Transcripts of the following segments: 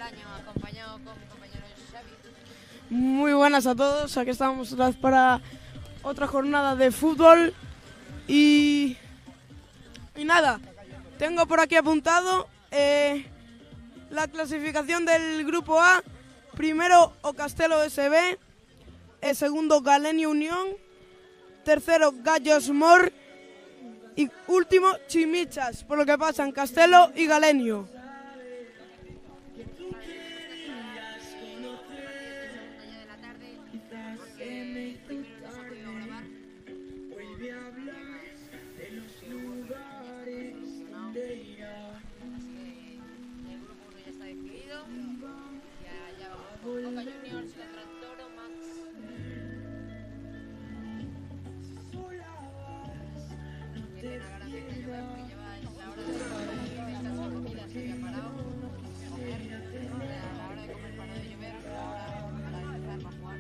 año, acompañado con mi compañero Xavi. Muy buenas a todos, aquí estamos otra vez para otra jornada de fútbol y nada, tengo por aquí apuntado la clasificación del grupo A. Primero O Castelo SB, segundo Galenio Unión, tercero Gallos Mor y último Chimichas, por lo que pasan Castelo y Galenio. Boca Juniors contra Toro Max. Empiezan a ganar de llover porque lleva la hora de estas comidas que había parado de comer. La hora de comer paró de llover, ahora para empezar para jugar.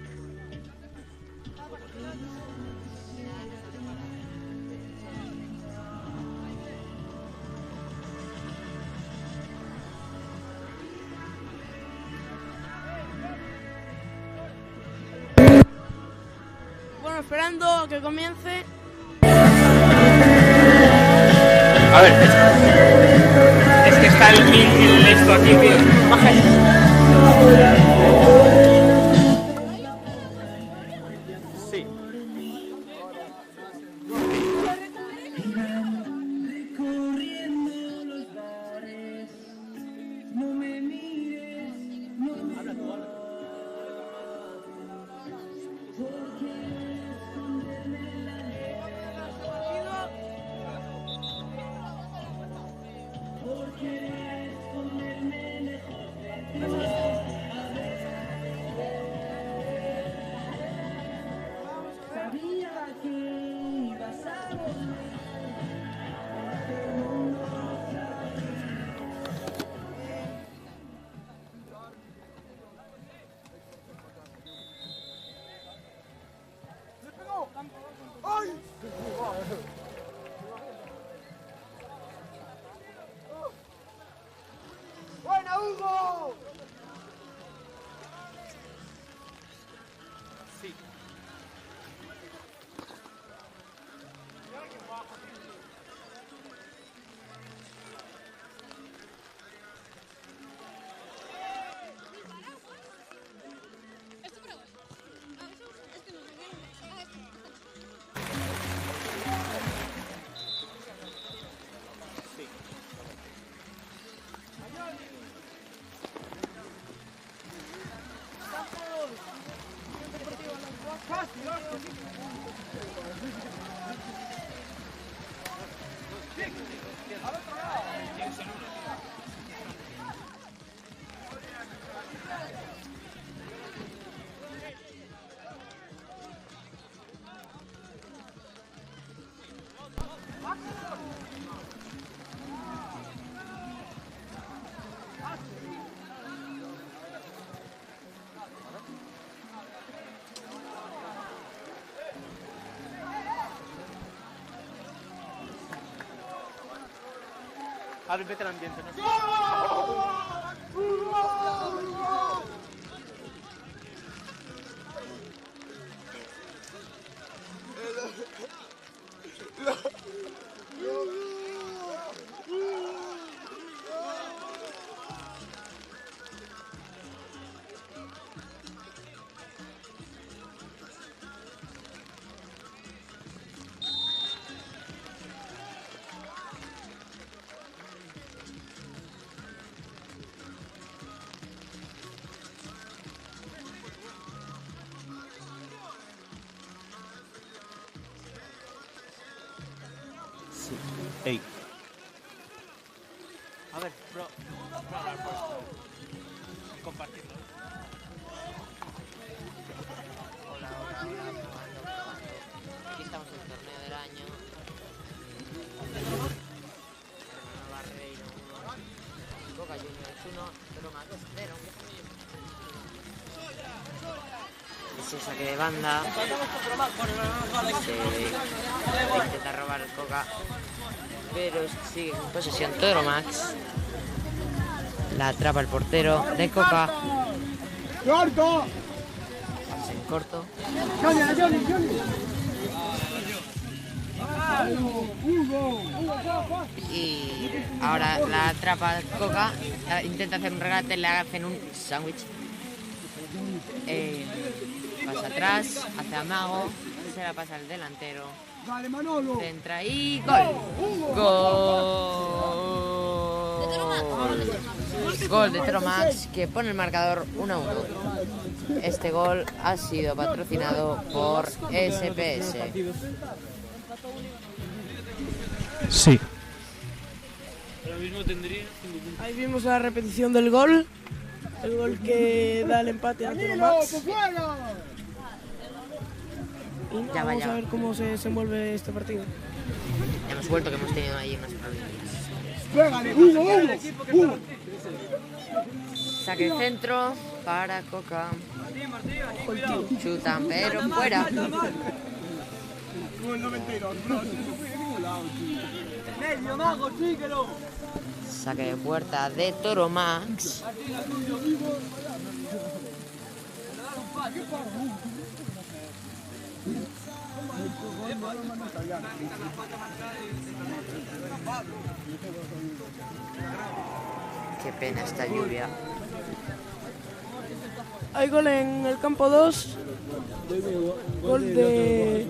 Esperando a que comience. A ver, es que está el esto aquí, tío. Baja. Sí. ¡Buena, Hugo! Sí. A ver, vete al ambiente, ¿no? Ey. A ver, probar puesto. Compartirlo. Hola, probando. Aquí estamos en el torneo del año. Barreiro 1, Boca Juniors 1, Toro Max 0. Ese saque de banda. Se intenta robar el Coca, pero sigue en posesión Toro Max. La atrapa el portero de Coca. ¡Corto! Pase en corto. Y ahora la atrapa Coca. Intenta hacer un regate, le hacen un sándwich. Pasa atrás, hace amago. Se la pasa al delantero. Dale, Manolo. Centra y gol. Gol. Gol de Teromax que pone el marcador 1-1. Este gol ha sido patrocinado por SPS. Sí. Ahí vimos la repetición del gol. El gol que da el empate a Teromax. Y Ya va, vamos ya a va. ver cómo se desenvuelve este partido. Ya hemos vuelto que hemos tenido ahí unas problemillas. Pégale, Hugo. Saque centro para Coca. Chutan, pero fuera. Saque de puerta de Teromax. Qué pena esta lluvia. Hay gol en el campo 2. Gol de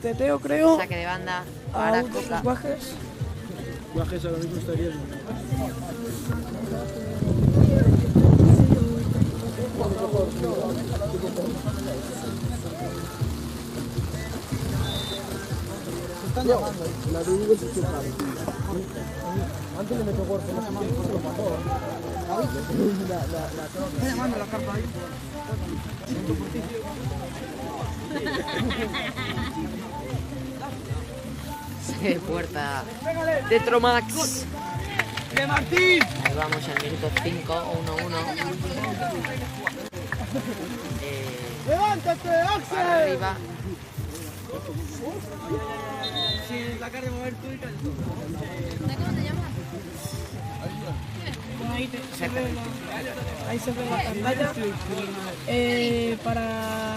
Teteo, creo. Saque de banda A para uno de Coca. los Bajes. Bajes ahora mismo estaría. Están llamando. La de Hugo se choca. Antes le metió golpe, no se lo mató. Está llamando la carpa ahí. Saque de puerta de Teromax. ¡De Martín! Ahí vamos al minuto 5, 1-1. ¡Levántate, Para Axel! arriba. ¿Cómo te llamas? Ahí se ve la pantalla. Para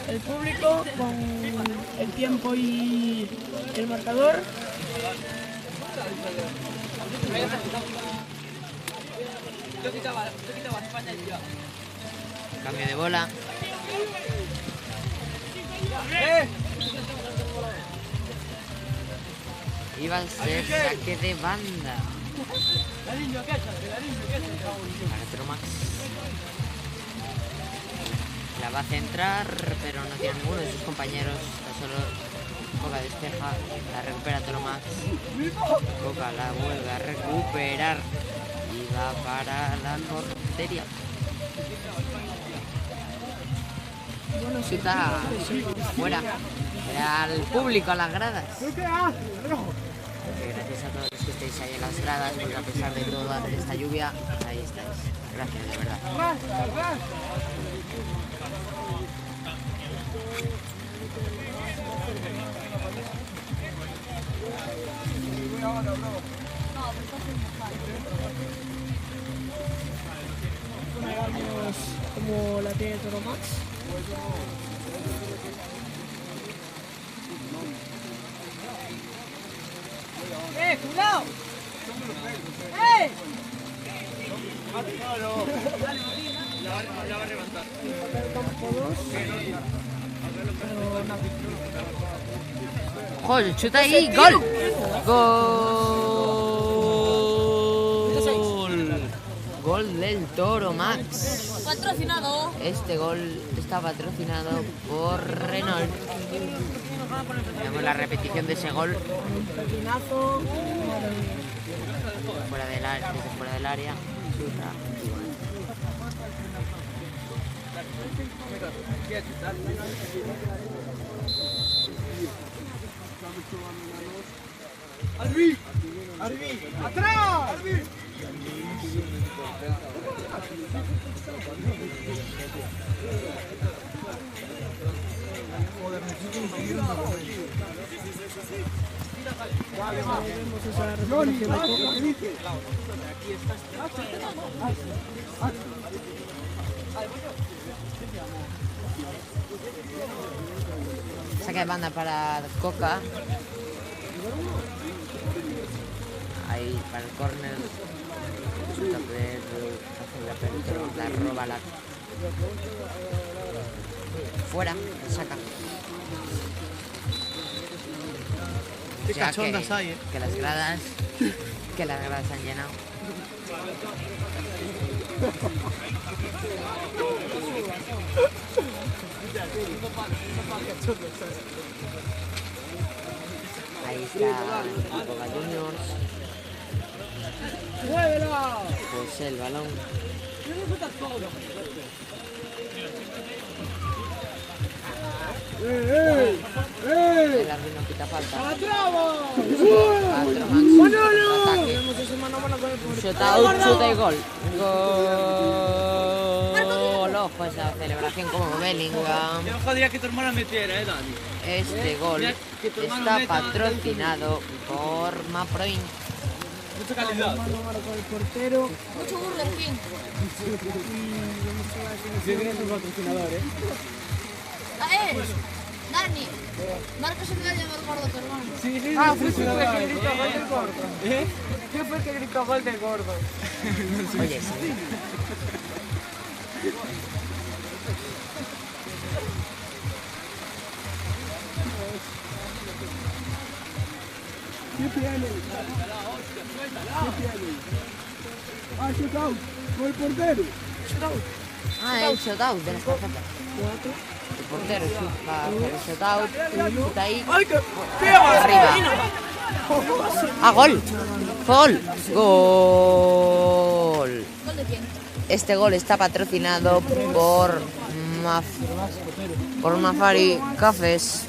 el público con el tiempo y el marcador. Cambio de bola. Iba a ser saque de banda. Para Teromax. La va a centrar, pero no tiene ninguno de sus compañeros. Está solo Coca despeja. La recupera Teromax. Coca la vuelve a recuperar. Y va para la portería. Chuta fuera. Al público, a las gradas. Gracias a todos los que estéis ahí en las gradas, porque a pesar de toda esta lluvia, ahí estáis. Gracias, de verdad. Veamos cómo la tiene Teromax. ¡Cuidado! ¡Joder, chuta ahí! ¡Gol! ¡Gol! Gol del Teromax. Patrocinado. Este gol está patrocinado por Renault. Vemos la repetición de ese gol Pepinazo. fuera del área, desde fuera del área. Chuta. ¡Arbi! ¡Arbi! ¡Atrás! ¡Arbi! Vemos esa recuperación de Coca. Saca de banda para Coca. Ahí para el córner. La roba la. Fuera, la saca. Qué O sea cachondas hay, ¿eh? que las gradas se han llenado. Ahí está Boca Juniors. Posee el balón. El árbitro quita falta. Vemos ese mano a mano con el portero. Chuta y gol. Gol. Ojo esa celebración como Bellingham. Yo jodía que tu hermana metiera, Dani. Este gol está patrocinado por Maproin. Mucha calidad. Mano a mano con el portero. Mucho Burger King. Sí, tienes un patrocinador, ¿eh? Dani, Marcos se me llama gordo tu hermano. Sí, sí, Ah, sí, fuiste sí, tú el sí, que gritó gol del gordo. ¿Eh? ¿Quién fue el que gritó gol del gordo? Oye, sí. Ah, shoot out. Con el portero. Ah, el shutout de las tarjetas. El portero va a hacer el shutout. Chuta ahí. ¡Ay, qué pega! Arriba. ¡Ah, gol! ¡Gol! ¡Gol! ¿Gol de quién? Este gol está patrocinado por Mafari Cafés.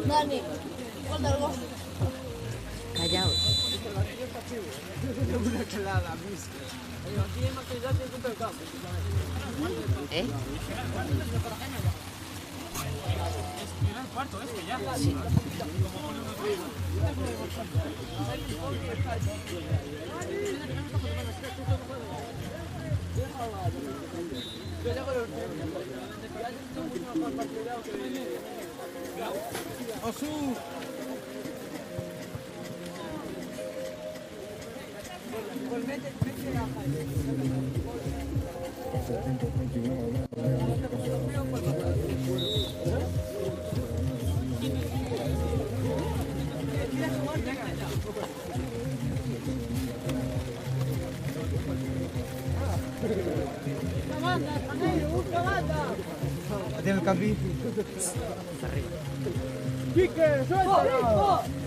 Dani, gol del gol. Callaos. ¿Eh? Sí. Tiene el capítulo.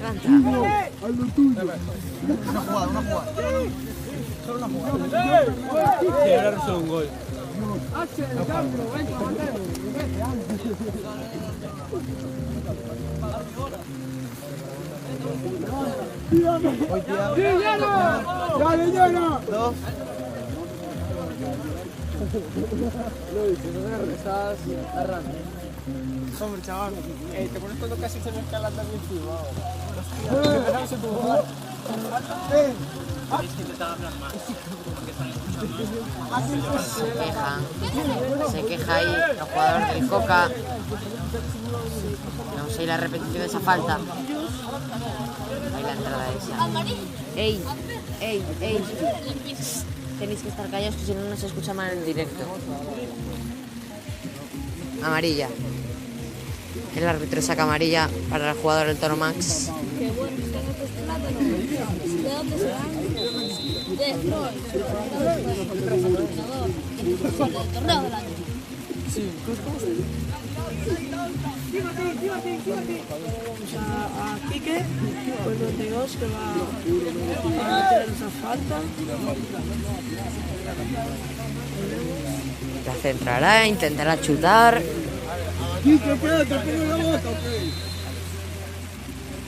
Levanta. Haz lo tuyo. Una jugada. Solo una jugada. Celebrar solo un gol. ¡Dale, Llana! Dos. Hombre, chaval. Te pones cuando casi se me escala también encima. Empezamos a empujar. Se queja ahí el jugador del Coca. Vamos a ir a la repetición de esa falta. Ahí la entrada esa. Amarillo. ¡Ey! Tenéis que estar callados que si no se escucha mal en el directo. Amarilla. El árbitro saca amarilla para el jugador del Toro Max. Qué bueno están estos plátanos. ¿De dónde se van? De Troy. Del torneo del año. Vamos a Quique, con 92, que va a meter esa falta. La centrará, intentará chutar. Quique, espérate, pongo la bota, ok.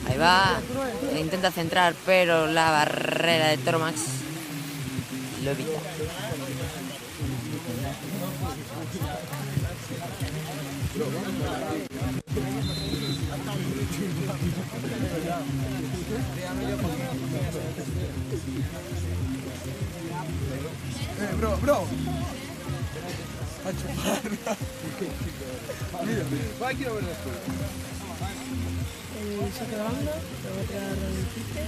Ahí va. Intenta centrar, pero la barrera de Toro Max lo evita. Bro. A chupar. Mira, va aquí a ver esto. El saque de banda, le voy a tirar el quite.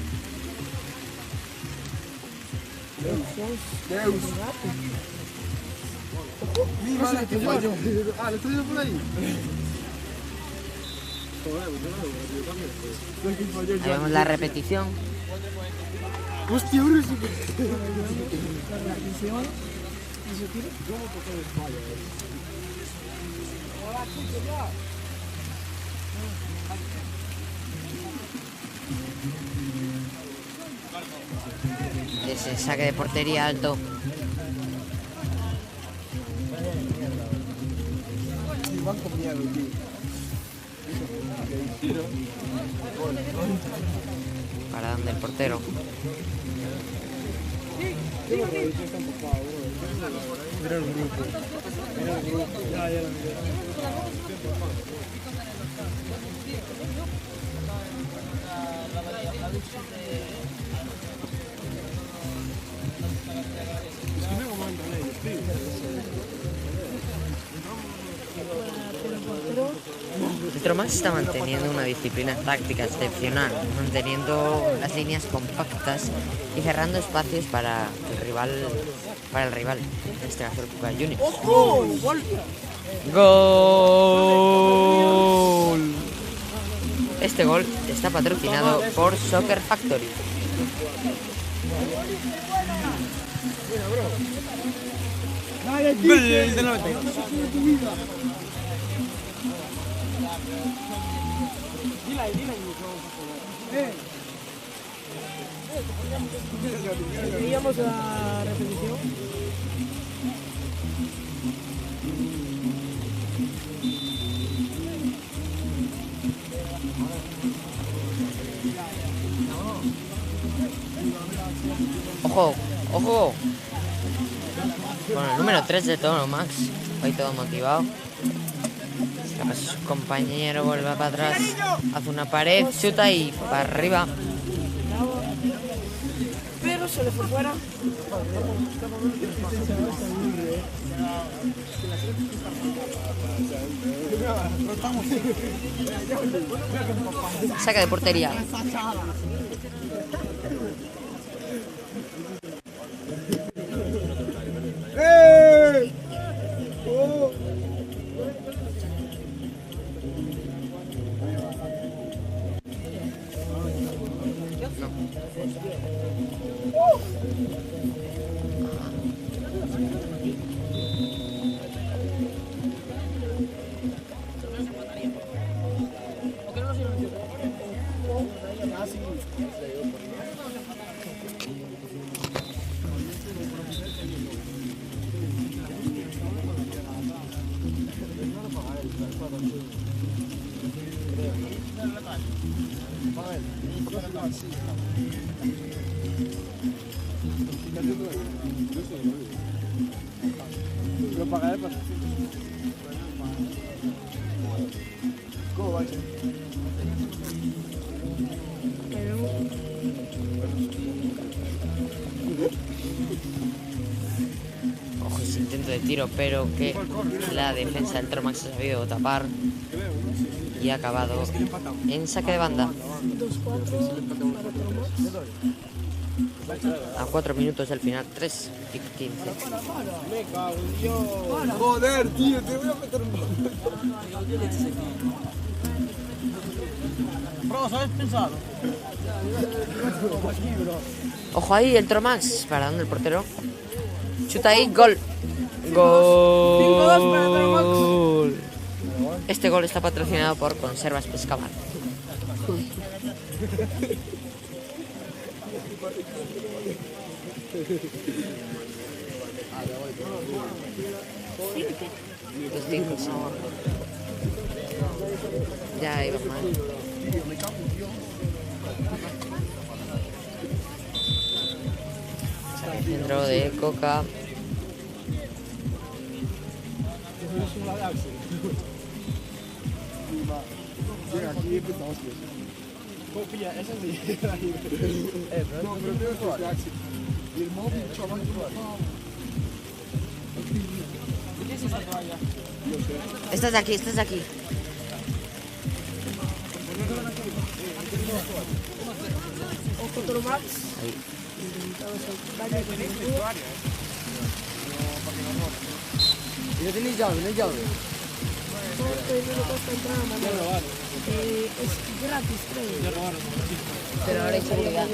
Deus. Mi madre, que falló. Ah, ¿lo estoy viendo por ahí? Ahí vemos la repetición. Hostia, ahora sí que... La repetición de su tiro. Ese saque de portería alto. Sí, van con miedo, tío. Para donde el portero. Mira el grupo. Ya lo miré. Es que me comentan ellos, tío. El Tromax está manteniendo una disciplina táctica excepcional, manteniendo las líneas compactas y cerrando espacios para el rival, en este caso el Cuca Juniors. ¡Ojo! ¡Gol! ¡Gol! Este gol está patrocinado por Soccer Factory. Del 90. Seguíamos la repetición. ¡Ojo! ¡Ojo! Bueno, el número 3 de todo, Max. Hoy todo motivado. Escapa su compañero, vuelve para atrás. Hace una pared, chuta y para arriba. Pero se le fue fuera. Saca de portería. Lo pagaré para... ¿Cómo va a ser? Ojo ese intento de tiro, pero que la defensa del Tromax ha sabido tapar y ha acabado en saque de banda. 2-4 A 4 minutos del final, 3 y 15. Me cago en Dios. Joder, tío, te voy a meter un gol. Bro, ¿sabes pensado? Ojo ahí, el Tromax. ¿Para dónde el portero? Chuta ahí, gol. Gol. Este gol está patrocinado por Conservas Pescamar. Ya iba mal. Sale el centro de Coca. Sí, aquí empezamos bien. Pues pilla, esa sí. No, pero tienes que taxi. Y el móvil, chaval, ¿Qué es esa toalla? Estás de aquí, estás de aquí. Ojo Toromax. Ahí. ¿Y no tenéis llave? ¿No hay llave? Es gratis, creo. Pero ahora hay seguridad.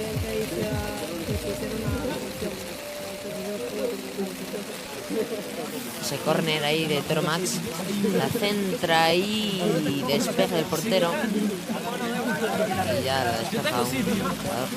Ese córner ahí de Toro Max. La centra y despeja el portero. Y ya la despeja un jugador.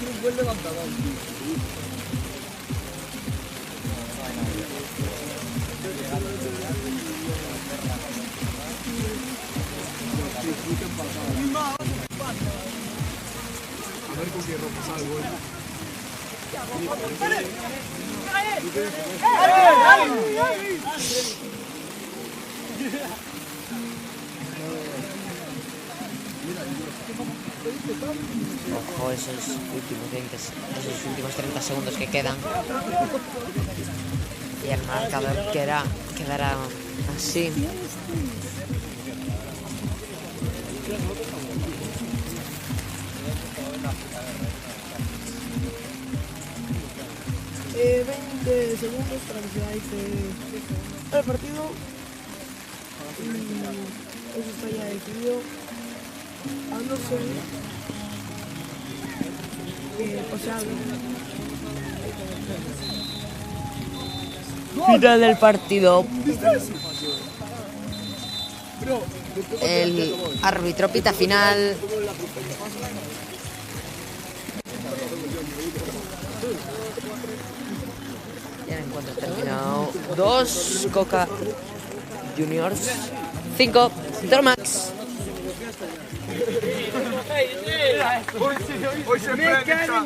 Un buen levantador. A ver con qué ropa salgo. Ojo esos últimos 30 segundos que quedan. Y el marcador quedará así. Eh, 20 segundos para que seáis el partido. Y eso está ya decidido. A no ser que, o sea, Final del partido. El árbitro pita final. Ya el encuentro terminado. 2 Coca Juniors. 5 Toro Max. Hoy se predica.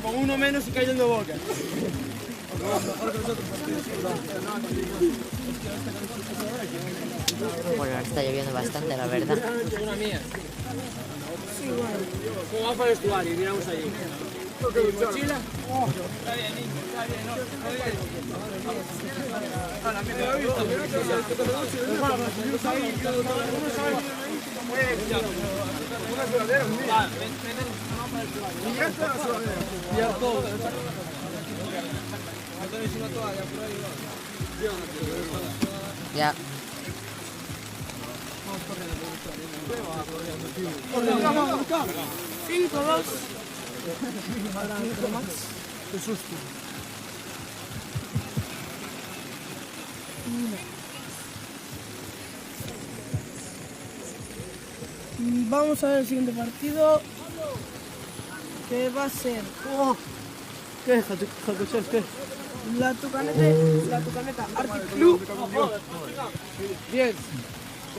Con uno menos y cayendo boca. Bueno, ahora está lloviendo bastante, la verdad. Una mía. ¿Cómo va para el vestuario? Miramos allí. ¿Mochila? Está bien, niño. Está bien, no. Está bien. La que te lo he visto. Ya. 5-2. Ahora Toro Max. Qué susto. Vamos a ver el siguiente partido, que va a ser ¿Qué? ¿Jatuchef qué? la Tucaneta Arctic Club Bien.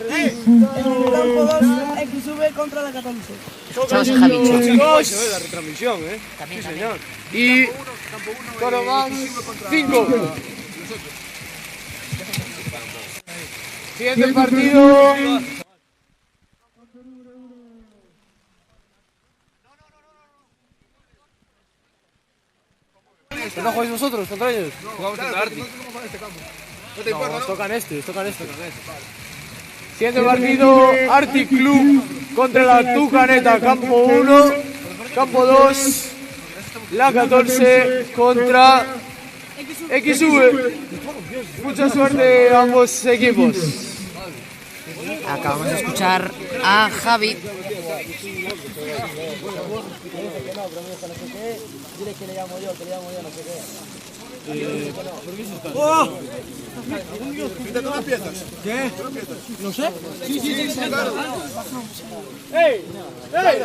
en el campo 2 XV contra la 14. Escuchamos a Javi Chu. Chicos. Se ve la retransmisión, ¿eh? También, Sí, también. señor. Y Toro Max 5. Siguiente partido. ¿No jugáis vosotros contra ellos? Jugamos contra Arctic. No, nos tocan este. Siguiente partido, Arctic Club contra la Tucaneta, campo 1, campo 2, la 14 contra XV. Mucha suerte a ambos equipos. Acabamos de escuchar a Javi. Dile que le llamo yo, no sé qué. Quítate unas piezas. ¿Qué? No sé. Sí, claro. ¡Ey! ¡Ey!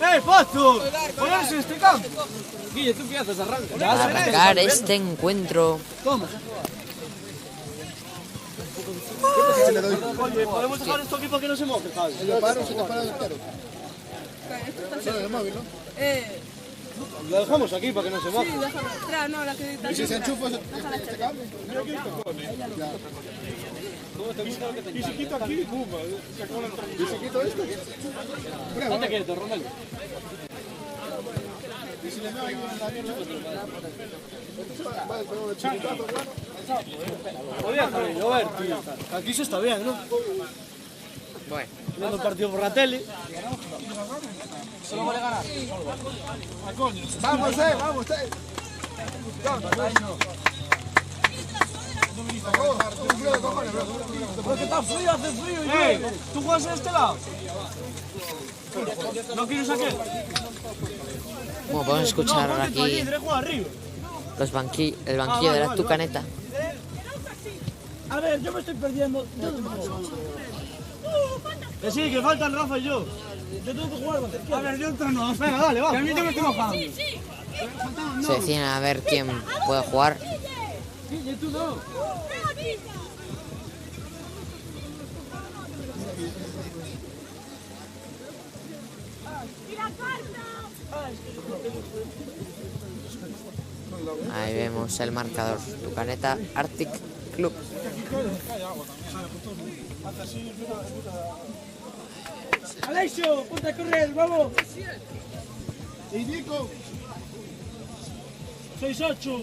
¡Ey, Pasto! ¡Ponerse en este campo! Guille, tú piensas, arranca. Para arrancar este encuentro. Toma. Le doy. Oye, ¿podemos dejar esto aquí para que no se moje, Javi? Lo paro, se te para el entero. Solo el móvil, ¿no? Lo dejamos aquí para que no se moje. Y si se enchufa este cable. Y si quito aquí, pumba. ¿Y si quito esto? Date quieto, Ronaldo. ¿Y si le veo ahí la mierda? Vale, pero chiquitazo, hermano. Podría estar bien, llover, tío. Aquí se está bien, ¿no? Bueno, Viendo el partido por la tele. Vamos, vamos, Porque está frío, hace frío. ¡Ey! ¿Tú juegas en este lado? ¿No quieres aquel? como podemos escuchar aquí arriba. el banquillo de la Tucaneta. A ver, yo me estoy perdiendo. Que sí, que faltan Rafa y yo. Yo tengo que jugar con Terquero. A ver, yo entro no. Venga, dale, va. Que a mí yo me estoy mojando. Se deciden a ver quién puede jugar. Sí, tú no. Ahí vemos el marcador. Tucaneta Arctic Club. Alexio, ponte a correr, vamos. Y Nico. 6-8.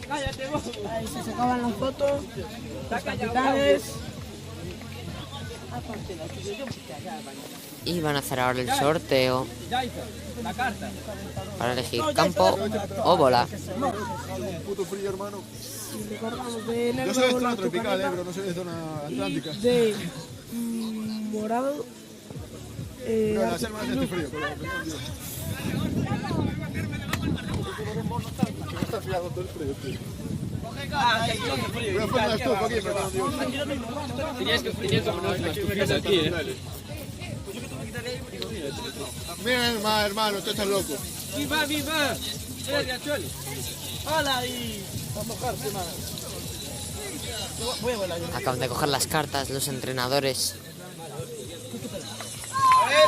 Cállate, vamos. Ahí se sacaban las fotos, los capitanes. Y van a hacer ahora el sorteo La carta. para elegir campo o bola. Puto frío, hermano. Y recordamos de negro Yo soy de zona la tropical, Tucaneta pero no soy de zona atlántica. y de morado. No, en la Arctic selva hace Club. frío. Me está fiado todo el frío, tío. Voy a poner la estufa aquí, pero no, Tenías que poner una estufita aquí, Mira, hermano, tú estás loco. ¡Viva, viva! ¡Eres de Achueli! ¡Hala! Y... a mojarse, mano. Voy a volar yo. Acaban de coger las cartas los entrenadores.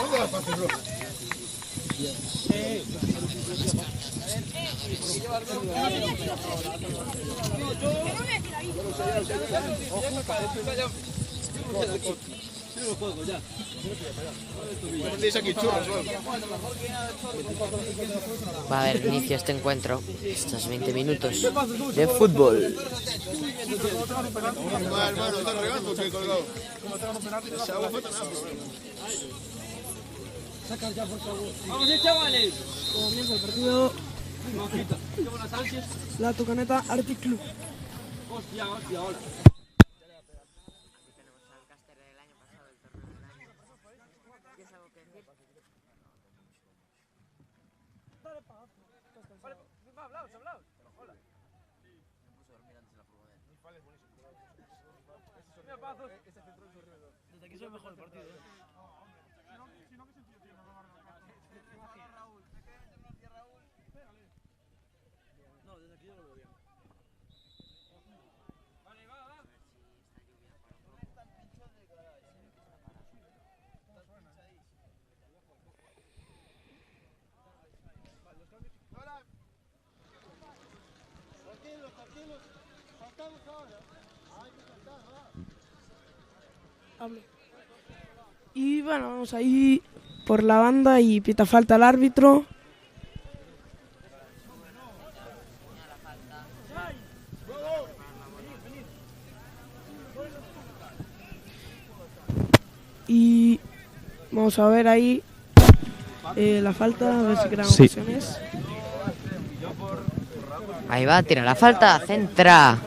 ¿Dónde la pasas, bro? Metéis aquí churros, ¿no? Va a dar inicio a este encuentro. Estos 20 minutos de fútbol. Va, hermano, ¿estás regando o qué, colgado? Esa agua falta nada, ¡Vamos, chavales! Comienza el partido. La Tucaneta Arctic Club. ¡Hostia, hostia, hola! Desde aquí soy mejor el partido. No, desde aquí yo lo veo bien. Vale, va, va. Tranquilos, faltamos ahora. Hay que saltar, va. Hablo. Y bueno, vamos ahí por la banda y pita falta al árbitro. Y vamos a ver ahí la falta, a ver si crean ocasiones. Ahí va, tira la falta, centra.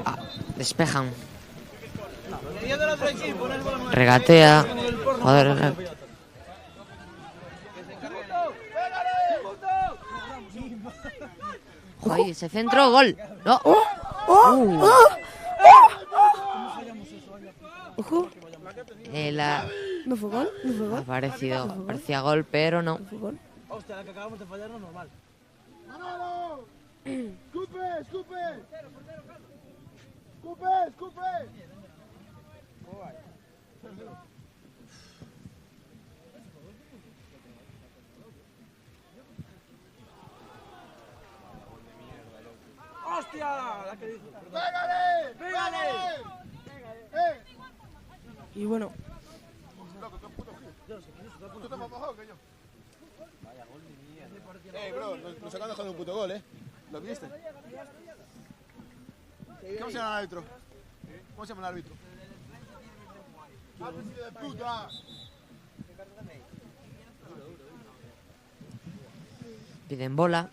Ah, despejan. Regatea. Jugador. ahí ese centro, gol. No. Ojo. No fue gol, no fue gol. Parecía gol, pero no. No fue gol. Hostia, la que acabamos de fallar no es normal. ¡Escupe, escupe! ¡Escupe, escupe! ¡Hostia! La que dijo. ¡Pégale! ¡Pégale! Y bueno, bro, nos acaban dejando un puto gol, ¿Lo viste? ¿Cómo se llama el árbitro? ¿Cómo se llama el árbitro? ¡Árbitro de puta! Piden bola.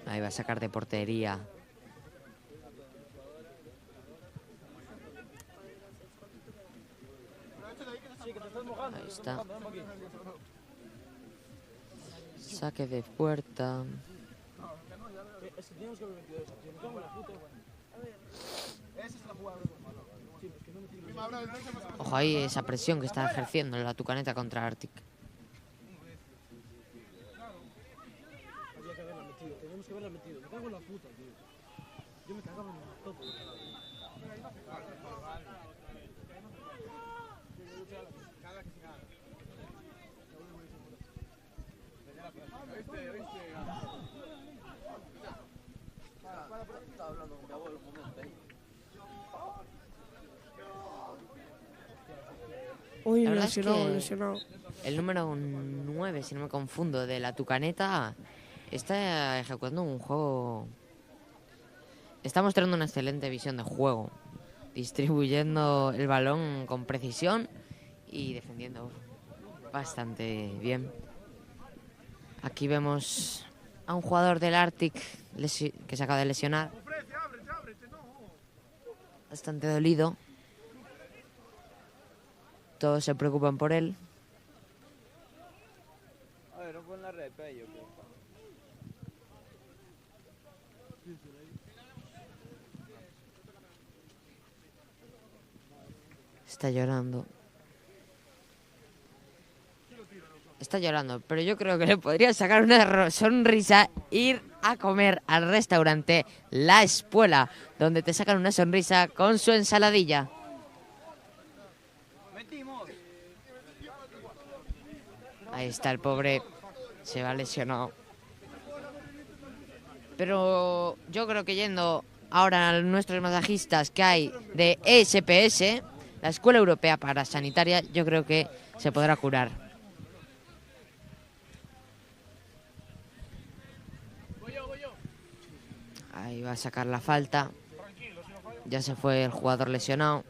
Ahí va a sacar de portería. Ahí está. Saque de puerta. Ojo ahí esa presión que está ejerciendo la Tucaneta contra Arctic. Tenemos que haberla metido. Me cago en la puta, tío. Yo me cagaba en el topo. uy, La verdad es que lesionado. el número 9, si no me confundo, de la Tucaneta está ejecutando un juego. Está mostrando una excelente visión de juego, distribuyendo el balón con precisión y defendiendo bastante bien. Aquí vemos a un jugador del Arctic que se acaba de lesionar. Bastante dolido. Todos se preocupan por él. A ver, no con la red, pello. Está llorando. Está llorando, pero yo creo que le podría sacar una sonrisa, ir a comer al restaurante La Espuela, donde te sacan una sonrisa con su ensaladilla. Ahí está el pobre, se va lesionado. Pero yo creo que yendo ahora a nuestros masajistas que hay de ESPS, la Escuela Europea Parasanitaria, yo creo que se podrá curar. Ahí va a sacar la falta. Ya se fue el jugador lesionado.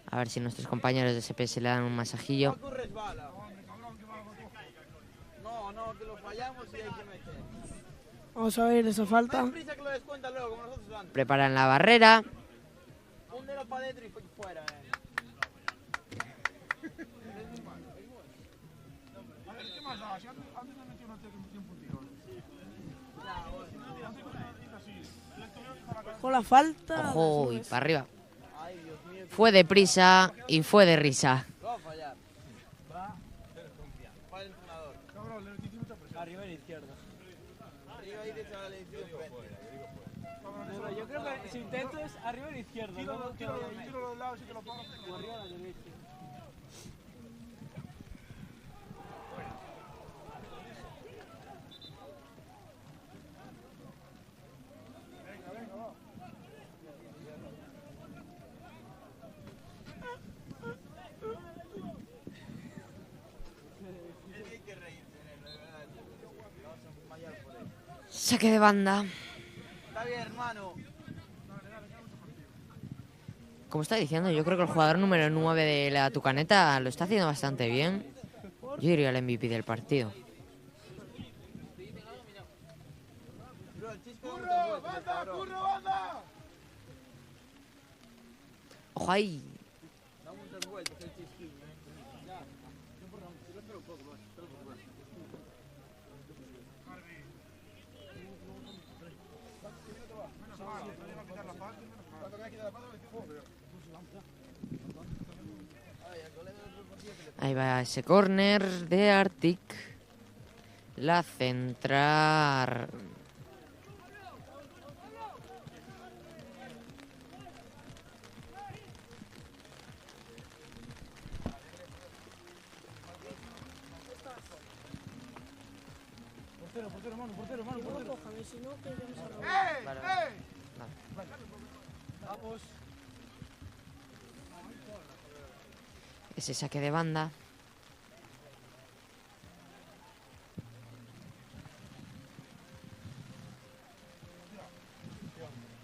A ver si nuestros compañeros de SPS le dan un masajillo. No, que lo fallamos y hay que meter. Vamos a ver esa falta. Prisa que lo descuenta luego, como nosotros antes. Preparan la barrera. Póndelo para adentro y fuera, Con la falta. Ojo, y para arriba. Fue de prisa y fue de risa. Lo va a fallar. Para el entrenador. Arriba y la izquierda. Arriba y derecha a la izquierda. No, yo creo que si intento es arriba y la izquierda. Tiro los lados y te lo pongo. O arriba a la derecha. Saque de banda. Está bien, hermano. Como está diciendo, yo creo que el jugador número 9 de la Tucaneta lo está haciendo bastante bien. Yo diría el MVP del partido. ¡Curro, banda, curro, banda! Ojo ahí. Ahí va ese córner de Arctic. La centrar. Portero, mano, portero. Cójame, si no, que vamos a robar. Vale. Vamos. Ese saque de banda.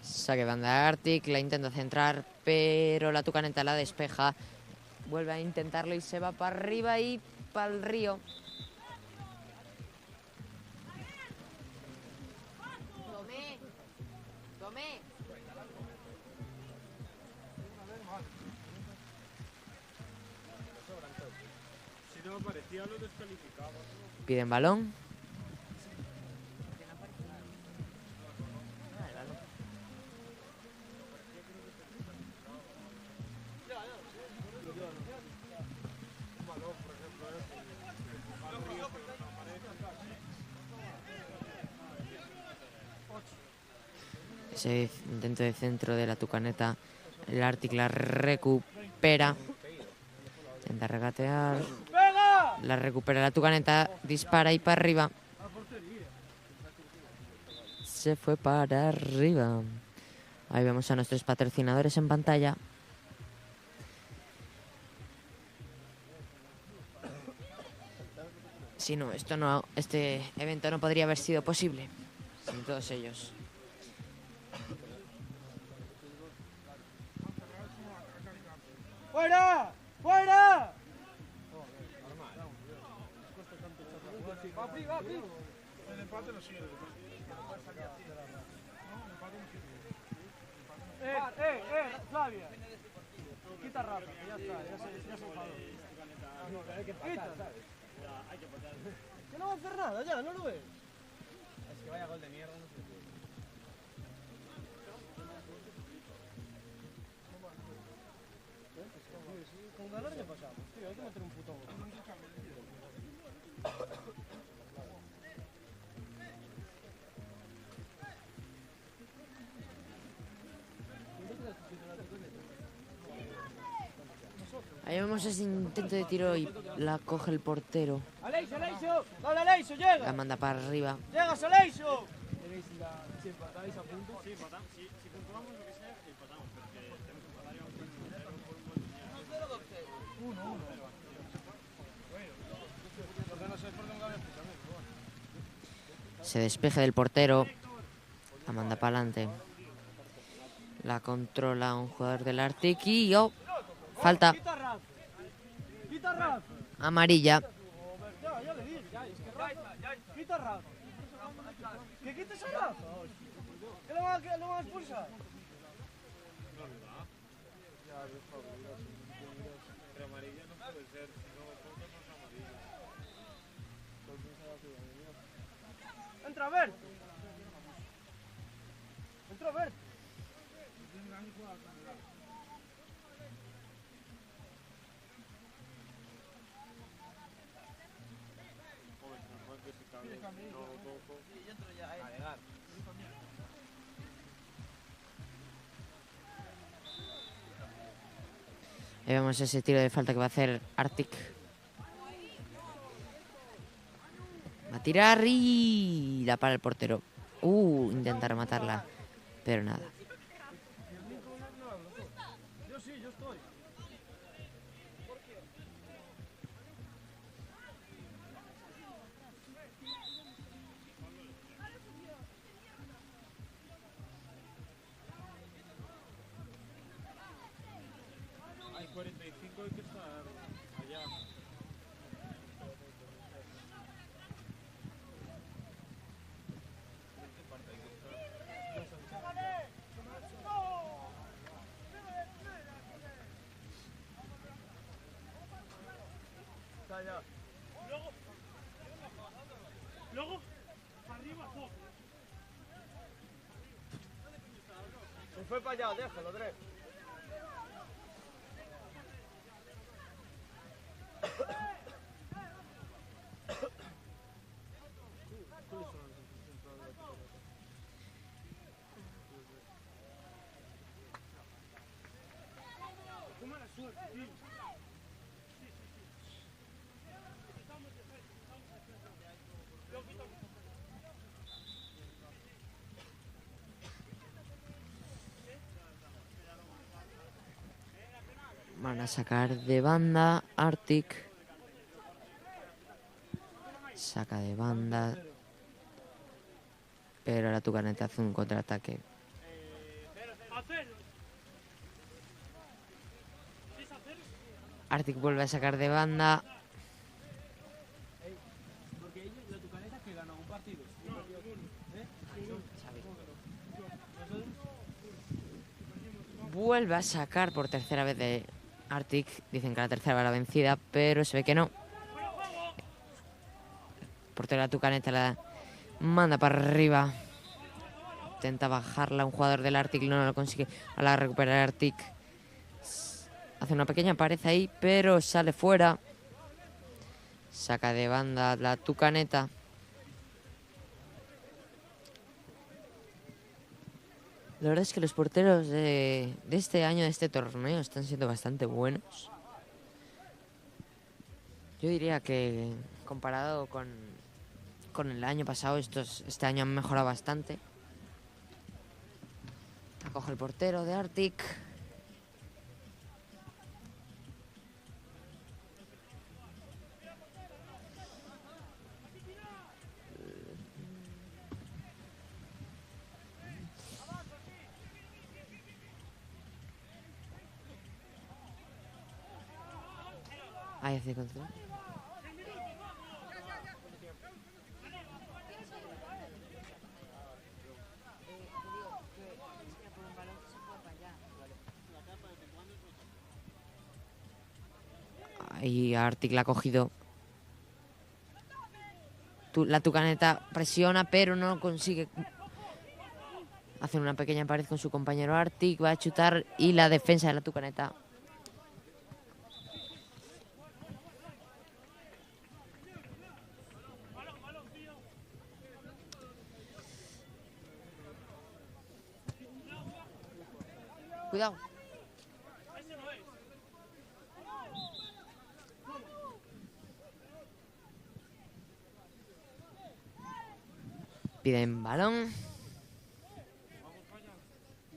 Saque de banda de Arctic, la intenta centrar, pero la Tucaneta la despeja. Vuelve a intentarlo y se va para arriba y para el río. Tomé. Si no aparecía, lo descalificaba. Piden balón. Ese intento de centro de la Tucaneta. El Arctic la recupera. Intenta regatear. La recupera la Tucaneta. Dispara y para arriba. Se fue para arriba. Ahí vemos a nuestros patrocinadores en pantalla. Si no, este evento no podría haber sido posible sin todos ellos. ¡Fuera! ¡Fuera! Va, el empate no sirve. Flavia. Quita rápido, ya está, ya se enfadó. Quita. Que no va a hacer nada, ya, ¿no lo ves? Es que vaya gol de mierda, no sé. Con ganar ya pasamos, tío, hay que meter un puto gol. Ahí vemos ese intento de tiro y la coge el portero. ¡Aleixo! ¡Dale, Aleixo, llega! La manda para arriba. ¡Llegas, Aleixo! Si empatáis a punto. Sí, empatamos. Si puntuamos lo que sea, empatamos. Porque tenemos que empatar y vamos a por un gol. 1-1. Porque no sé por qué nunca había escuchado. Se despeja del portero. La manda para adelante. La controla un jugador del Arctic y falta. ¡Quita Raf! Amarilla. Ya le dije, es que Raf. ¡Quita Raf! ¡Que quites a Raf! ¿Qué lo van a expulsar? Pero amarilla no puede ser. Si no, ¿por qué no es amarilla? ¡Entra a ver! ¡Entra a ver! Ahí vemos ese tiro de falta que va a hacer Arctic. Va a tirar y la para el portero. Intenta rematarla, pero nada. Yo sí, yo estoy. Hay 45, hay que estar allá. Está ya. Luego, arriba, fue para allá, déjalo, Dre. Van a sacar de banda Arctic. Saca de banda. Pero la Tucaneta hace un contraataque. Arctic vuelve a sacar de banda. Porque ellos, la Tucaneta, que ganó un partido. Vuelve a sacar por tercera vez de Arctic. Dicen que la tercera va la vencida, pero se ve que no. Portero de la Tucaneta la manda para arriba. Intenta bajarla un jugador del Arctic, no lo consigue. A la recuperar Arctic. Hace una pequeña pared ahí, pero sale fuera. Saca de banda la Tucaneta. La verdad es que los porteros de este año, de este torneo, están siendo bastante buenos. Yo diría que comparado con el año pasado, este año han mejorado bastante. Acoge el portero de Arctic. Ahí hace control. Ahí Arctic la ha cogido. La Tucaneta presiona, pero no consigue. Hace una pequeña pared con su compañero Arctic. Va a chutar y la defensa de la Tucaneta. Cuidado. Piden balón.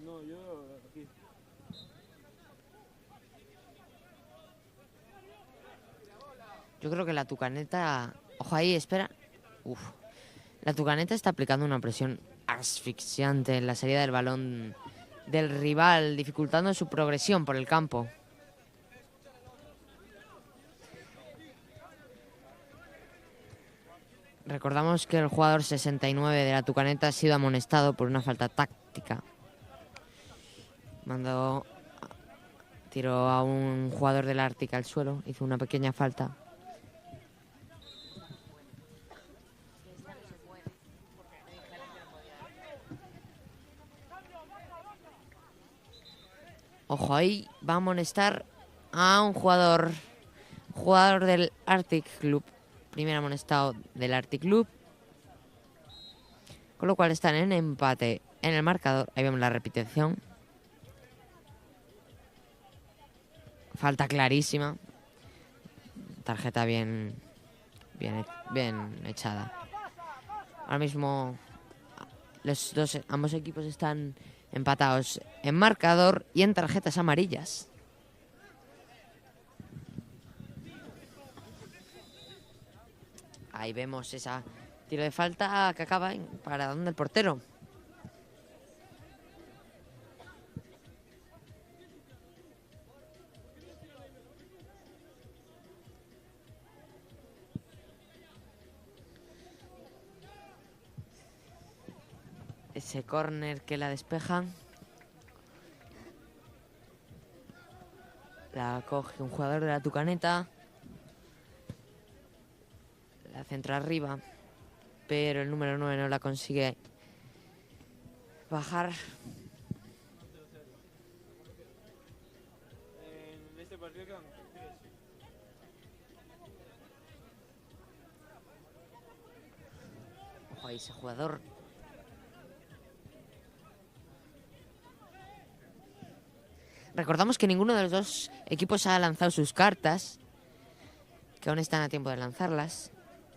No, yo aquí. Yo creo que la Tucaneta... Ojo ahí, espera. Uf. La Tucaneta está aplicando una presión asfixiante en la salida del balón del rival, dificultando su progresión por el campo. Recordamos que el jugador 69 de la Tucaneta ha sido amonestado por una falta táctica. Tiró a un jugador del Arctic al suelo, hizo una pequeña falta. Ojo ahí, va a amonestar a un jugador del Arctic Club. Primer amonestado del Arctic Club. Con lo cual están en empate en el marcador. Ahí vemos la repetición. Falta clarísima. Tarjeta bien echada. Ahora mismo ambos equipos están empatados en marcador y en tarjetas amarillas. Ahí vemos esa tiro de falta que acaba en paradón del portero. Ese córner que la despeja. La coge un jugador de la Tucaneta. La centra arriba. Pero el número 9 no la consigue bajar. Ojo ahí ese jugador. Recordamos que ninguno de los dos equipos ha lanzado sus cartas, que aún están a tiempo de lanzarlas,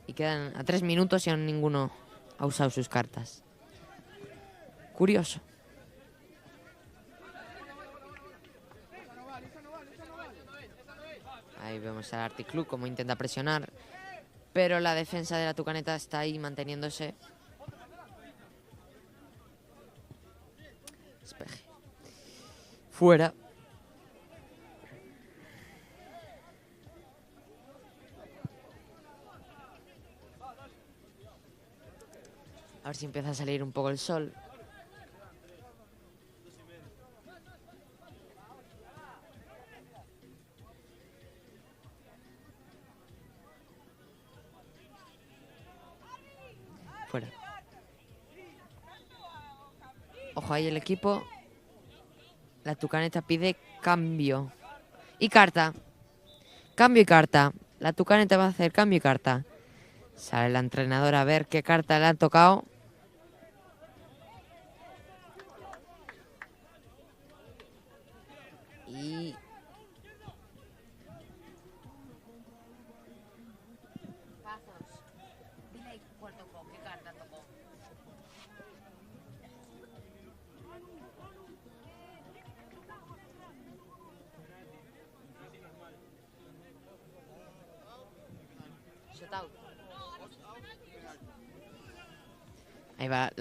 y quedan a 3 minutos y aún ninguno ha usado sus cartas. Curioso. Ahí vemos al Arctic Club como intenta presionar, pero la defensa de la Tucaneta está ahí manteniéndose. Despeje. Fuera. A ver si empieza a salir un poco el sol. Fuera. Ojo ahí el equipo. La Tucaneta pide cambio. Y carta. Cambio y carta. La Tucaneta va a hacer cambio y carta. Sale la entrenadora a ver qué carta le han tocado. Y... Pazos. Dile ahí cuál tocó, qué carta tocó. Shutout. Ahí va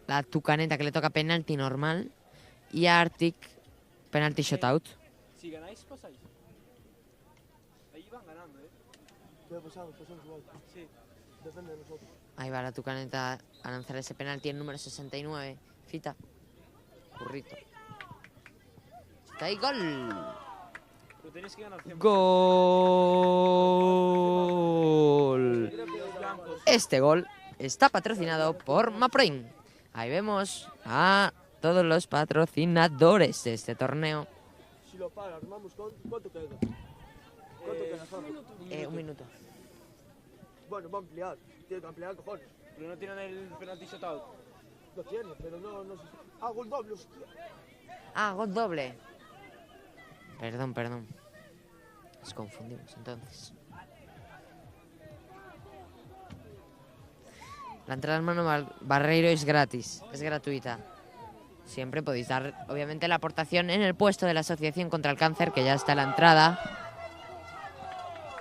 la Tucaneta que le toca penalti normal. Y a Arctic penalti shutout. Si ganáis, pasáis. Ahí van ganando, Ya pasamos igual. Sí. Depende de nosotros. Ahí va la Tucaneta a lanzar ese penalti, el número 69. Fita. Currito. Está ahí, gol. Pero tenéis que ganar 100%. Gol. Este gol está patrocinado por Maproin. Ahí vemos a todos los patrocinadores de este torneo. Si lo pagas, vamos, ¿cuánto queda? ¿Cuánto queda, Jorge? Un minuto. Bueno, va a ampliar. Tiene que ampliar, cojones. Pero no tienen el penalti shootout. Lo tiene, pero no sé. Ah, gol doble, hostia. Ah, gol doble. Perdón. Nos confundimos entonces. La entrada al mano Barreiro es gratis, es gratuita. Siempre podéis dar, obviamente, la aportación en el puesto de la Asociación contra el Cáncer, que ya está a la entrada.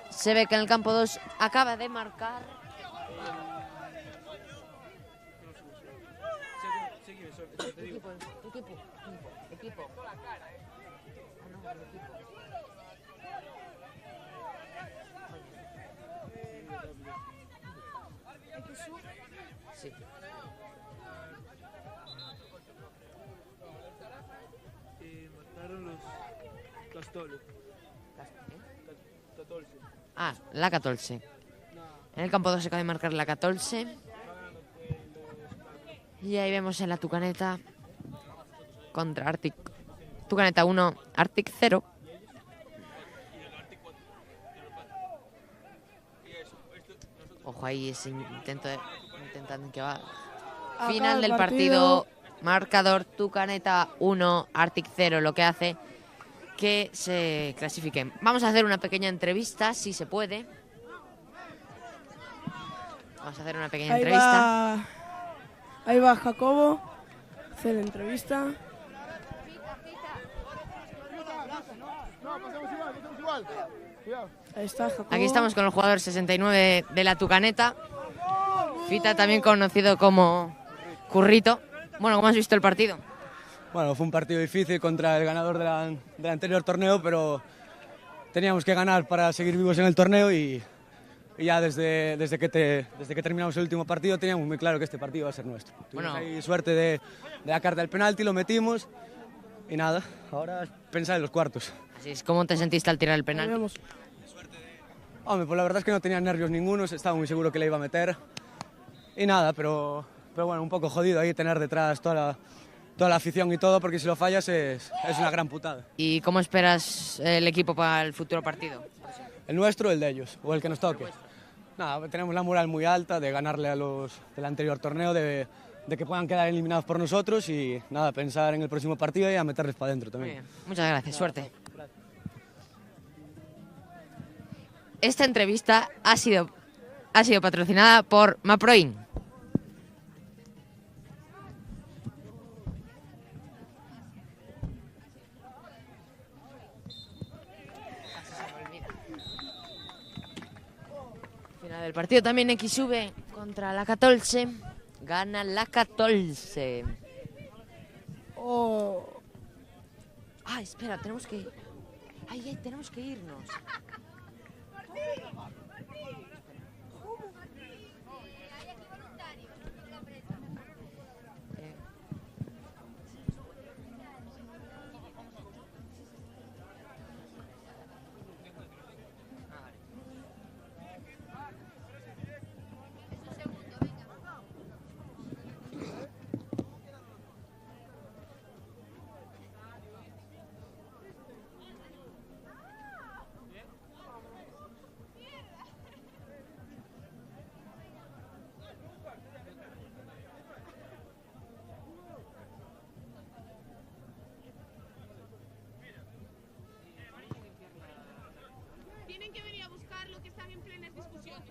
Se ve que en el campo 2 acaba de marcar. Equipo. Sí. Mataron los Castoles. 14. Ah, la 14. En el campo 2 se acaba de marcar la 14. Y ahí vemos en la Tucaneta contra Arctic. Tucaneta 1, Arctic 0. Ojo ahí ese intentando que va. Final del partido. Marcador Tucaneta 1, Arctic 0, lo que hace que se clasifiquen. Vamos a hacer una pequeña entrevista, si se puede. Vamos a hacer una pequeña entrevista. Ahí va Jacobo. Hacer la entrevista. No, pasamos igual. Cuidado. Ahí está Jacobo. Aquí estamos con el jugador 69 de la Tucaneta. Fita, también conocido como Currito. Bueno, ¿cómo has visto el partido? Bueno, fue un partido difícil contra el ganador del anterior torneo, pero teníamos que ganar para seguir vivos en el torneo y ya desde que terminamos el último partido teníamos muy claro que este partido iba a ser nuestro. Tuvimos ahí suerte de la carta del penalti, lo metimos y nada, ahora pensar en los cuartos. Así es, ¿cómo te sentiste al tirar el penalti? Hombre, pues la verdad es que no tenía nervios ningunos, estaba muy seguro que le iba a meter y nada, pero bueno, un poco jodido ahí tener detrás toda toda la afición y todo, porque si lo fallas es una gran putada. ¿Y cómo esperas el equipo para el futuro partido? El nuestro, el de ellos, o el que nos toque. Nada, tenemos la moral muy alta de ganarle a los del anterior torneo, de que puedan quedar eliminados por nosotros y nada, pensar en el próximo partido y a meterles para adentro también. Muy bien. Muchas gracias, suerte. Esta entrevista ha sido patrocinada por Maproin. Final del partido también XV contra la 14. Gana la 14. Oh. Ah, espera, tenemos que... Ay, tenemos que irnos. Tienen que venir a buscar lo que están en plenas discusiones.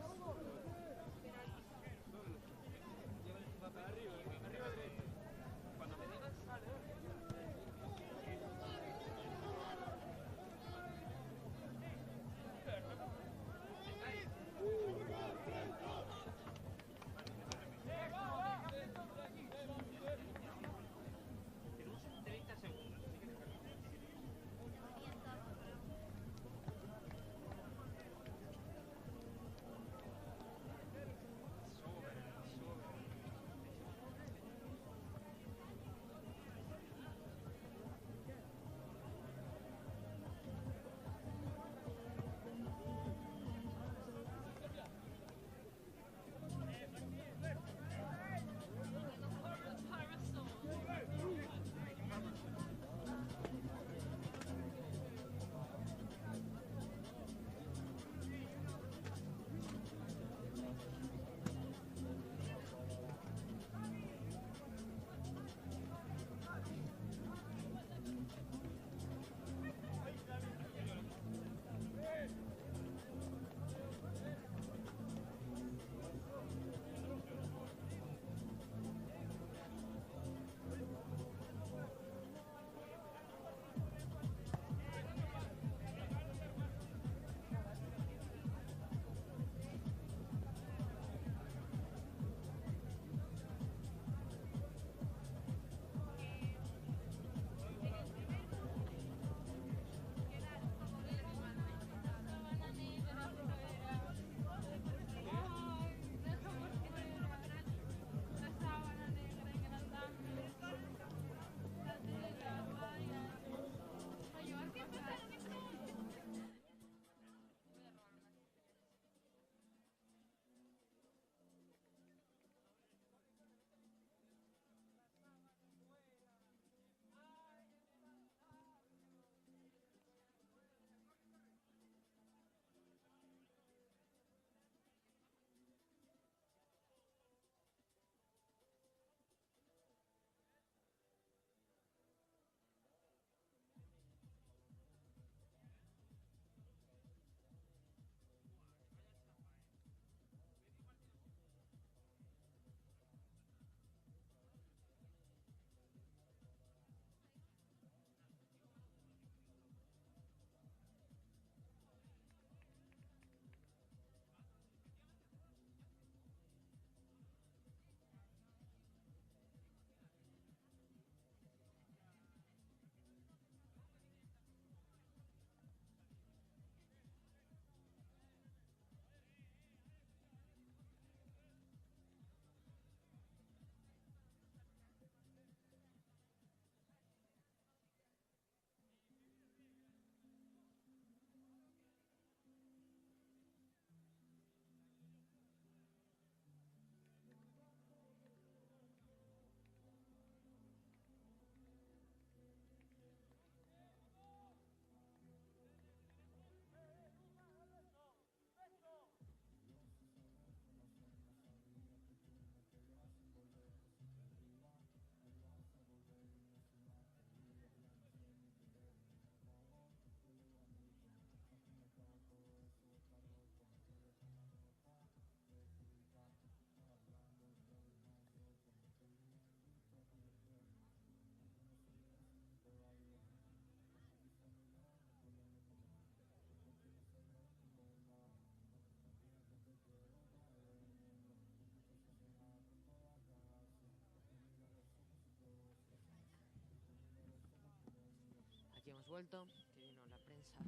hemos vuelto, que vino la prensa.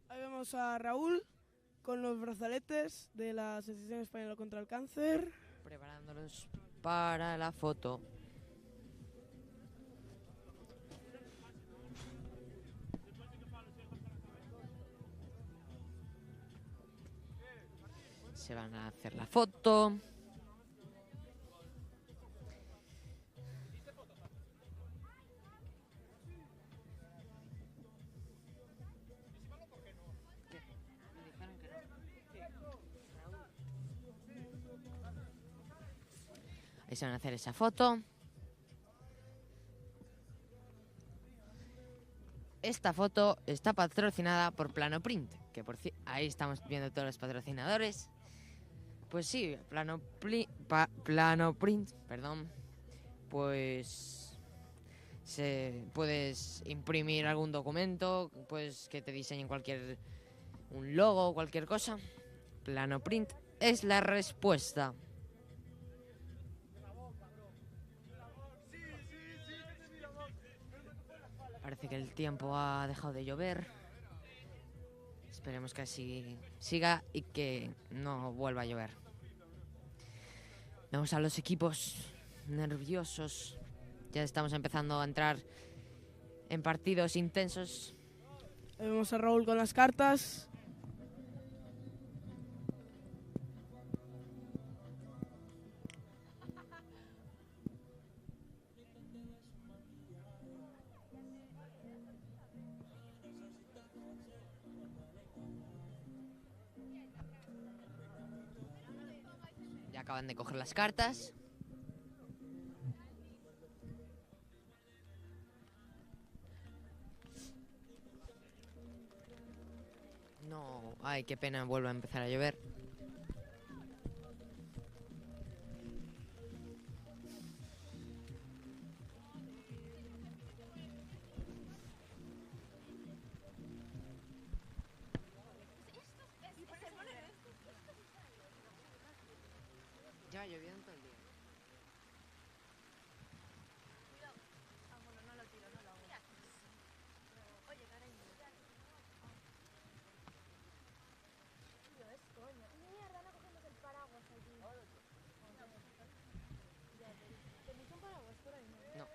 Ahí vemos a Raúl con los brazaletes de la Asociación Española contra el Cáncer. Preparándolos para la foto. Se van a hacer la foto. Ahí se van a hacer esa foto. Esta foto está patrocinada por Plano Print, que ahí estamos viendo todos los patrocinadores. Pues sí, Plano Print, perdón. Pues puedes imprimir algún documento, pues que te diseñen un logo o cualquier cosa. Plano Print es la respuesta. Parece que el tiempo ha dejado de llover. Esperemos que así siga y que no vuelva a llover. Vemos a los equipos nerviosos. Ya estamos empezando a entrar en partidos intensos. Vemos a Raúl con las cartas. Ya acaban de coger las cartas. No, ay, qué pena, vuelve a empezar a llover. Lleva lloviendo todo el día. No.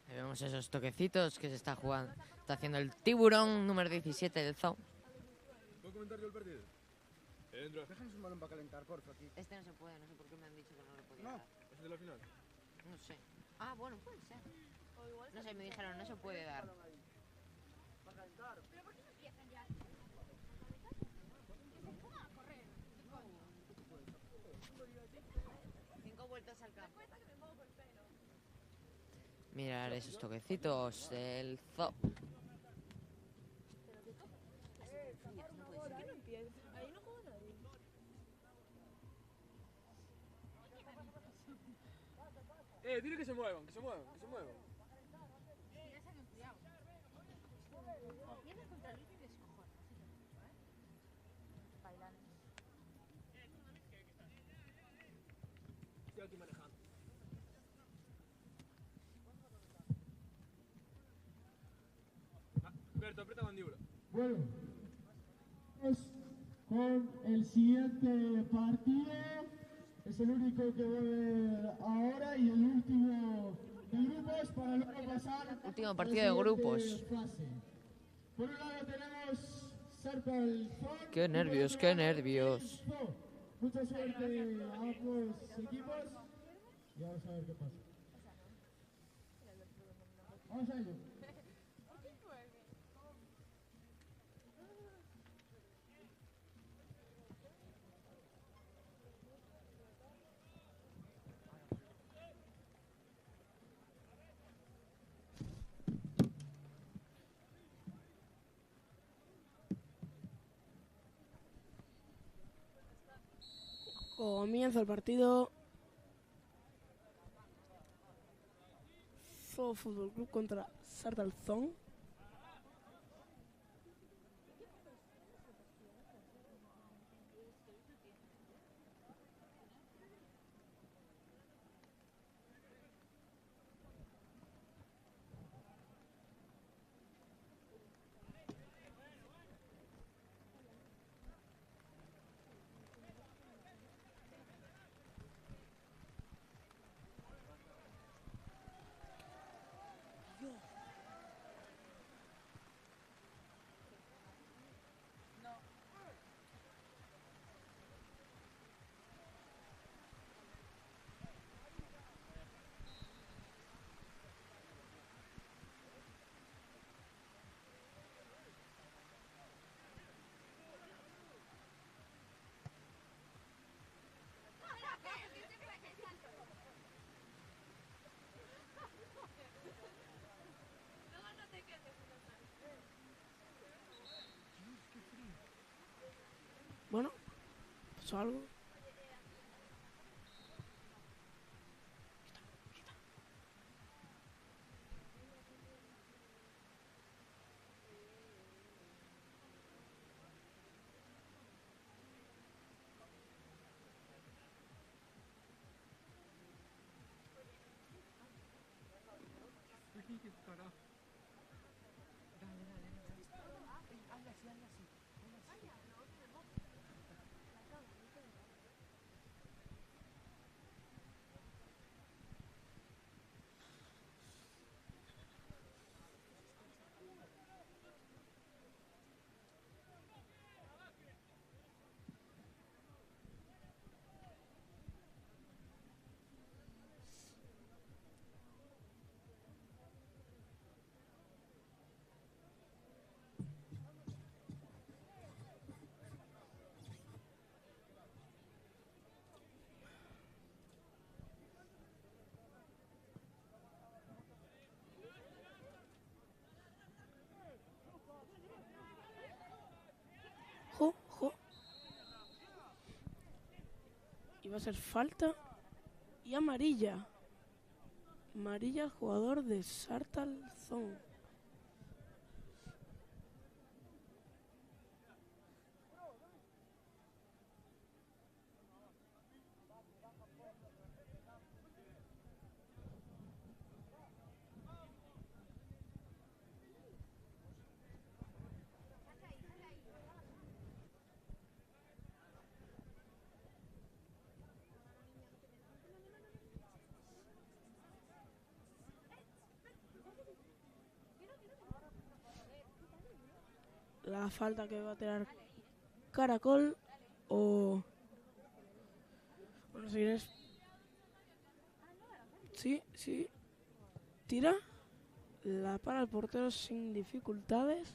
Ahí vemos esos toquecitos que se está jugando. Está haciendo el tiburón número 17 del zoo. ¿Puedo comentar yo el partido? Déjanos un balón para calentar, porfa, aquí. Este no se puede, no sé por qué me han dicho que no lo podía No, dar. ¿Es de la final? No sé. Ah, bueno, puede ser. No sé, me dijeron, no se puede dar. Cinco vueltas al campo. Mirar esos toquecitos del zoo. Ahí no juega nadie. Dile que se muevan, que se muevan, que se muevan. Ya se han enfriado. Viene contra el y descojona. Bailan. Estoy aquí manejando. Berto, aprieta mandíbula. Bueno, vamos con el siguiente partido. Es el único que voy a ver ahora y el último de grupos para luego pasar. Último partido de grupos. Fase. Por un lado tenemos Sartal Zon. Qué nervios, qué nervios. Mucha suerte a ambos equipos y vamos a ver qué pasa. Vamos a ello. Comienza el partido. Zoo Fútbol Club contra Sartal Zon. ¿Pasó algo? Jo. Y va a ser falta y amarilla. Amarilla al jugador de Sartalzón. La falta que va a tirar Caracol o... Bueno, si quieres... Sí. Tira. La para el portero sin dificultades.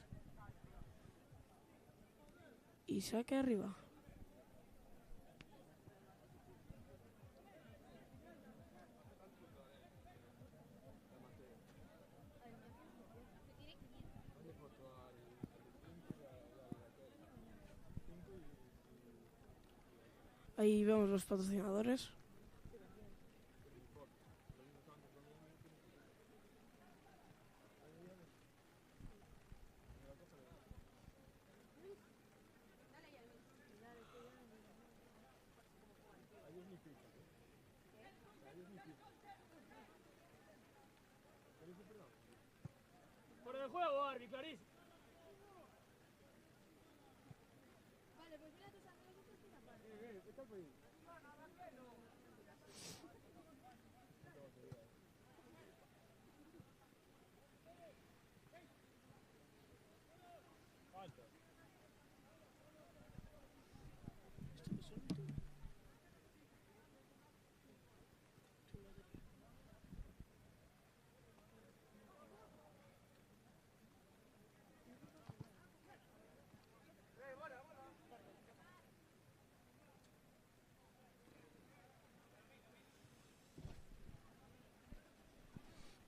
Y saque arriba. Ahí vemos los patrocinadores. Fuera de juego, Arby, clarísimo. Vale, pues mira tus amigos que están aparte. ¿Qué tal por ahí? Falta.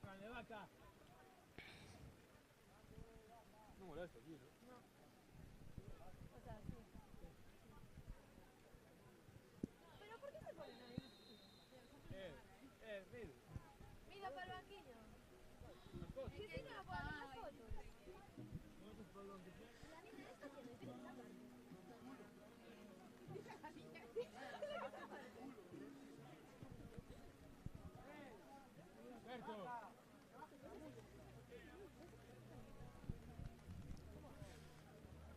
Grande, vaca. No molesta, tío. No. O sea, sí. ¿Pero por qué se ponen ahí? Mira. Mira para el banquillo. ¿Qué Sí, no, para las fotos. La niña esta tiene que estar aparte.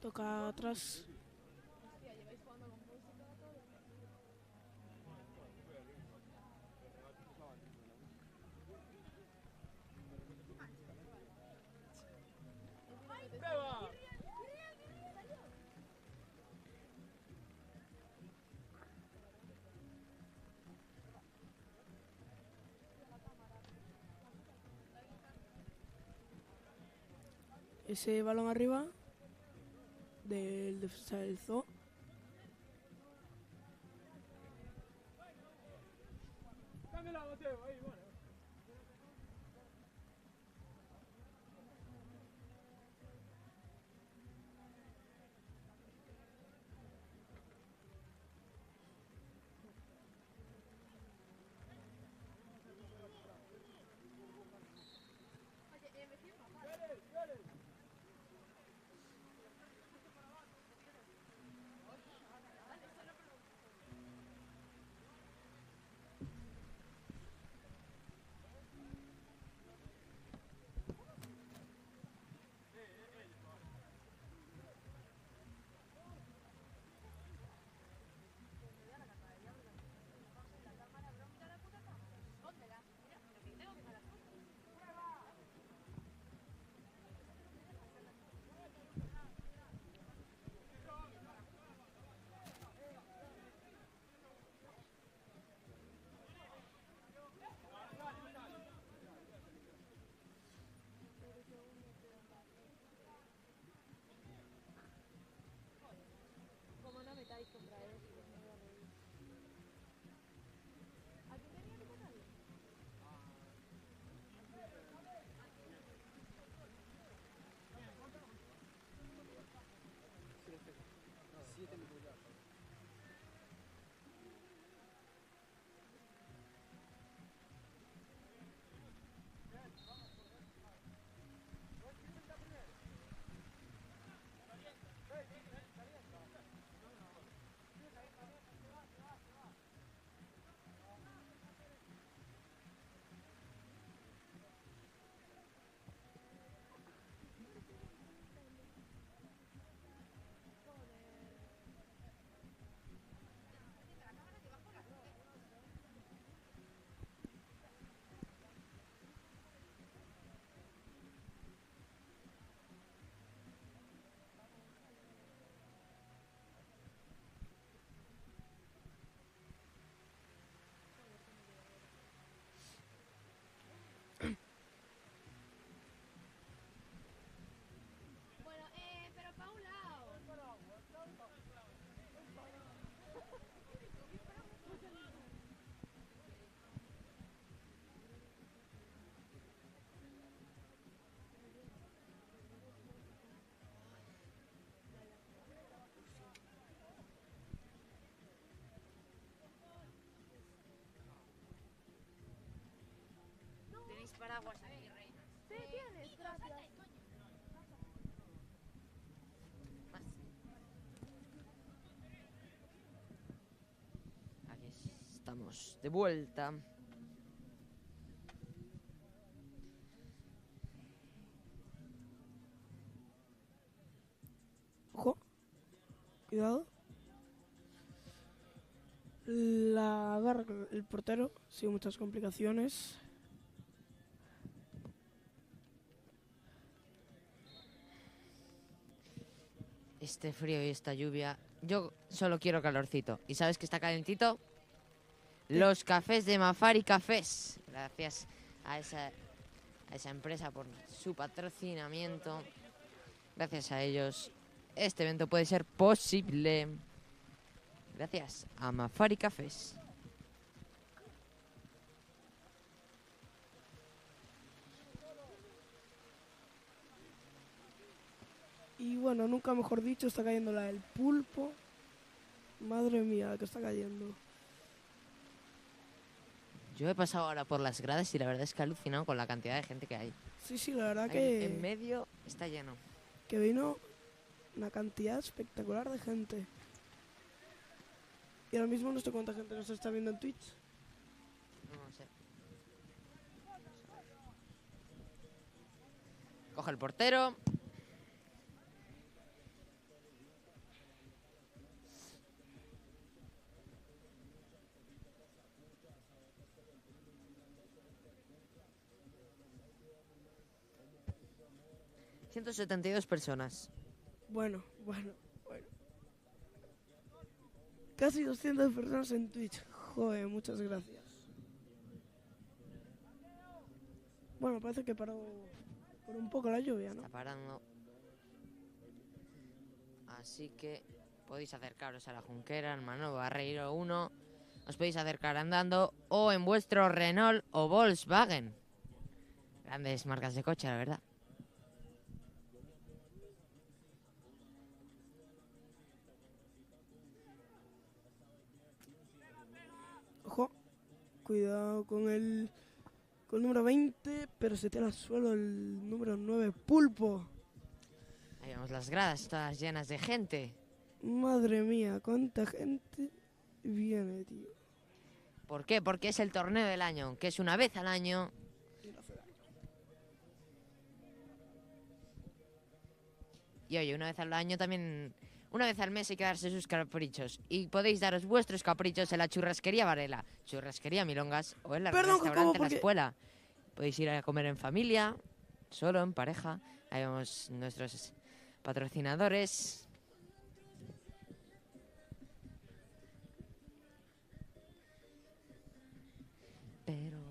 Toca atrás. Hostia, lleváis jugando con música todo. ¡Beba! Ese balón arriba del defensa del Zoo. Cámbiala, Mateo, ahí, bueno. paraguas aquí, rey. Sí, tienes, gracias. Aquí estamos de vuelta. Ojo. Cuidado. La agarra el portero, sin muchas complicaciones. Este frío y esta lluvia. Yo solo quiero calorcito. ¿Y sabes que está calentito? Los cafés de Mafari Cafés. Gracias a esa empresa por su patrocinamiento. Gracias a ellos, este evento puede ser posible. Gracias a Mafari Cafés. Y bueno, nunca mejor dicho, está cayendo la del pulpo. Madre mía, la que está cayendo. Yo he pasado ahora por las gradas y la verdad es que he alucinado con la cantidad de gente que hay. Sí, sí, la verdad Ahí que... en medio está lleno. Que vino una cantidad espectacular de gente. Y ahora mismo no sé cuánta gente nos está viendo en Twitch. No sé. Coge el portero. ...172 personas. Bueno. Casi 200 personas en Twitch. Joder, muchas gracias. Bueno, parece que paró por un poco la lluvia, ¿no? Está parando. Así que podéis acercaros a la Junquera, hermano Barreiro 1. Os podéis acercar andando o en vuestro Renault o Volkswagen. Grandes marcas de coche, la verdad. Ojo, cuidado con el número 20, pero se tira al suelo el número 9, Pulpo. Ahí vemos las gradas todas llenas de gente. Madre mía, cuánta gente viene, tío. ¿Por qué? Porque es el torneo del año, que es una vez al año. Y oye, una vez al año también... Una vez al mes hay que darse sus caprichos. Y podéis daros vuestros caprichos en la Churrasquería Varela, Churrasquería Milongas o en el restaurante La Espuela. Podéis ir a comer en familia, solo, en pareja. Ahí vemos nuestros patrocinadores. Pero...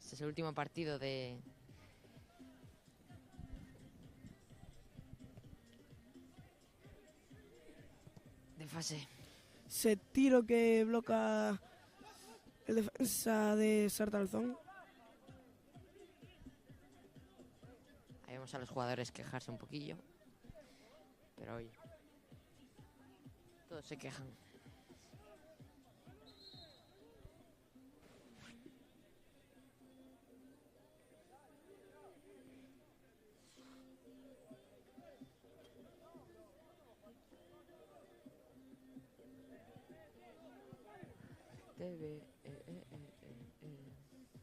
Este es el último partido de fase. Ese tiro que bloca el defensa de Sartalzón. Ahí vemos a los jugadores quejarse un poquillo. Pero oye, todos se quejan.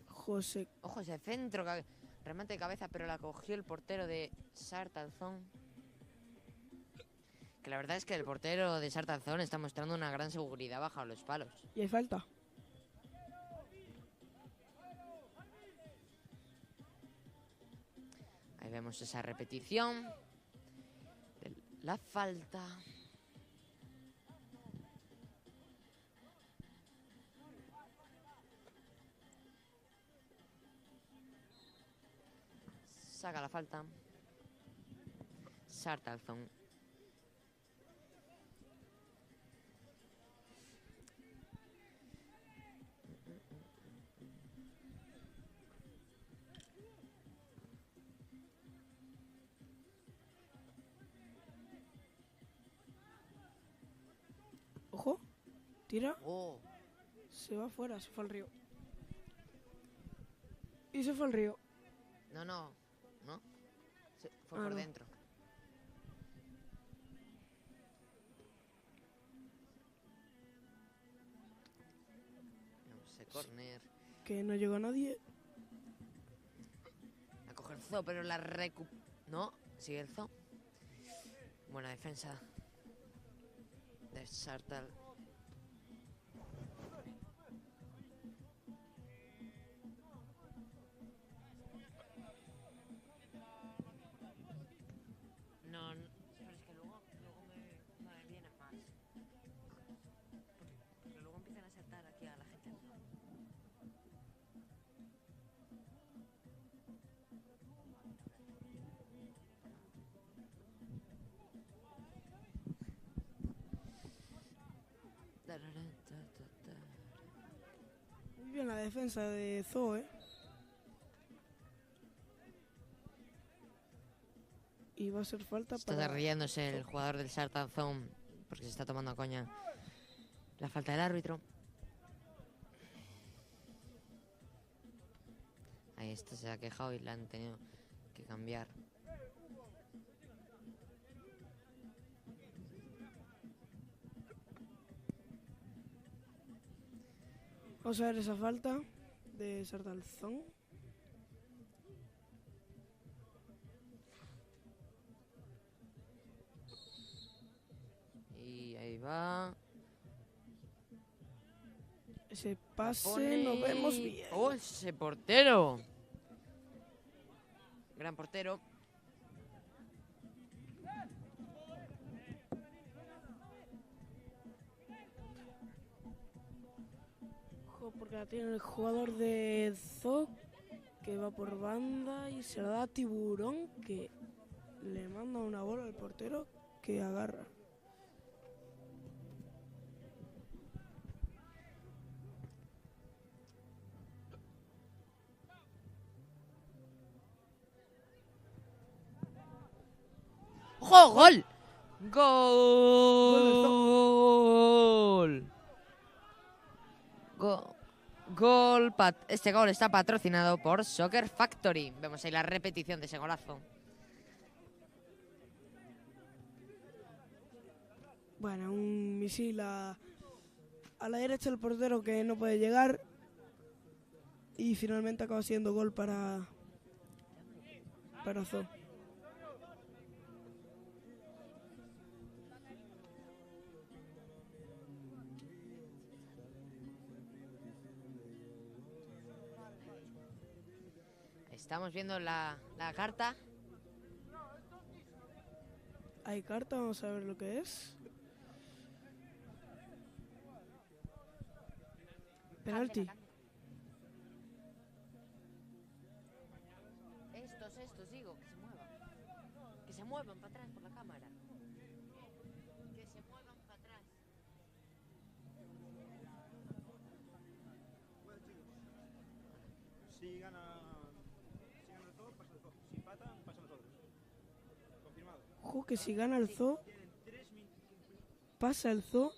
José. Ojo, ese centro, remate de cabeza, pero la cogió el portero de Sartalzón. Que la verdad es que el portero de Sartalzón está mostrando una gran seguridad bajo los palos. Y hay falta. Ahí vemos esa repetición de la falta. Saca la falta. Sartalzón. Tira. Oh. Se va afuera, se fue al río. Y se fue al río. No. Fue Ah, por no. dentro. Ese córner. Que no llegó nadie. A coger Zo, pero la recu... No, sigue el Zo. Buena defensa de Sartal. No, pero es que luego me viene más. Porque luego empiezan a saltar aquí a la gente. Muy bien la defensa de Zo, Y va a ser falta Está para... riéndose el jugador del Sartan Zone porque se está tomando a coña la falta del árbitro. Ahí está, se ha quejado y la han tenido que cambiar. Vamos a ver esa falta de Sartalzón. Y ahí va. Ese pase Pone- lo vemos bien. ¡Oh, ese portero! Gran portero. Ojo, porque la tiene el jugador de Zo, que va por banda y se la da a Tiburón, que le manda una bola al portero que agarra. ¡Ojo! ¡Gol! ¡Gol! Este gol está patrocinado por Soccer Factory. Vemos ahí la repetición de ese golazo. Bueno, un misil a la derecha del portero que no puede llegar. Y finalmente acaba siendo gol para Zo. Estamos viendo la carta. Hay carta, vamos a ver lo que es. Penalti. Estos, digo, que se muevan. Que se muevan para atrás por la cámara. Que se muevan para atrás. Si gana el Zoo, pasa el Zoo. Si empatan, pasan nosotros. Confirmado. Ojo que si gana el Zo, pasa el Zo.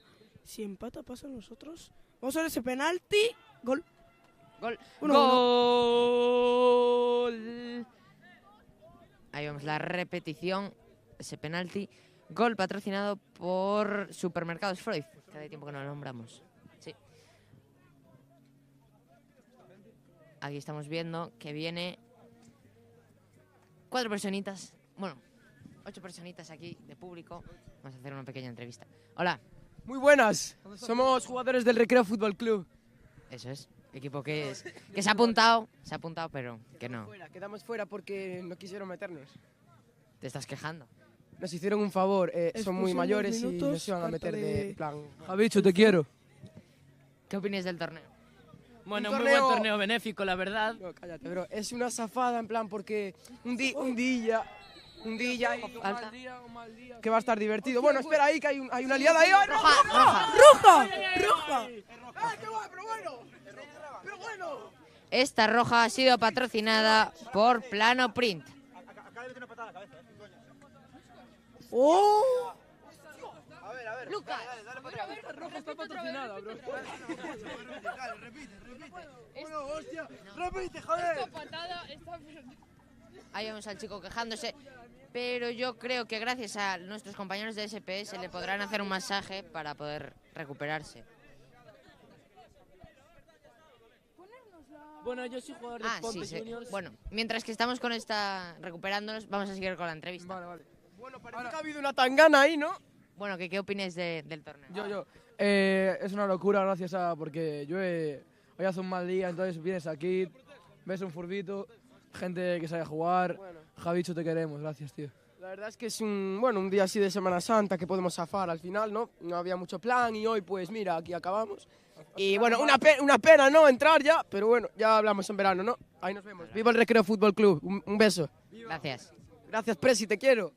Si empata, pasa nosotros. Vamos a ver ese penalti. Gol. Gol. 1-1. Gol. Ahí vemos la repetición. Ese penalti. Gol patrocinado por Supermercados Freud. Cada tiempo que no lo nombramos. Sí. Aquí estamos viendo que viene 4 personitas. Bueno, 8 personitas aquí de público. Vamos a hacer una pequeña entrevista. Hola. Muy buenas, somos jugadores del Recreo Fútbol Club. Eso es. Equipo que se ha apuntado, pero que no. Quedamos fuera porque no quisieron meternos. ¿Te estás quejando? Nos hicieron un favor, son muy Expulsión, mayores 2 y minutos, nos iban a carta meter de- de plan... Javicho, te quiero. ¿Qué opinas del torneo? Bueno, Un muy buen torneo- torneo benéfico, la verdad. No, cállate, bro. Es una zafada en plan porque un día y Falta. que va a estar divertido. Bueno, espera ahí que hay una liada ahí. ¡Ay, Roja. ¡Roja! ¡Roja! Pero bueno. Esta roja ha sido patrocinada por Plano Print. ¡Oh! A ver, Lucas. Roja está patrocinada, bro. Repite. Bueno, hostia. Repite, joder. Esta patada está... Ahí vemos al chico quejándose. Pero yo creo que gracias a nuestros compañeros de SPS le podrán hacer un masaje para poder recuperarse. Bueno, yo soy jugador de Ponte Juniors. Bueno, mientras que estamos con esta recuperándonos, vamos a seguir con la entrevista. Vale. Bueno, parece que ha habido una tangana ahí, ¿no? Bueno, ¿qué opinas del torneo? Es una locura, gracias a... Porque hoy hace un mal día, entonces vienes aquí, ves un furbito, gente que sabe jugar. Bueno. Javicho, te queremos, gracias, tío. La verdad es que es un día así de Semana Santa que podemos zafar al final, ¿no? No había mucho plan y hoy, pues mira, aquí acabamos. Y bueno, una pena, ¿no? Entrar ya, pero bueno, ya hablamos en verano, ¿no? Ahí nos vemos. Viva el Recreo Fútbol Club. Un beso. Gracias. Gracias, Presi, te quiero.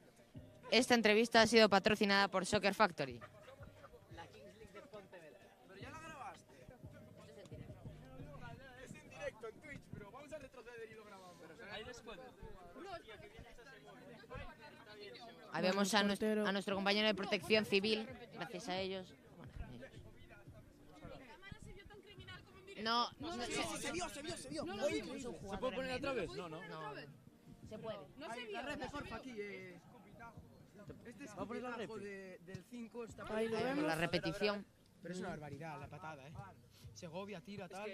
Esta entrevista ha sido patrocinada por Soccer Factory. La Kings League de Pontevedra. Pero ya la grabaste. Es en directo, en Twitch, pero vamos a retroceder y lo grabamos. Hay descuento. Ahí vemos a nuestro compañero de protección civil, gracias a ellos. No, se vio. ¿Se puede poner otra vez? No. Se puede. No se vio. La rep, porfa, aquí. Este escupitajo del 5 está... Ahí lo vemos. La repetición. Pero es una barbaridad, la patada, ¿eh? Segovia, tira, tal...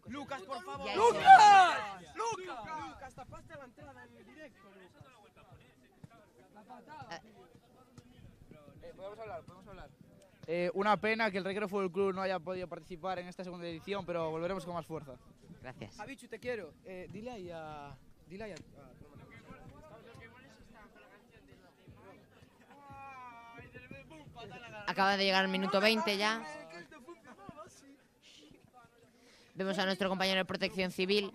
Lucas, por favor. ¡Lucas! Tapaste la entrada en el directo, Lucas. La patada. Podemos hablar. Una pena que el Recreo Fútbol Club no haya podido participar en esta segunda edición, pero volveremos con más fuerza. Gracias. Javichu, te quiero. Dile ahí a... Acaba de llegar el minuto 20 ya. Vemos a nuestro compañero de protección civil.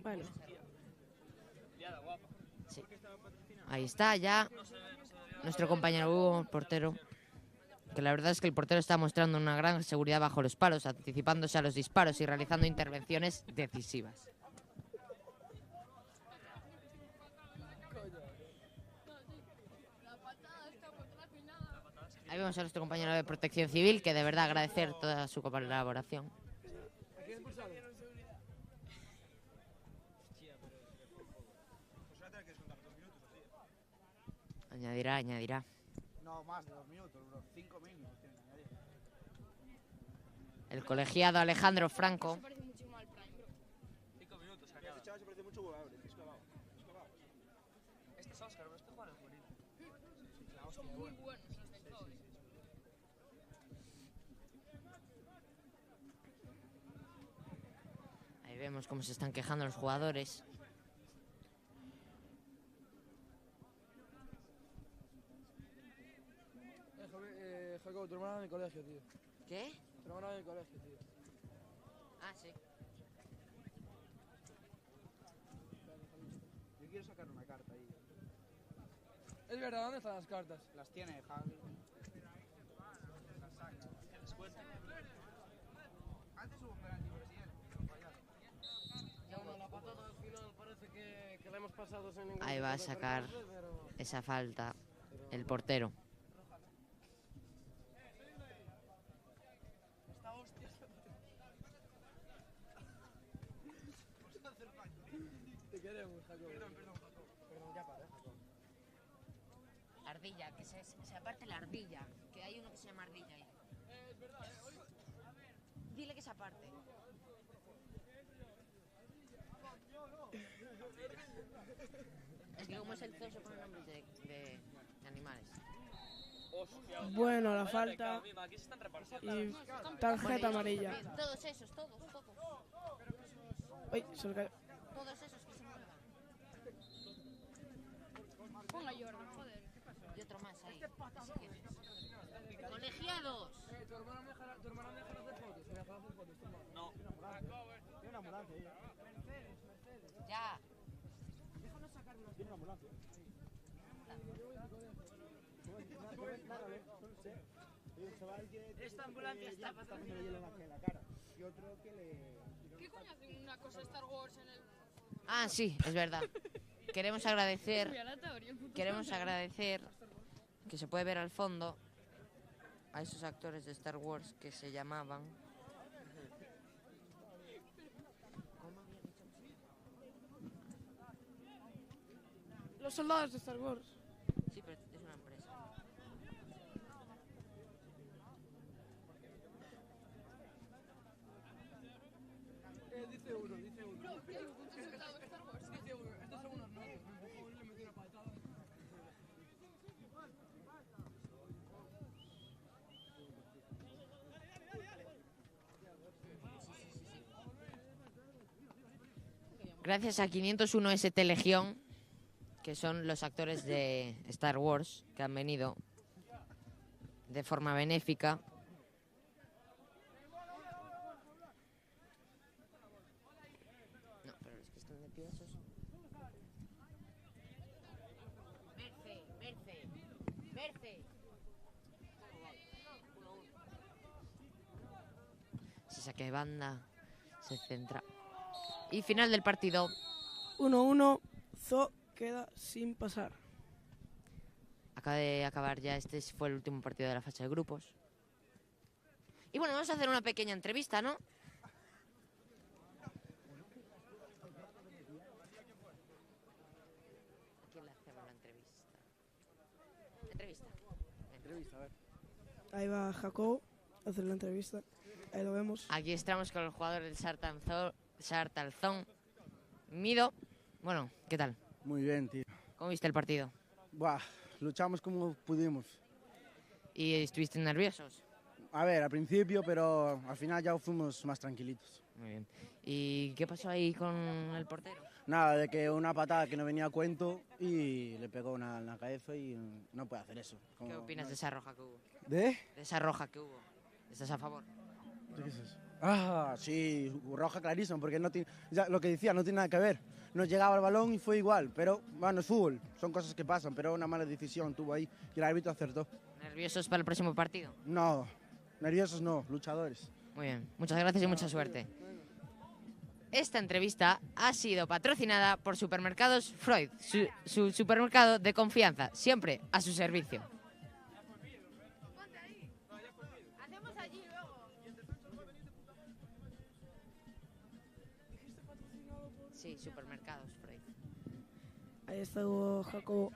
Bueno. Sí. Ahí está ya nuestro compañero Hugo, portero. Que la verdad es que el portero está mostrando una gran seguridad bajo los palos, anticipándose a los disparos y realizando intervenciones decisivas. Ahí vemos a nuestro compañero de protección civil, que de verdad agradecer toda su colaboración. Añadirá. No, más de 2 minutos, bro. 5 minutos tienen que añadir. El colegiado Alejandro Franco. 5 minutos, Ese chaval se parece mucho a Hugo, es clavado. Este es Oscar, pero este juega en el juvenil. Son muy buenos los defensores. Ahí vemos cómo se están quejando los jugadores. Jacob, tu hermana en el colegio, tío. ¿Qué? Tu hermana en el colegio, tío. Ah, sí. Yo quiero sacar una carta ahí. Es verdad, ¿dónde están las cartas? Las tiene Javi. Las saca. Antes hubo un penalti, presidente. La patada al final parece que la hemos pasado sin ningún... Ahí va a sacar esa falta el portero. Te queremos, Jacob. Perdón, ya para, Jacob. Ardilla, que se aparte la ardilla, que hay uno que se llama ardilla ahí. Es verdad, Dile que se aparte. Es que como es el zoo se ponen nombres de animales. Bueno, la falta y tarjeta amarilla. Todos esos. Uy, se me cayó. Todos esos que se muevan. Ponga Jordan, joder. Y otro más ahí. ¡Colegiados! Tu hermana me dejará hacer fotos. ¿Me dejará hacer fotos? No. Tiene una ambulancia ahí. Ya. Déjanos sacar una. Tiene una ambulancia. Esta ambulancia está haciendo hielo en la cara. Y otro que le... ¿Qué coño hacen una cosa de Star Wars en el... Ah, sí, es verdad. Queremos agradecer, Muy aleatorio, el puto queremos nombre. agradecer que se puede ver al fondo a esos actores de Star Wars que se llamaban... Los soldados de Star Wars. Sí, pero es una empresa. Dice uno, dice uno. Bro, ¿qué hay un puto soldado de Star Wars? Dice uno, estos son unos notos. Me empujó y le metí una patada. Gracias a 501 ST Legión, que son los actores de Star Wars que han venido de forma benéfica. No, pero es que están de pie esos. Merce. Se saque de banda, se centra. Y final del partido. 1-1. Zo queda sin pasar. Acaba de acabar ya, este fue el último partido de la fase de grupos. Y bueno, vamos a hacer una pequeña entrevista, ¿no? ¿A quién le hacemos la entrevista? Entrevista, a ver. Ahí va Jacob a hacer la entrevista. Ahí lo vemos. Aquí estamos con el jugador del Sartalzón, Mido. Bueno, ¿qué tal? Muy bien, tío. ¿Cómo viste el partido? Buah, luchamos como pudimos. ¿Y estuviste nerviosos? A ver, al principio, pero al final ya fuimos más tranquilitos. Muy bien. ¿Y qué pasó ahí con el portero? Nada, de que una patada que no venía a cuento y le pegó una en la cabeza y no puede hacer eso. ¿Qué opinas de esa roja que hubo? ¿De? De esa roja que hubo. ¿Estás a favor? ¿Qué es eso? Ah, sí, roja clarísima, porque no tiene, ya lo que decía, no tiene nada que ver. Nos llegaba el balón y fue igual, pero bueno, es fútbol, son cosas que pasan, pero una mala decisión tuvo ahí y el árbitro acertó. ¿Nerviosos para el próximo partido? No, nerviosos no, luchadores. Muy bien, muchas gracias y mucha suerte. Esta entrevista ha sido patrocinada por Supermercados Freud, su supermercado de confianza, siempre a su servicio. Hacemos allí luego. Sí, Supermercados Freud. Ahí está Jacob.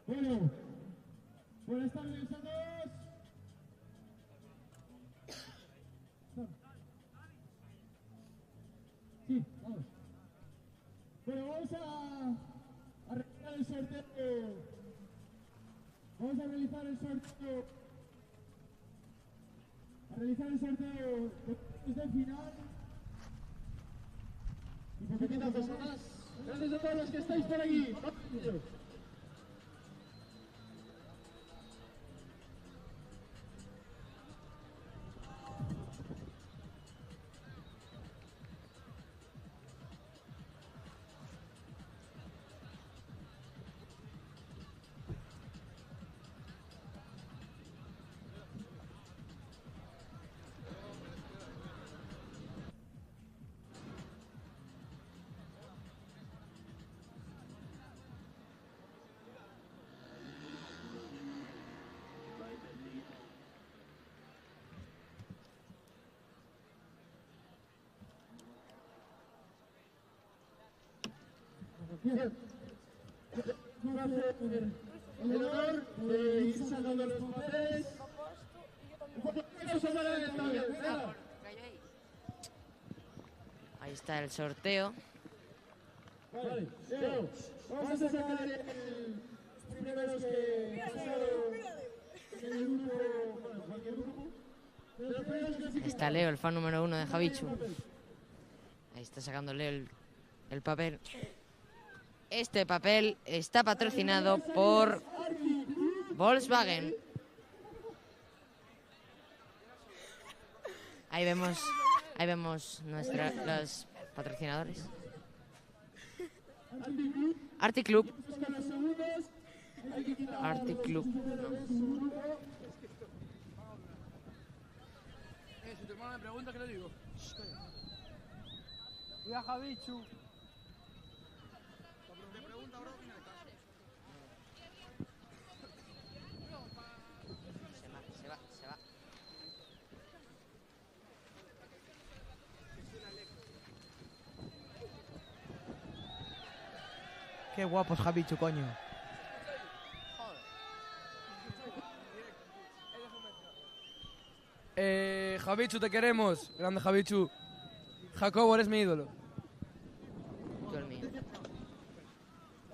Bueno, buenas tardes a todos. Sí, vamos. Bueno, vamos a realizar el sorteo. Vamos a realizar el sorteo. De final. Y poquitas personas. Gracias a todos los que estáis por aquí. Bien. El honor de ir sacando los papeles. Ahí está el sorteo. Vale, vamos a sacar los primeros que pasaron en el grupo, bueno, cualquier grupo. Ahí está Leo, el fan número 1 de Javichu. Ahí está sacando Leo el papel. Este papel está patrocinado por Volkswagen. Ahí vemos los patrocinadores. Arctic Club. Arctic Club. Si tu hermano me pregunta, ¿qué le digo? Cuida, Javichu. Se va. Qué guapo es Javichu, coño. Javichu, te queremos. Grande Javichu. Jacobo, eres mi ídolo. Tú el mío.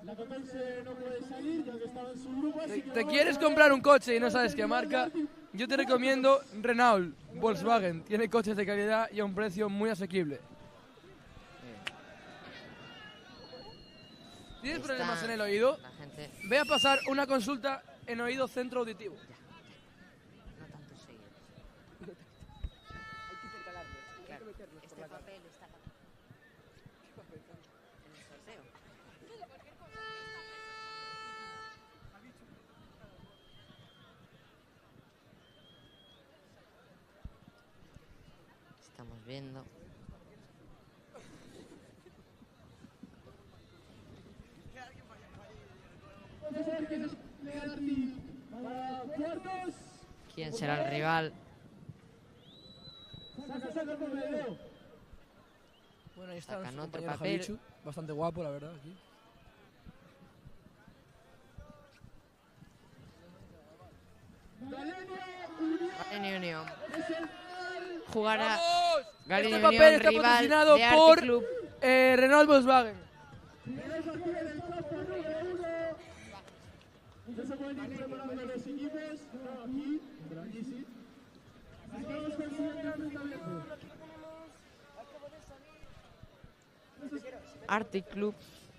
La 14 no puede salir, ya que estaba en su grupo. ¿Te quieres comprar un coche y no sabes qué marca? Yo te recomiendo Renault, Volkswagen. Tiene coches de calidad y a un precio muy asequible. ¿Tienes problemas en el oído? Ve a pasar una consulta en Oído Centro Auditivo. No tanto seguido. Hay que intercalarlo. Claro, este papel está en el sorteo. Estamos viendo. ¿Quién será el rival? Bueno, ahí está Sacan nuestro otro compañero papel. Javichu. Bastante guapo, la verdad, aquí. Galenia Unión. Jugará Galenia Este papel Unión, está rival patrocinado de Arctic por Club. Renault Volkswagen. Ya se pueden ir preparando los equipos. Aquí, por aquí sí. Estamos considerando también. Arctic Club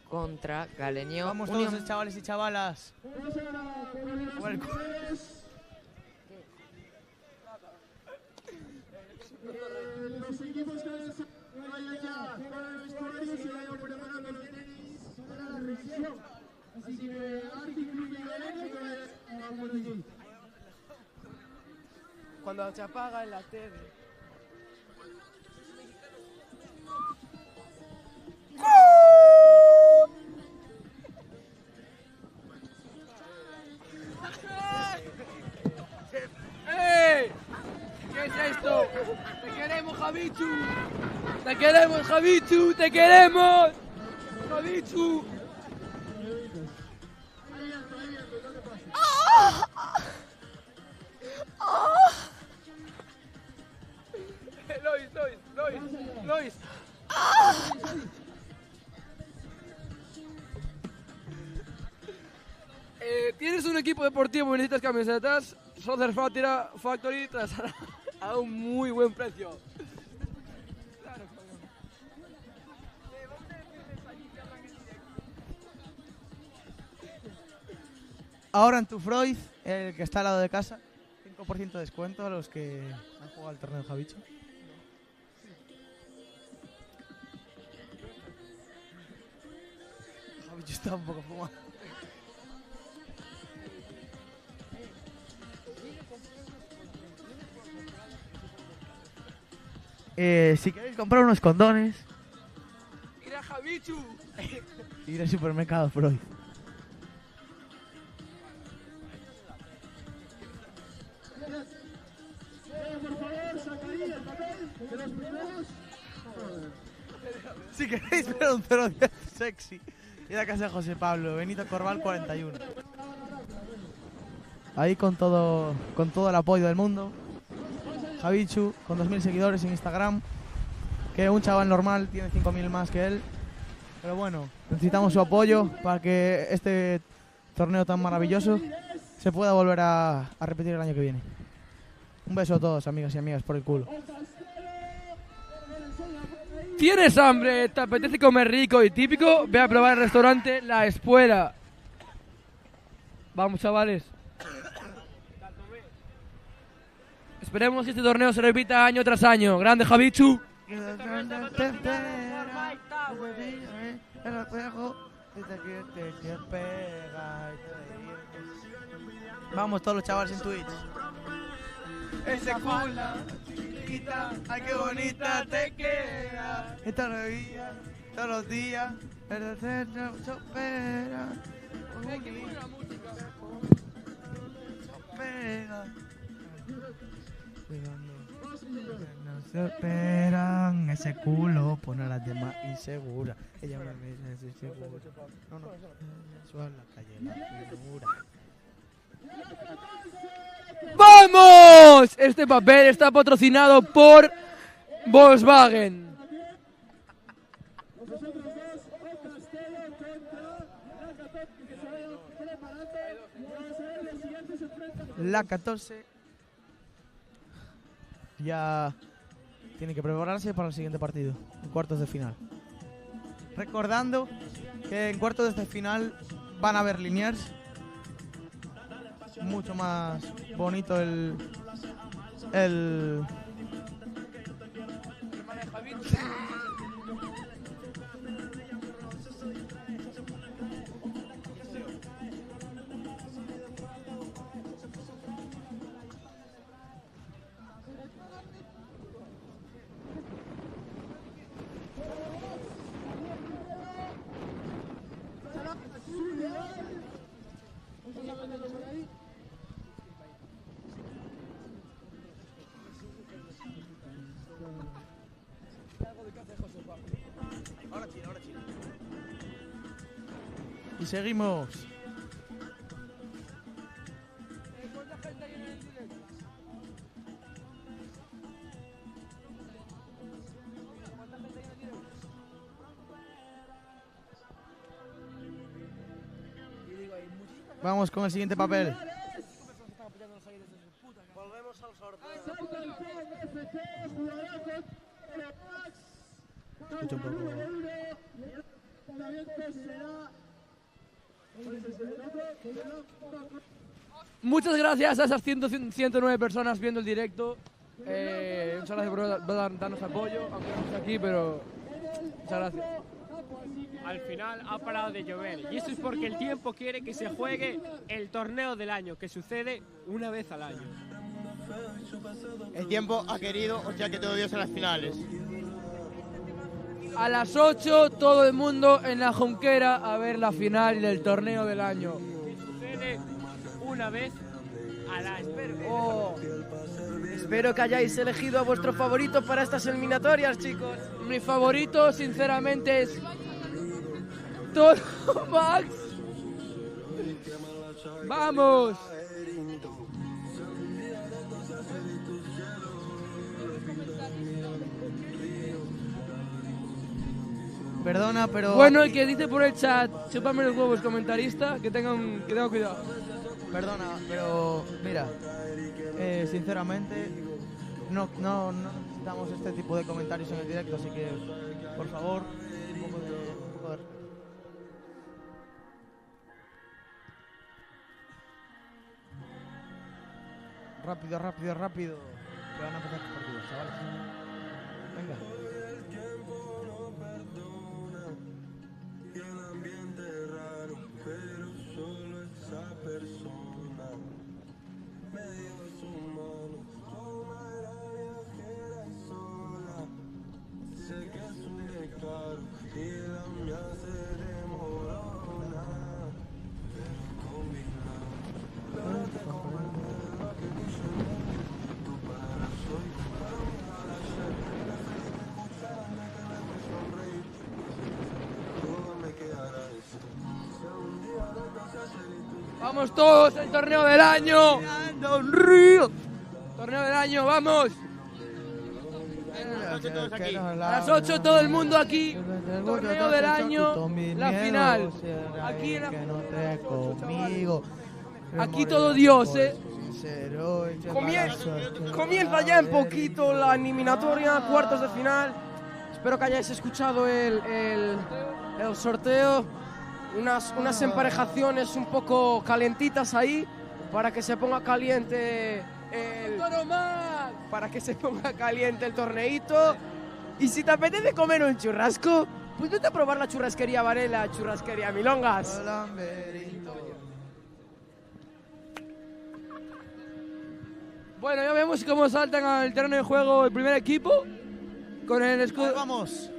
contra Galenia Vamos Unión. todos, chavales y chavalas. Vamos a poner los jugadores. Los equipos que vayan ya para el vestuario se vayan preparando los tenis para la revisión. Así que Arctic Club y Galenia que vayan por aquí. Cuando se apaga en la tele. ¡Ey! ¿Qué es esto? ¡Te queremos, Javichu! ¡Te queremos, Javichu! ¡Te queremos! ¡Javichu! Ahí viendo, Lois. ¿Tienes un equipo deportivo y necesitas camisetas? Socer Factory te las hará a un muy buen precio. Ahora en tu Freud, el que está al lado de casa, 5% de descuento a los que han jugado al torneo Javicho. Javicho está un poco fumado. Si queréis comprar unos condones, ¡Ir a Javichu! ir al supermercado Freud. Por favor, sacaría el papel de los primeros. Si queréis ver un 010 sexy, ir a casa de José Pablo, Benito Corval 41. Ahí con todo el apoyo del mundo. Javichu, con 2.000 seguidores en Instagram, que un chaval normal tiene 5.000 más que él. Pero bueno, necesitamos su apoyo para que este torneo tan maravilloso se pueda volver a repetir el año que viene. Un beso a todos, amigas y amigas, por el culo. ¿Tienes hambre? ¿Te apetece comer rico y típico? Ve a probar el restaurante La Espuela. Vamos, chavales. Esperemos que este torneo se repita año tras año. ¡Grande, Javichu! Vamos todos los chavales en Twitch. Ese culo, chiquita, ay qué bonita te queda. Esta bebida, todos los días, el centro se opera. No se operan ese culo, pone a las demás inseguras. Ella me dice insegura. No, suave la calle, la figura. ¡Vamos! Este papel está patrocinado por Volkswagen. La 14 ya tiene que prepararse para el siguiente partido, en cuartos de final. Recordando que en cuartos de final van a haber Liniers. Mucho más bonito el y seguimos. Vamos con el siguiente papel. Volvemos al sorteo. Escucha un poco. Muchas gracias a esas 109 personas viendo el directo. Muchas gracias por darnos apoyo, aunque no esté aquí, pero muchas gracias. Al final ha parado de llover y eso es porque el tiempo quiere que se juegue el torneo del año, que sucede una vez al año. El tiempo ha querido, o sea que todo Dios en las finales. A las 8 todo el mundo en la Jonquera a ver la final del torneo del año. Que sucede una vez al año. Espero que hayáis elegido a vuestro favorito para estas eliminatorias, chicos. Mi favorito, sinceramente, es Toro Max. ¡Vamos! Perdona, pero... Bueno, el que dice por el chat, chúpame los huevos, comentarista, que tengan cuidado. Perdona, pero mira, sinceramente, no necesitamos este tipo de comentarios en el directo, así que, por favor, un poco de respeto. Rápido. Que van a empezar los partidos, chavales. Venga. ¡Vamos todos! ¡El torneo del año! ¡Torneo del año, vamos! A las 8 todo el mundo aquí. Torneo del año, la final. Aquí aquí todo Dios, Comienza ya en poquito la eliminatoria, cuartos de final. Espero que hayáis escuchado el sorteo. Unas emparejaciones un poco calentitas ahí para que se ponga caliente el torneito. Y si te apetece comer un churrasco, pues vete a probar la churrasquería Varela, churrasquería Milongas. Bueno, ya vemos cómo saltan al terreno de juego el primer equipo con el escudo. Vamos.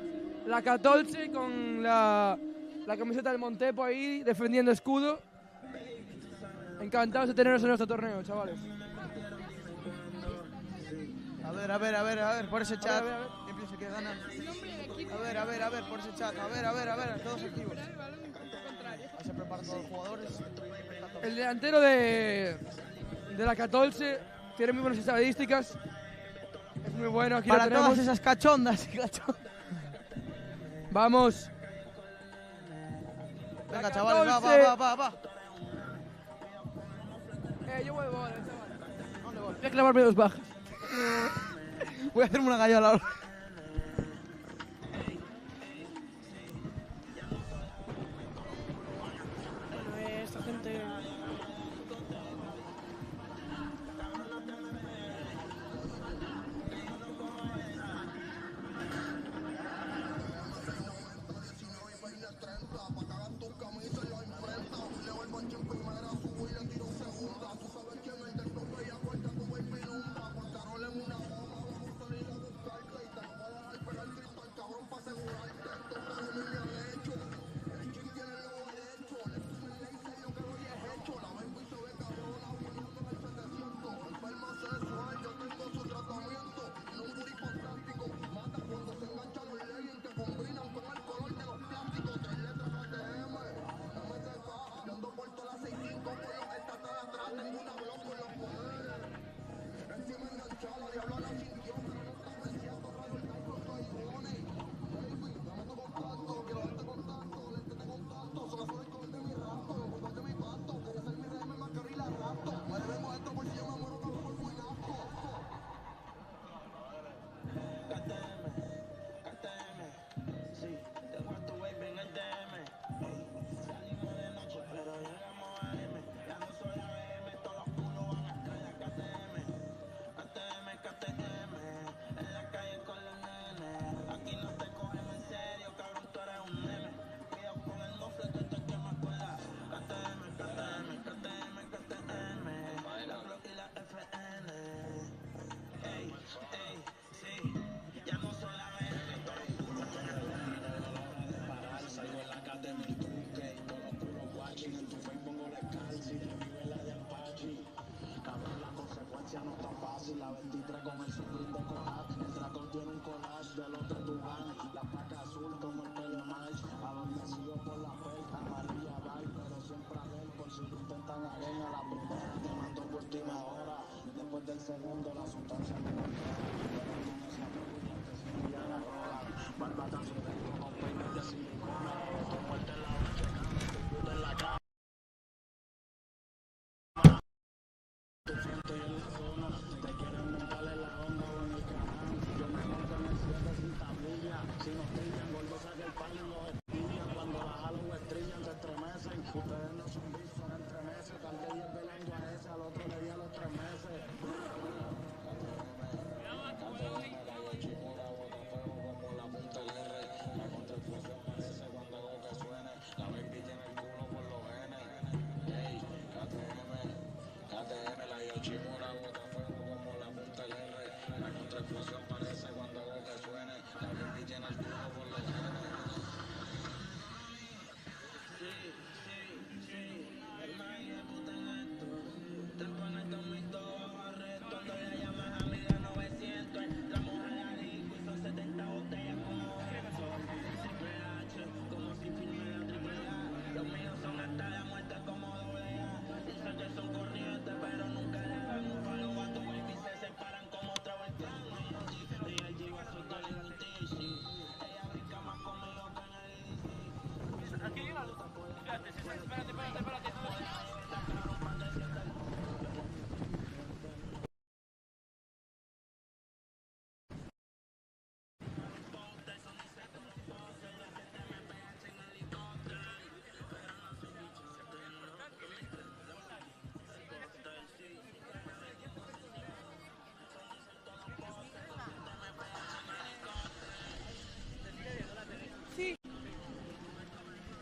La 14 con la camiseta del Montepo ahí defendiendo escudo. Encantados de teneros en nuestro torneo, chavales. A ver, por ese chat. ¿Quién piensa que gana? A ver, por ese chat. A ver, todos activos. Se preparan todos los jugadores. El delantero de la 14 tiene muy buenas estadísticas. Es muy bueno, aquí para lo tenemos. Todas esas cachondas. Vamos. Venga, chavales, va. Yo voy, chaval. Voy a clavarme dos bajas. Voy a hacerme una gallola ahora. Esta gente...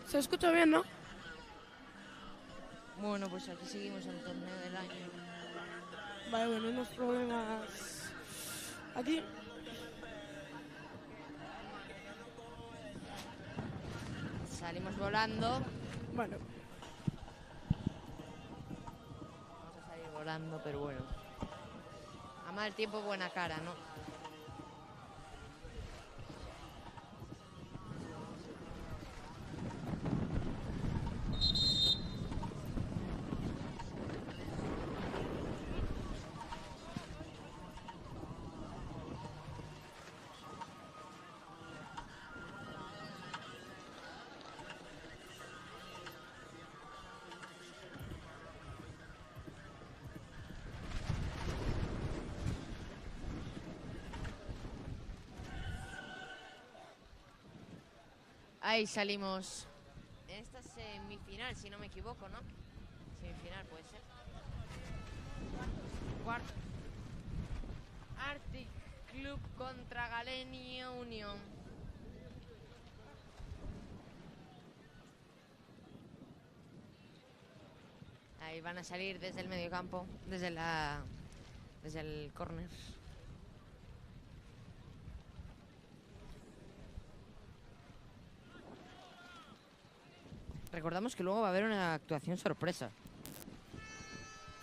Se escucha bien, ¿no? Bueno, pues aquí seguimos en el torneo del año. Vale, bueno, unos problemas aquí. Salimos volando. Bueno. Vamos a salir volando, pero bueno. A mal tiempo, buena cara, ¿no? Ahí salimos. En esta semifinal, si no me equivoco, ¿no? Semifinal puede ser. Cuarto. Arctic Club contra Galenia Unión. Ahí van a salir desde el mediocampo, desde el córner. Recordamos que luego va a haber una actuación sorpresa.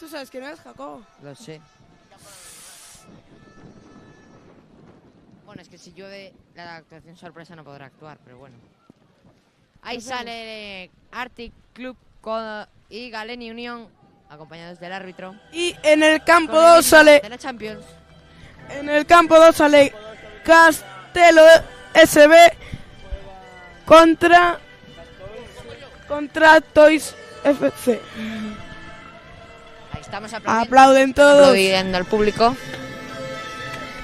Tú sabes quién es, Jacobo. Lo sé. Bueno, es que si llueve la actuación sorpresa no podrá actuar, pero bueno. Ahí sale Arctic Club y Galeni Unión, acompañados del árbitro. Y en el campo 2 sale... De la Champions. En el campo 2 sale Castelo SB contra Toys FC. Ahí estamos aplaudiendo. Aplauden todos. Aplaudiendo al público.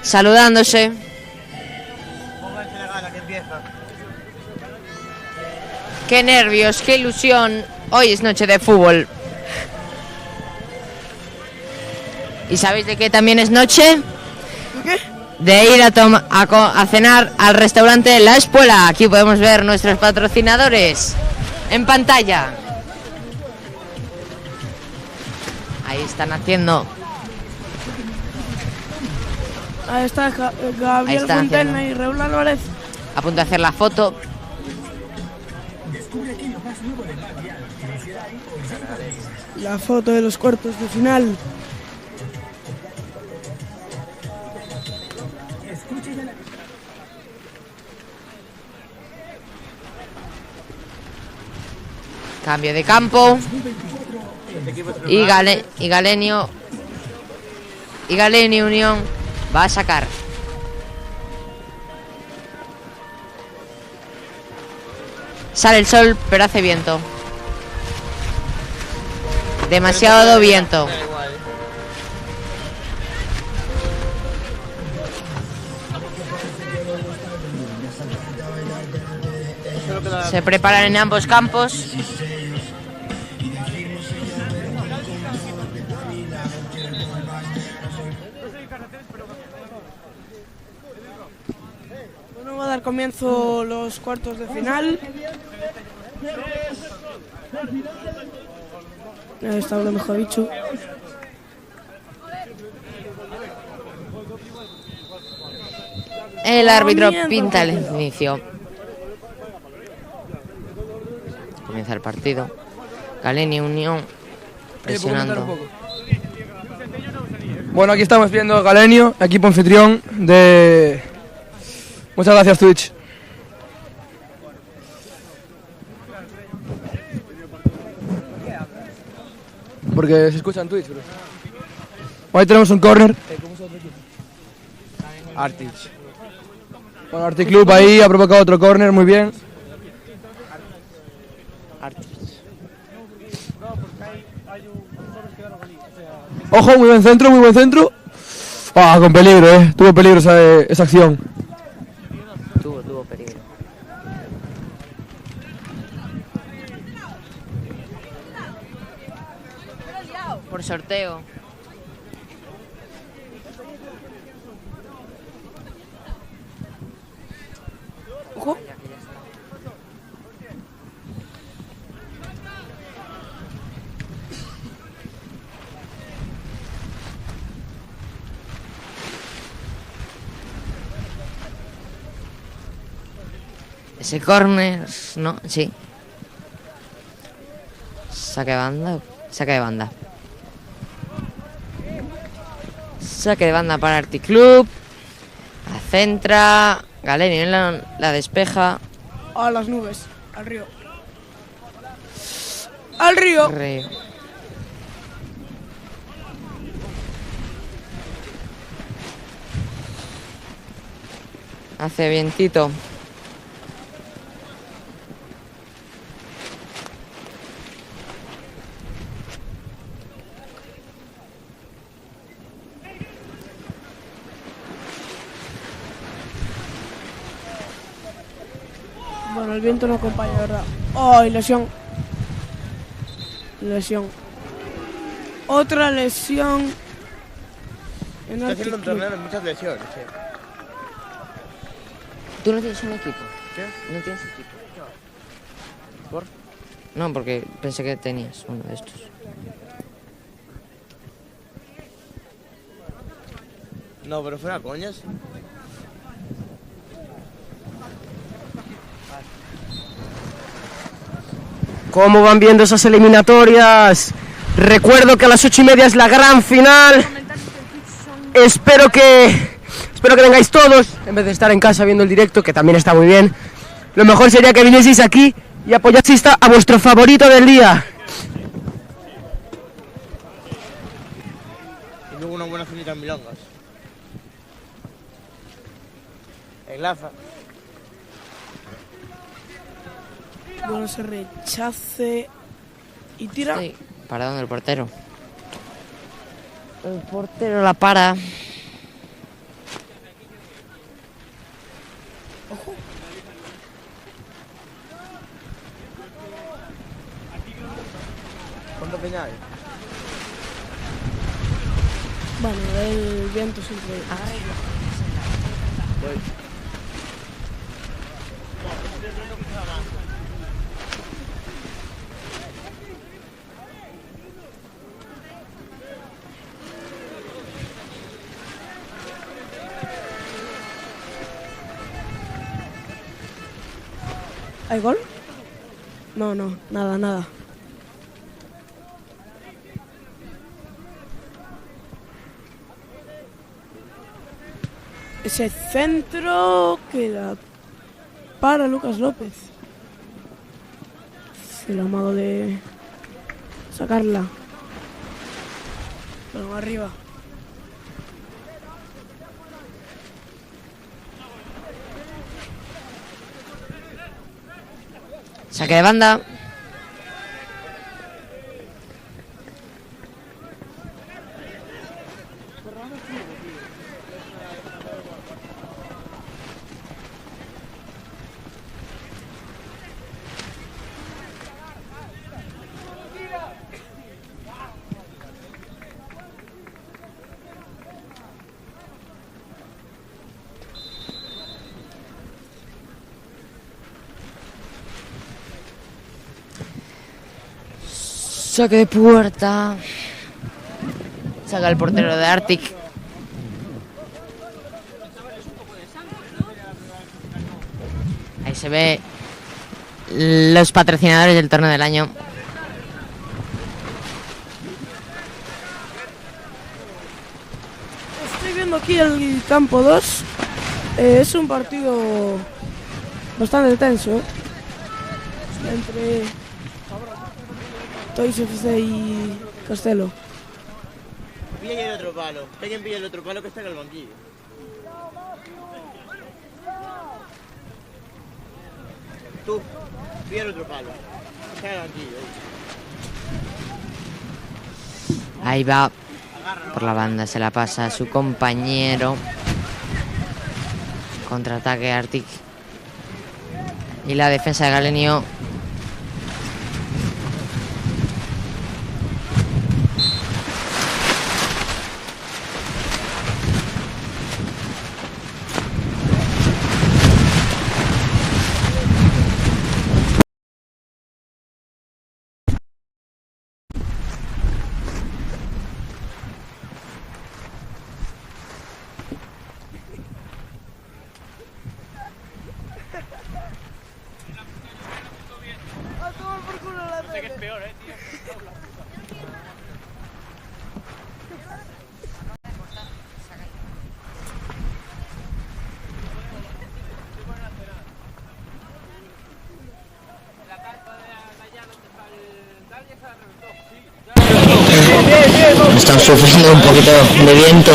Saludándose. Pónganse la gana que empieza. Qué nervios, qué ilusión. Hoy es noche de fútbol. ¿Y sabéis de qué también es noche? ¿Qué? De ir a cenar al restaurante La Espuela. Aquí podemos ver nuestros patrocinadores en pantalla. Ahí están haciendo. Ahí está Gabriel Fontena y Raúl Álvarez. A punto de hacer la foto. La foto de los cuartos de final. Cambio de campo. Y Galeni Unión va a sacar. Sale el sol, pero hace viento. Demasiado viento. Se preparan en ambos campos. Bueno, va a dar comienzo los cuartos de final. Ahí está hablando Javichu. El árbitro pinta el inicio. Comienza el partido. Galeni Unión presionando. Bueno, aquí estamos viendo Galenio, equipo anfitrión de... Muchas gracias, Twitch. Porque se escucha en Twitch, bro. Ahí tenemos un corner. Artich. Bueno, Arctic Club ahí ha provocado otro corner, muy bien. Ojo, muy buen centro, muy buen centro. Ah, con peligro, tuvo peligro esa acción. Tuvo peligro. Por sorteo. Ojo. Ese córner, no, sí. Saque de banda. Saque de banda para Arctic Club. La centra. Galenio la despeja. A las nubes, al río. ¡Al río! Hace vientito. Bueno, el viento no acompaña, ¿verdad? ¡Ay, lesión! Lesión. Otra lesión. Está haciendo un torneo de muchas lesiones. ¿Tú no tienes un equipo? ¿Qué? ¿No tienes equipo? ¿Por? No, porque pensé que tenías uno de estos. No, pero fuera coñas. ¿Cómo van viendo esas eliminatorias? Recuerdo que a las 8:30 es la gran final. Espero que vengáis todos, en vez de estar en casa viendo el directo, que también está muy bien. Lo mejor sería que vinieseis aquí y apoyaseis a vuestro favorito del día. Y luego una buena finita en milongas. Enlaza. Bueno, se rechace y tira. Sí, para donde el portero. El portero la para. Ojo. ¿Cuánto peña hay? Bueno, el viento siempre. Voy. ¿Hay gol? No, nada. Ese centro queda para Lucas López. El amado de sacarla. Bueno, arriba. Saque de banda. Saque de puerta. Saca el portero de Arctic. Ahí se ve los patrocinadores del torneo del año. Estoy viendo aquí el campo 2. Es un partido bastante tenso, ¿eh? Entre Toys FC y Castelo. Pilla el otro palo. Alguien pilla el otro palo que está en el banquillo. Tú, pilla el otro palo. Está en el banquillo. Ahí va por la banda, se la pasa a su compañero. Contraataque Arctic. Y la defensa de Galenio. Están sufriendo un poquito de viento.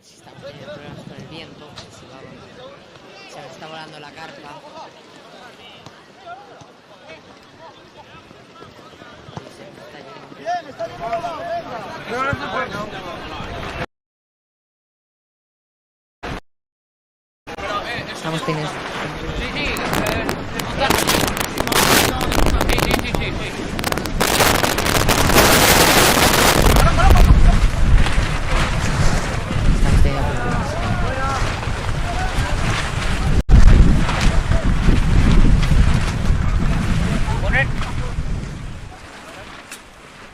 Estamos teniendo problemas con el viento. Se me está volando la carpa. Estamos teniendo...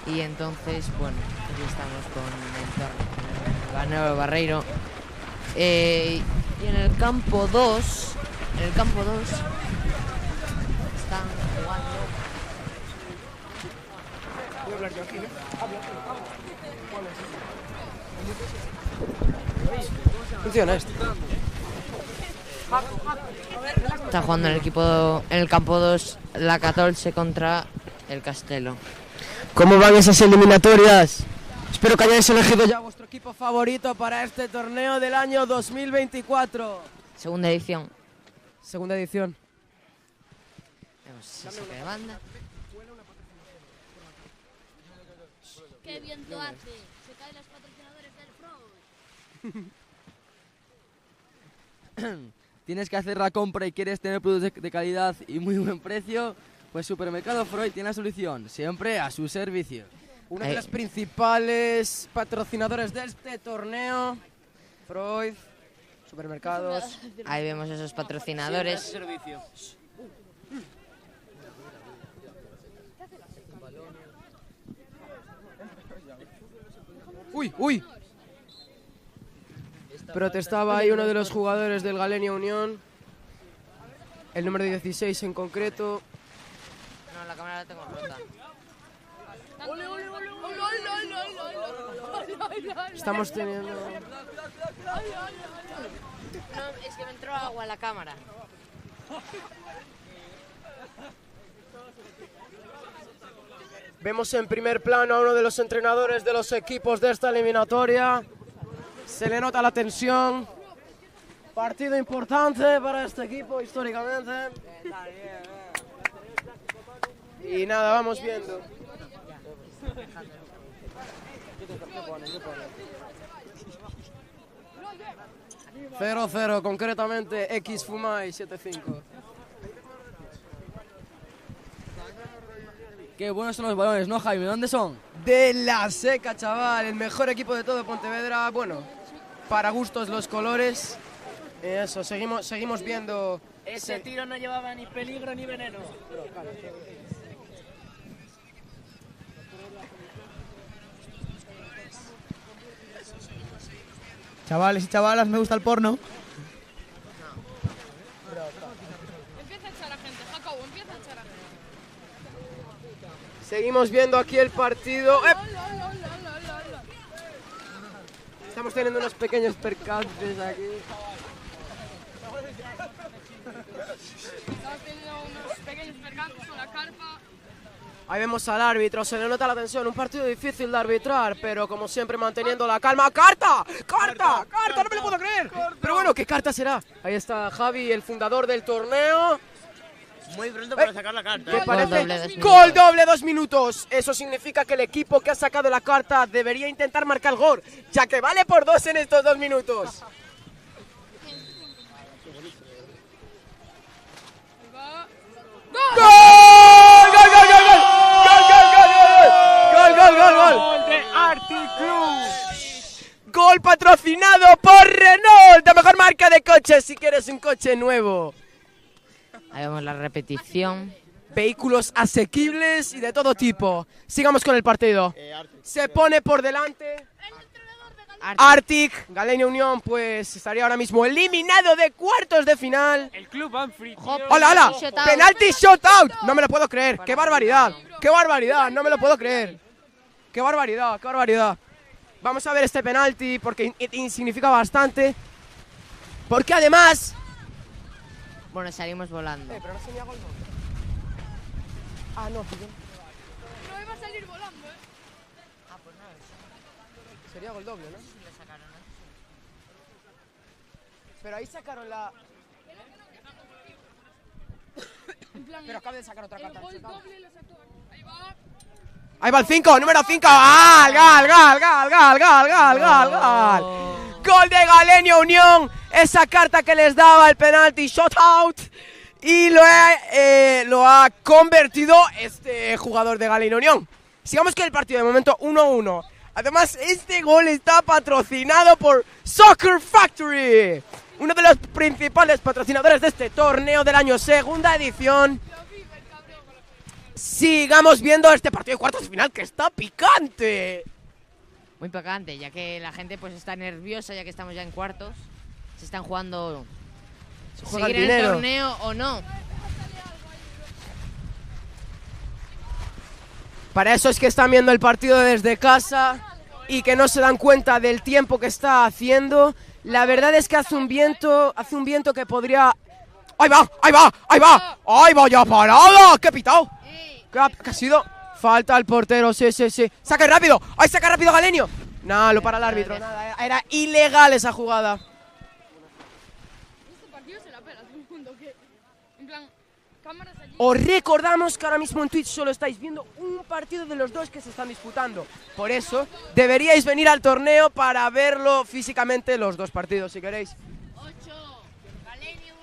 Y entonces, bueno, aquí estamos con el Ganero Barreiro. Y en el campo 2, están jugando. Voy a hablar yo aquí, ¿no? Funciona esto. Está jugando en el campo 2 la 14 contra el Castelo. ¿Cómo van esas eliminatorias? Espero que hayáis elegido ya vuestro equipo favorito para este torneo del año 2024. Segunda edición. Segunda edición. Vemos ese saque de banda. ¡Qué viento hace! Se caen los patrocinadores del Pro. Tienes que hacer la compra y quieres tener productos de calidad y muy buen precio, pues Supermercado Freud tiene la solución, siempre a su servicio. Uno de los principales patrocinadores de este torneo, Freud, supermercados. Ahí vemos esos patrocinadores. ¡Uy, uy! Protestaba ahí uno de los jugadores del Galenia Unión, el número 16 en concreto. No, la cámara la tengo rota. Estamos teniendo... No, es que me entró agua en la cámara. Vemos en primer plano a uno de los entrenadores de los equipos de esta eliminatoria. Se le nota la tensión. Partido importante para este equipo históricamente. Y nada, vamos viendo. 0-0, concretamente X Fumai 7-5. Qué buenos son los balones, ¿no, Jaime? ¿Dónde son? De la Seca, chaval. El mejor equipo de todo Pontevedra. Bueno, para gustos los colores. Eso, seguimos viendo. Ese tiro no llevaba ni peligro ni veneno. Chavales y chavalas, me gusta el porno. Empieza a echar a gente, Jacobo, empieza a echar a gente. Seguimos viendo aquí el partido. Estamos teniendo unos pequeños percances aquí. Estamos teniendo unos pequeños percances con la carpa. Ahí vemos al árbitro, se le nota la tensión, un partido difícil de arbitrar, pero como siempre manteniendo la calma. ¡Carta! ¡Carta! ¡Carta! ¡No me lo puedo creer! Pero bueno, ¿qué carta será? Ahí está Javi, el fundador del torneo. Muy pronto para sacar la carta. ¿Qué parece? Gol doble 2 minutos. Eso significa que el equipo que ha sacado la carta debería intentar marcar el gol, ya que vale por 2 en estos 2 minutos. ¡Gol de Arctic Club! ¡Gol patrocinado por Renault! La mejor marca de coches si quieres un coche nuevo. Ahí vemos la repetición. Vehículos asequibles y de todo tipo. Sigamos con el partido. Se pone por delante Arctic. Galenia Unión pues estaría ahora mismo eliminado de cuartos de final. El club Anfield. ¡Hola, hola! ¡Penalti shootout! No me lo puedo creer. ¡Qué barbaridad! ¡Qué barbaridad! No me lo puedo creer. ¡Qué barbaridad! ¡Qué barbaridad! Vamos a ver este penalti porque significa bastante. Porque además... Bueno, salimos volando. Pero no se me haga gol. Ah, no. No iba a salir volando, Ah, pues nada. Sería gol doble, ¿no? Sí, le sacaron, ¿no? Pero ahí sacaron la... Pero acaba de sacar otra carta. Gol doble lo sacó. Ahí va. Ahí va el 5, número 5. ¡Gol! Gol de Galenia Unión. Esa carta que les daba el penalti shootout. Y lo ha convertido este jugador de Galenia Unión. Sigamos con el partido, de momento 1-1. Además, este gol está patrocinado por Soccer Factory, uno de los principales patrocinadores de este torneo del año, segunda edición. Sigamos viendo este partido de cuartos de final que está picante. Muy picante, ya que la gente pues está nerviosa, ya que estamos ya en cuartos. Se están jugando seguir en el torneo o no. Para eso es que están viendo el partido desde casa y que no se dan cuenta del tiempo que está haciendo. La verdad es que hace un viento que podría... ¡Ahí va! ¡Ahí va ya parada! ¡Qué pitado! ¿Qué ha sido? Falta al portero, sí. ¡Saca rápido! ¡Ay, saca rápido Galenio! Nada, lo para el árbitro. Nada, era ilegal esa jugada. Este partido se la pela todo el mundo. Que, en plan, cámaras allí. Os recordamos que ahora mismo en Twitch solo estáis viendo un partido de los dos que se están disputando. Por eso, deberíais venir al torneo para verlo físicamente los dos partidos, si queréis. 8. Galenia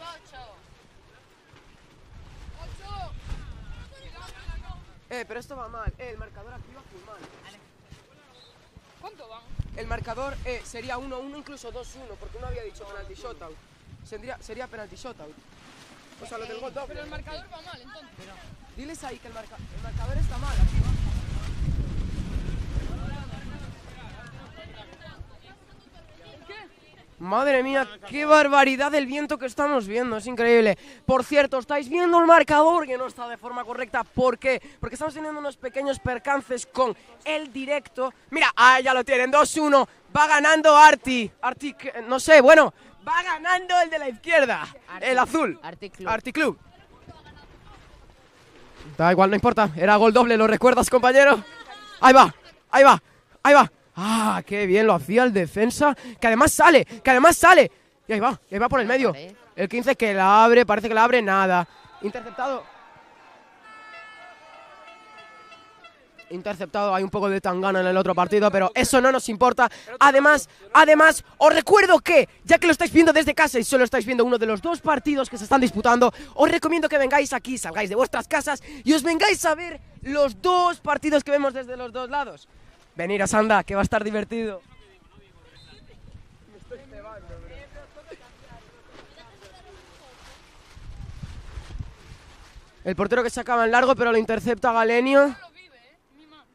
8. Pero esto va mal. El marcador aquí va muy mal. ¿Cuánto van? El marcador sería 1-1, incluso 2-1, porque uno había dicho penalti shootout. Sería penalti shootout. O sea, lo del gol doble. Pero el marcador va mal, entonces. Diles ahí que el marcador está mal. Aquí va. Madre mía, qué barbaridad el viento que estamos viendo, es increíble. Por cierto, estáis viendo el marcador que no está de forma correcta. ¿Por qué? Porque estamos teniendo unos pequeños percances con el directo. Mira, ya lo tienen, 2-1. Va ganando Arctic, no sé, bueno, va ganando el de la izquierda, el azul. Arctic Club. Da igual, no importa, era gol doble, ¿lo recuerdas, compañero? Ahí va. Ah, qué bien lo hacía el defensa, que además sale. Y ahí va por el medio. El 15 que la abre, parece que la abre, nada. Interceptado. interceptado. Hay un poco de tangana en el otro partido, pero eso no nos importa. Además, os recuerdo que, ya que lo estáis viendo desde casa y solo estáis viendo uno de los 2 partidos que se están disputando, os recomiendo que vengáis aquí, salgáis de vuestras casas y os vengáis a ver los 2 partidos que vemos desde los 2 lados. Veniros, anda, que va a estar divertido. El portero que sacaba en largo, pero lo intercepta Galenio.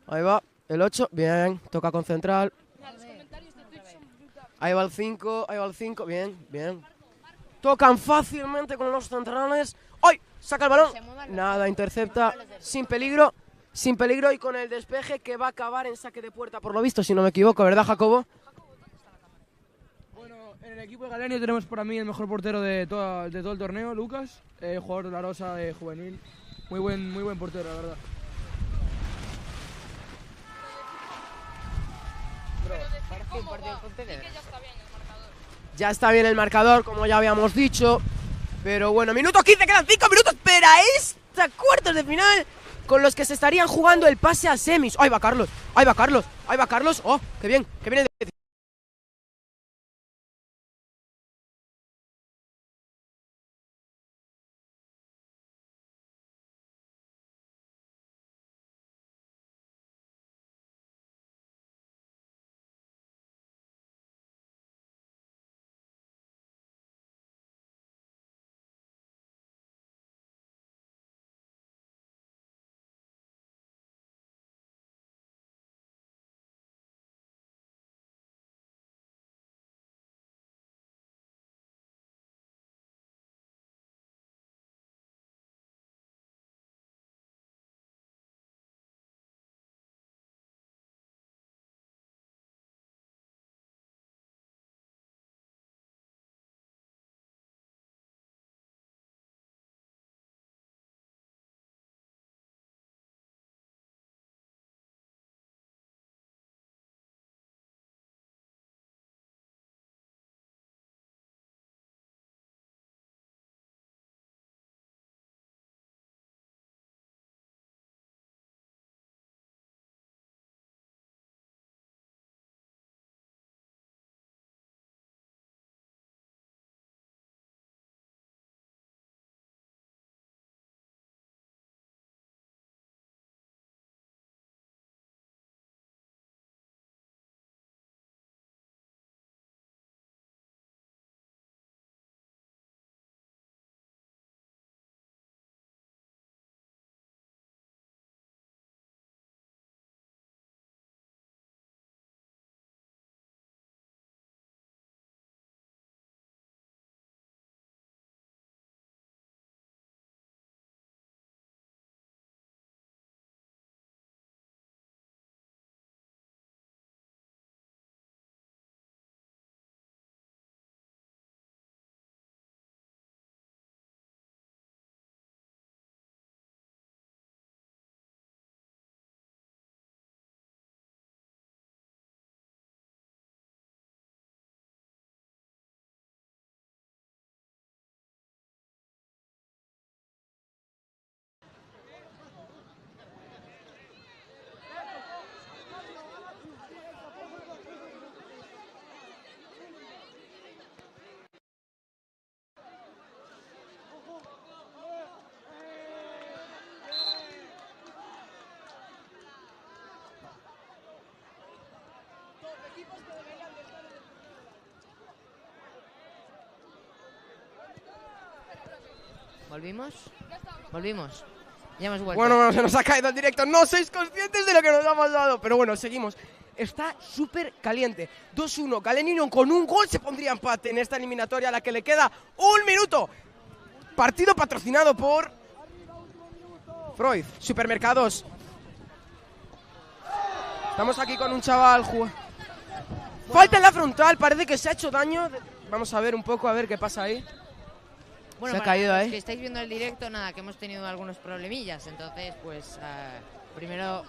Ahí va, el 8, bien, toca concentrar. Ahí va el 5, bien, bien. Tocan fácilmente con los centrales. ¡Ay! Saca el balón. Nada, intercepta sin peligro y con el despeje que va a acabar en saque de puerta, por lo visto, si no me equivoco, ¿verdad, Jacobo? En el equipo de Galenio tenemos para mí el mejor portero de todo el torneo, Lucas, jugador de la Rosa de juvenil. Muy buen portero, la verdad. Ya está bien el marcador, como ya habíamos dicho. Pero bueno, minuto 15, quedan 5 minutos para esta cuartos de final, con los que se estarían jugando el pase a semis. ¡Ahí va Carlos! ¡Ahí va Carlos! ¡Ahí va Carlos! ¡Oh, qué bien! ¡Qué bien! ¿Volvimos? Volvimos. Ya hemos vuelto. Bueno, se nos ha caído el directo. No sois conscientes de lo que nos ha pasado. Pero bueno, seguimos. Está súper caliente. 2-1. Galenino con un gol se pondría empate en esta eliminatoria a la que le queda un minuto. Partido patrocinado por Freud, Supermercados. Estamos aquí con un chaval. Falta en la frontal. Parece que se ha hecho daño. Vamos a ver un poco, a ver qué pasa ahí. Bueno, se ha caído los ahí. que estáis viendo el directo, nada, que hemos tenido algunos problemillas. Entonces, pues, primero,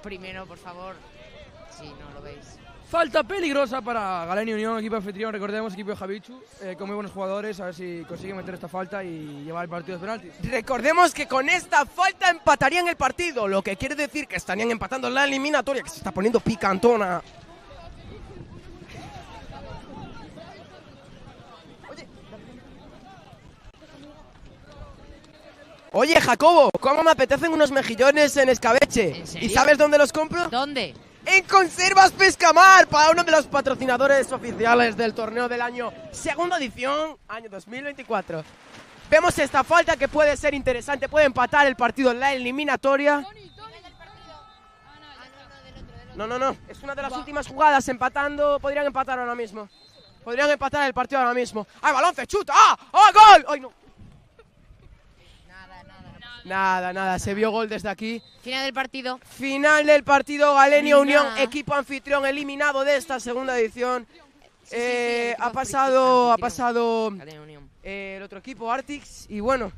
por favor, si no lo veis, Falta peligrosa para Galenia Unión, equipo anfitrión, recordemos, equipo de Javichu, con muy buenos jugadores, a ver si consiguen meter esta falta y llevar el partido de penaltis. Recordemos que con esta falta empatarían el partido, lo que quiere decir que estarían empatando la eliminatoria, que se está poniendo picantona. Oye, Jacobo, ¿cómo me apetecen unos mejillones en escabeche? ¿En serio? ¿Y sabes dónde los compro? ¿Dónde? En Conservas Pescamar, para uno de los patrocinadores oficiales del torneo del año, segunda edición, año 2024. Vemos esta falta que puede ser interesante, puede empatar el partido en la eliminatoria. No, es una de las últimas jugadas, empatando, podrían empatar ahora mismo. Podrían empatar el partido ahora mismo. ¡Ay, balón, se chuta! ¡Ah! ¡Oh, gol! ¡Ay, no! Nada, se vio gol desde aquí. Final del partido. Final del partido, Galenia Venga. Unión, equipo anfitrión eliminado de esta segunda edición. Ha pasado el otro equipo, Artix, y bueno,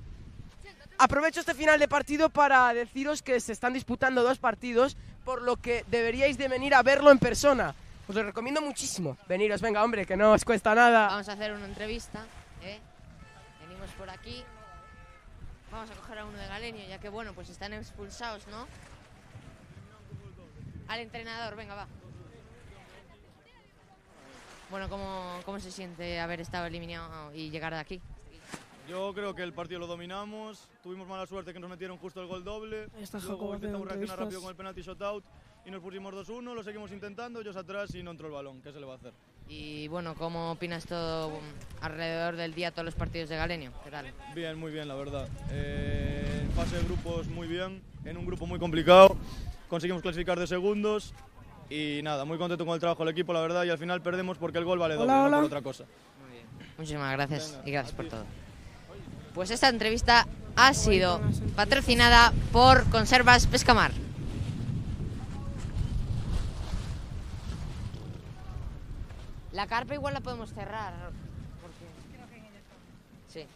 aprovecho este final de partido para deciros que se están disputando 2 partidos, por lo que deberíais de venir a verlo en persona. Os lo recomiendo muchísimo. Veniros, venga, hombre, que no os cuesta nada. Vamos a hacer una entrevista, ¿eh? Venimos por aquí. Vamos a coger a uno de Galenio, ya que, bueno, pues están expulsados, ¿no? Al entrenador, venga, va. Bueno, ¿cómo se siente haber estado eliminado y llegar de aquí? Yo creo que el partido lo dominamos, tuvimos mala suerte que nos metieron justo el gol doble, luego intentamos reaccionar rápido con el penalti shootout y nos pusimos 2-1, lo seguimos intentando, ellos atrás y no entró el balón, ¿qué se le va a hacer? Y bueno, ¿cómo opinas todo alrededor del día, todos los partidos de Galenio? ¿Qué tal? Bien, muy bien, la verdad. En fase de grupos muy bien, en un grupo muy complicado, conseguimos clasificar de segundos y nada, muy contento con el trabajo del equipo, la verdad, y al final perdemos porque el gol vale doble, no por otra cosa. Muy bien. Muchísimas gracias y gracias por todo. Pues esta entrevista ha sido patrocinada por Conservas Pescamar. La carpa igual la podemos cerrar. Sí.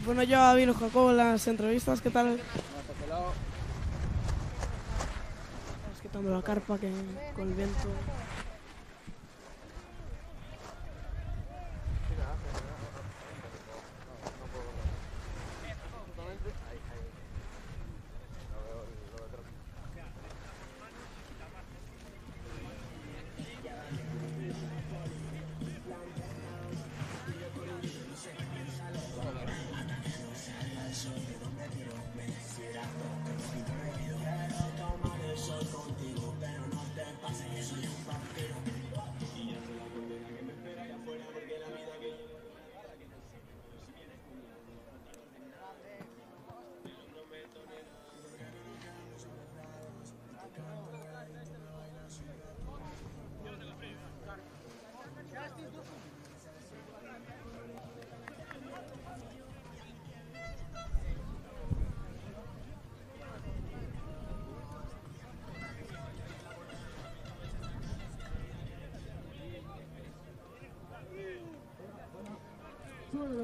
Bueno, ya vi los Jacobo en las entrevistas, ¿qué tal? Estamos quitando la carpa que con el viento.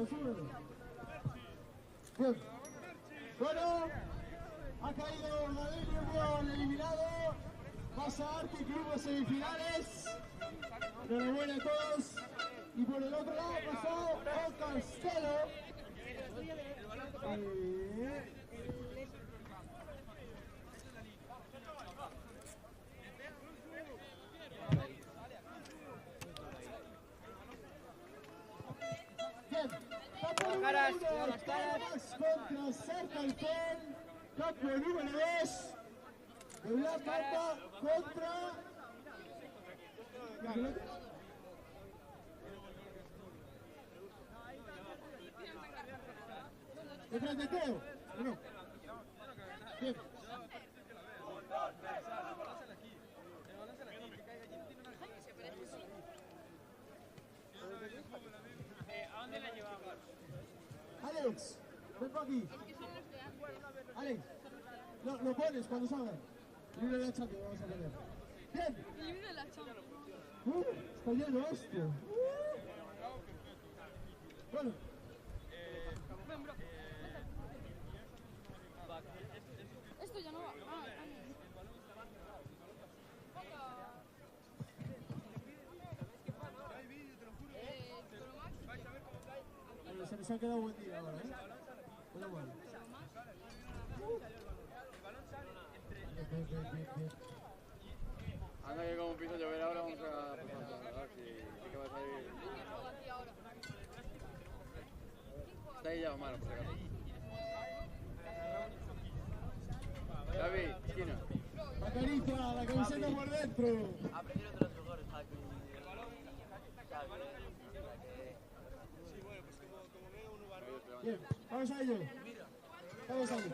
Súbelo. Bien. Bueno, ha caído Galenio Unión eliminado. Pasa Arctic Club a semifinales. Enhorabuena a todos. Y por el otro lado pasó El Castelo. Contra Sartalpón, campo número 2. De Black Mamba contra... ¿Detrás de Teo? ¿No? Bien. ¿A dónde la llevamos? Alex, ven por aquí. Alex, lo pones cuando salga. Libre la Champions, vamos a poner. Bien. Libre la Champions. Está lleno esto. Bueno. Ven, bro. Esto ya no va. que se ha quedado buen día ahora, ¿eh? Pero bueno. Anda que como empieza a llover ahora vamos a pasar sí que va a salir. Está ahí ya Omar, por si acaso. David, esquina. Acaricia la camiseta por dentro. Aprendieron de los mejores, Jaque. Bien, vamos a ello. Vamos a ello.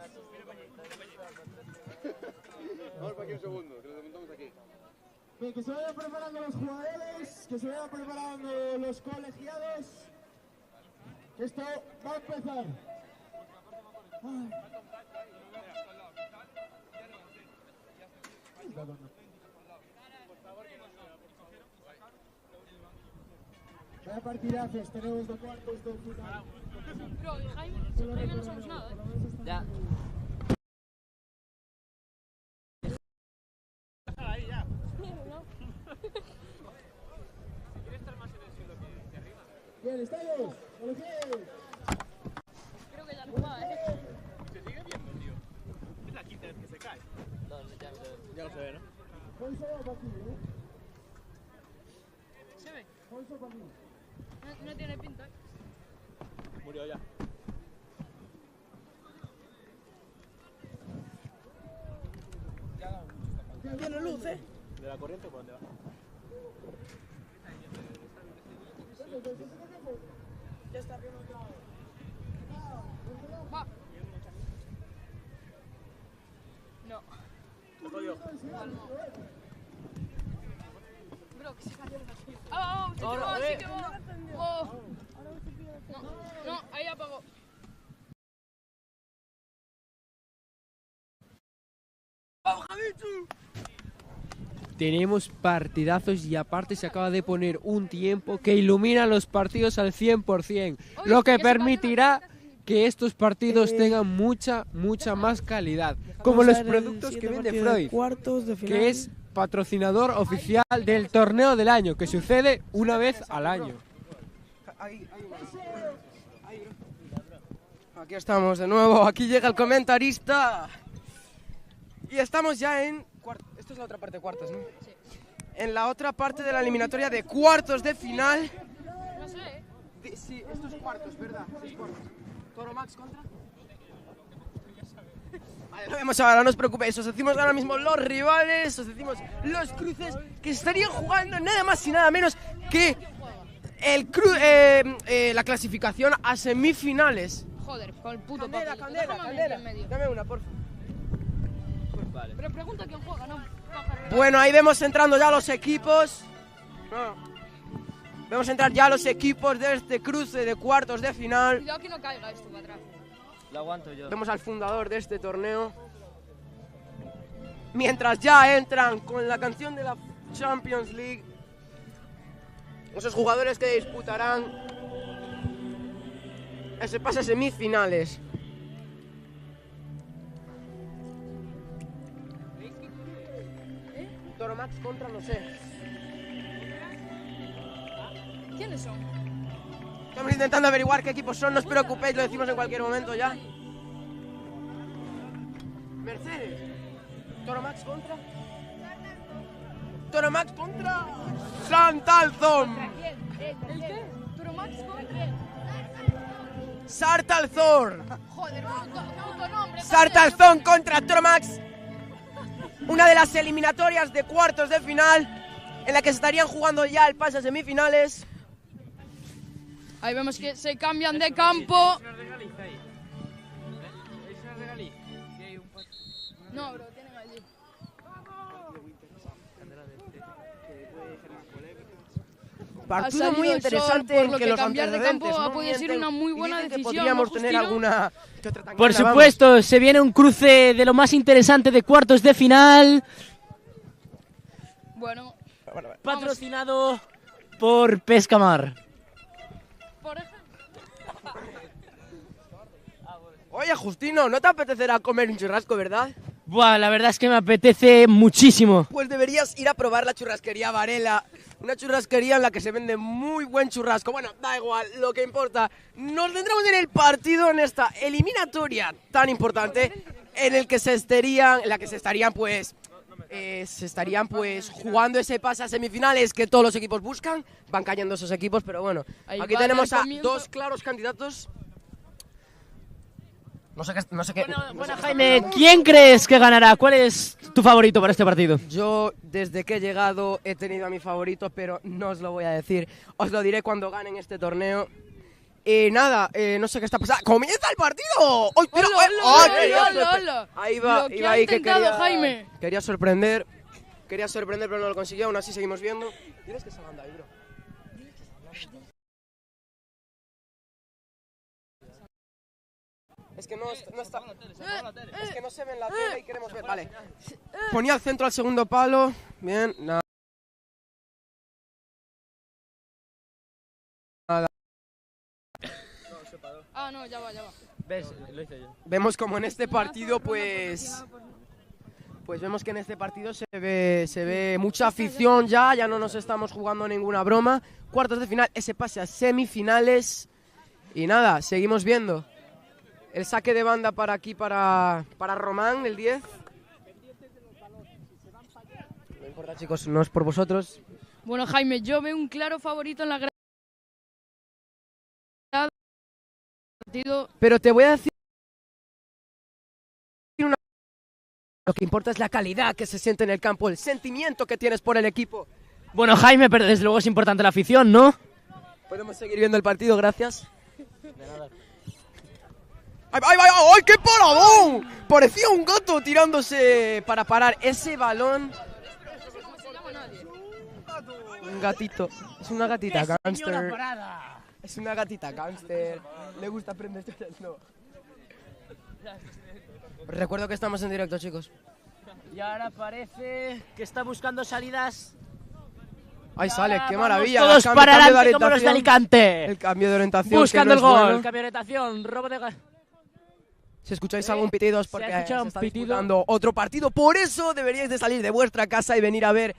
Vamos para aquí un segundo, que lo desmontamos aquí. Bien, que se vayan preparando los jugadores, que se vayan preparando los colegiados. Que esto va a empezar. Ay. Vaya partidazos tenemos de cuartos de final. Bro, Jaime, Jaime no somos nada, ¿eh? Ya. Ahí ya. No. ¿Quieres estar más en el suelo que arriba? Bien, estamos. Colegiados. Creo que ya no va, ¿eh? Se sigue viendo, tío. Es la quinta vez que se cae. Ya lo se ve, ¿no? Ponce va para aquí, ¿eh? Se ve. Ponce para aquí. No tiene pinta, ¿eh? Murió ya. Tiene luz, ¿eh? ¿De la corriente por dónde va? Ya está arriba. Va. No. Se jodió. Bro, que se cayó aquí. ¡Ah, sí que va, sí que va! ¡Oh! No, ahí apagó. ¡Vamos, Javichu! Tenemos partidazos y aparte se acaba de poner un tiempo que ilumina los partidos al 100%, lo que permitirá que estos partidos tengan mucha más calidad, como los productos que vende Freud, que es patrocinador oficial del torneo del año, que sucede una vez al año. Aquí estamos de nuevo, aquí llega el comentarista y estamos ya en esto es la otra parte de cuartos, ¿no? Sí. En la otra parte de la eliminatoria de cuartos de final. No sé, ¿eh? Sí, estos cuartos, ¿verdad? Sí. Cuartos. Toro Max contra. Vale, lo vemos ahora, no os preocupéis, os decimos ahora mismo los rivales, os decimos los cruces que estarían jugando nada más y nada menos que la clasificación a semifinales. Joder, con el puto Candela, papel. Candela, Déjame Candela. en medio. Dame una, por favor. Vale. Pero pregunta quién juega, ¿no? Bueno, ahí vemos entrando ya los equipos. Vemos entrar ya los equipos de este cruce de cuartos de final. Cuidado que no caiga esto para atrás. Lo aguanto yo. Vemos al fundador de este torneo. Mientras ya entran con la canción de la Champions League esos jugadores que disputarán ese pase a semifinales. Toro Max contra no sé. ¿Quiénes son? Estamos intentando averiguar qué equipos son, no os preocupéis, lo decimos en cualquier momento ya. Mercedes. Toro Max contra. Toro Max contra. Santalzón. ¿El qué? ¿Toro Max contra quién? Sartalzor. Joder, puto nombre. Sartalzón contra Toro Max. Una de las eliminatorias de cuartos de final en la que se estarían jugando ya el pase a semifinales. Ahí vemos que se cambian de campo. No, bro, tienen allí. Partido muy interesante en que los cambiar de campo antecedentes ha no podido ser mienten una muy y buena dicen que decisión. podríamos ¿no, tener Justino? alguna que otra tangana, Por vamos. supuesto, se viene un cruce de lo más interesante de cuartos de final. Bueno, patrocinado por Pescamar. por ejemplo. Oye, Justino, ¿no te apetecerá comer un churrasco, verdad? Buah, la verdad es que me apetece muchísimo. Pues deberías ir a probar la churrasquería Varela. Una churrasquería en la que se vende muy buen churrasco. Bueno, da igual, lo que importa. Nos centramos en el partido, en esta eliminatoria tan importante, en la que se estarían jugando ese pase a semifinales que todos los equipos buscan. Van cayendo esos equipos, pero bueno. Ahí Aquí va tenemos el a comienzo. dos claros candidatos. No sé qué. Bueno, Jaime, ¿quién crees que ganará? ¿Cuál es tu favorito para este partido? Yo, desde que he llegado, he tenido a mi favorito, pero no os lo voy a decir. Os lo diré cuando ganen este torneo. Y nada, no sé qué está pasando. ¡Comienza el partido! ¡Ay, mira! ¡Hola! Ahí va, Lo que iba ha ahí que intentado quería, Jaime. quería sorprender, pero no lo consiguió. Aún así seguimos viendo. Tienes que salgan de ahí, bro. Es que no está. Es que no se ve en la tele y queremos ver. Vale. Ponía al centro al segundo palo. Bien, nada. Ah, no, ya va. ¿Ves? Lo hice yo. Vemos como en este partido, pues vemos que en este partido se ve mucha afición ya no nos estamos jugando ninguna broma. Cuartos de final, ese pase a semifinales. Y nada, seguimos viendo. El saque de banda para aquí, para Román, el 10. No importa, chicos, no es por vosotros. Bueno, Jaime, yo veo un claro favorito en la grada. Pero te voy a decir una. Lo que importa es la calidad que se siente en el campo, el sentimiento que tienes por el equipo. Bueno, Jaime, pero desde luego es importante la afición, ¿no? Podemos seguir viendo el partido, gracias. ¡Ay, qué paradón! Parecía un gato tirándose para parar ese balón. Un gatito. Es una gatita gánster. Es una gatita gánster. Le gusta aprender. No. Recuerdo que estamos en directo, chicos. Y ahora parece que está buscando salidas. Ahí sale, qué maravilla. Todos El para cambio de adelante como los de orientación. Alicante. El cambio de orientación. Buscando que no el es gol. bueno. Cambio de orientación. Robo de gas. Si escucháis algún pitido es porque se ha escuchado se está un pitido. disputando otro partido. Por eso deberíais de salir de vuestra casa y venir a ver.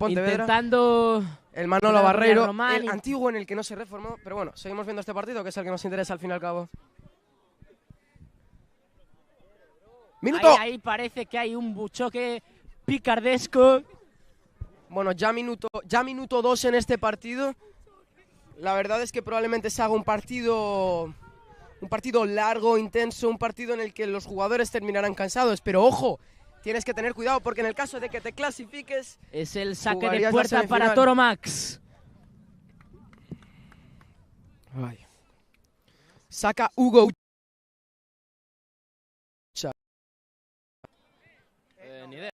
Intentando el Manolo Barreiro, Román el antiguo en el que no se reformó. Pero bueno, seguimos viendo este partido, que es el que nos interesa al fin y al cabo. ¡Minuto! Ahí parece que hay un buchoque picardesco. Bueno, ya minuto 2 en este partido. La verdad es que probablemente se haga un partido largo, intenso, un partido en el que los jugadores terminarán cansados. Pero ojo, tienes que tener cuidado porque en el caso de que te clasifiques... Es el saque de jugarías la puerta para semifinal. Toro Max. Saca Hugo. Ni idea.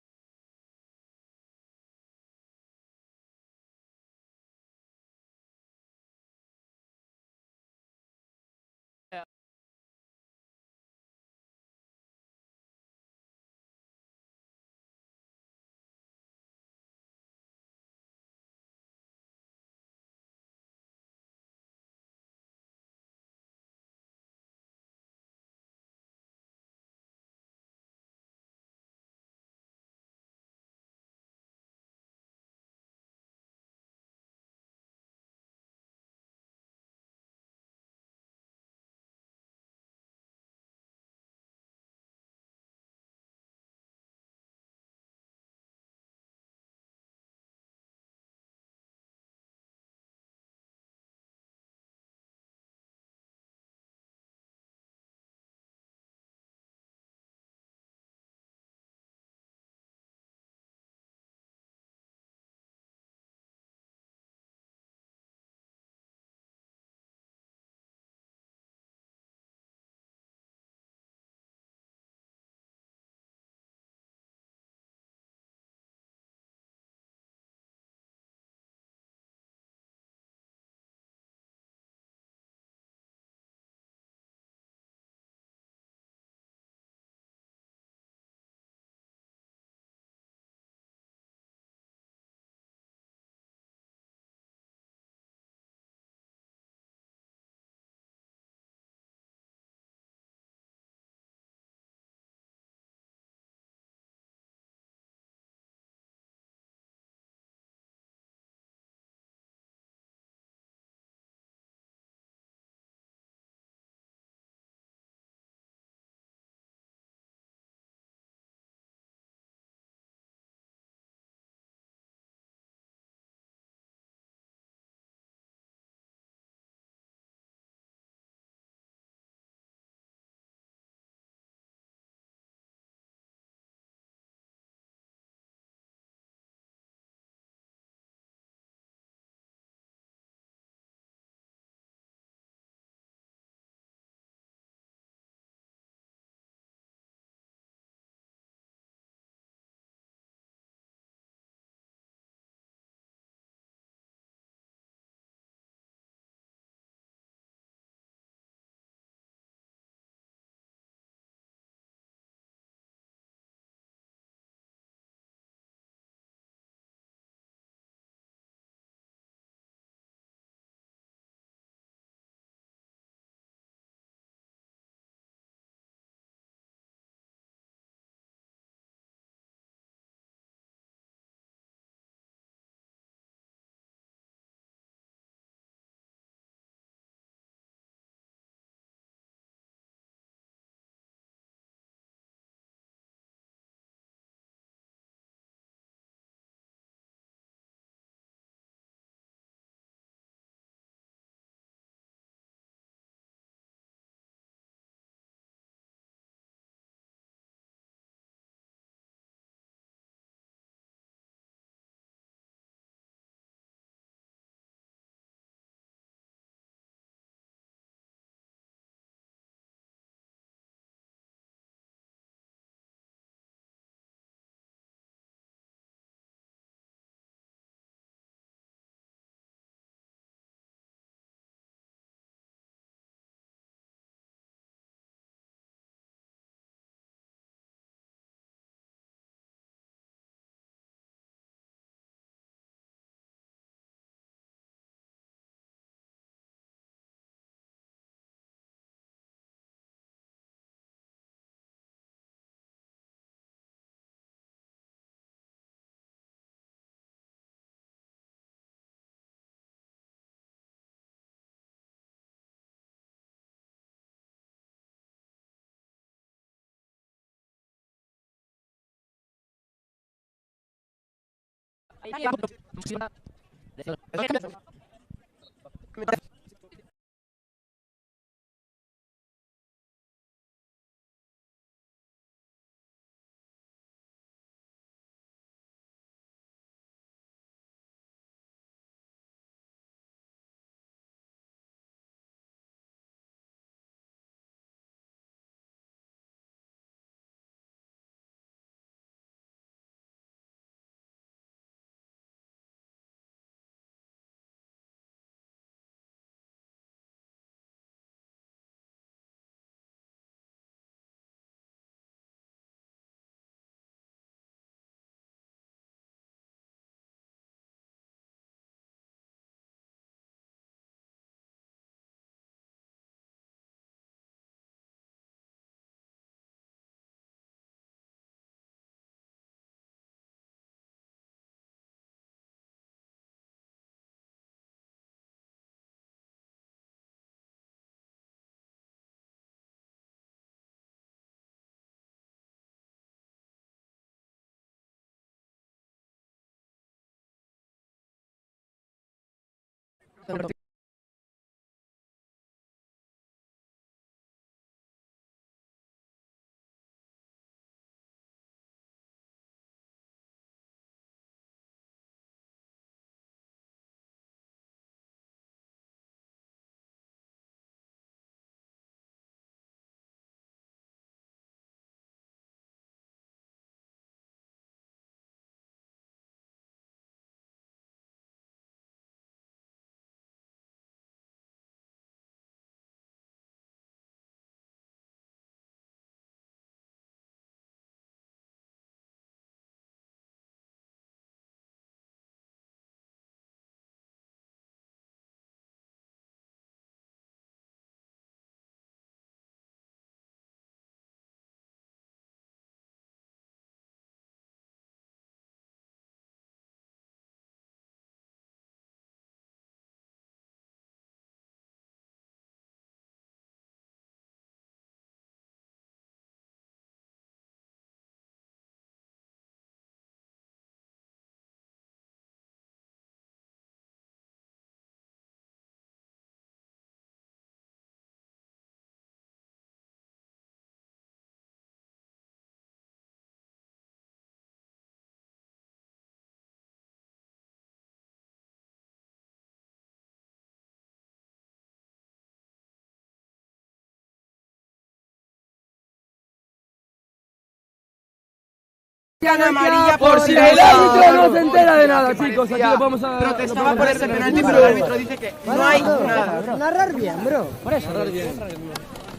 Amarilla por si el árbitro no se entera de nada, chicos. Aquí lo vamos a protestaba por ese penalti, pero el árbitro dice que no hay nada. Narrar bien, bro. Por eso, narrar bien.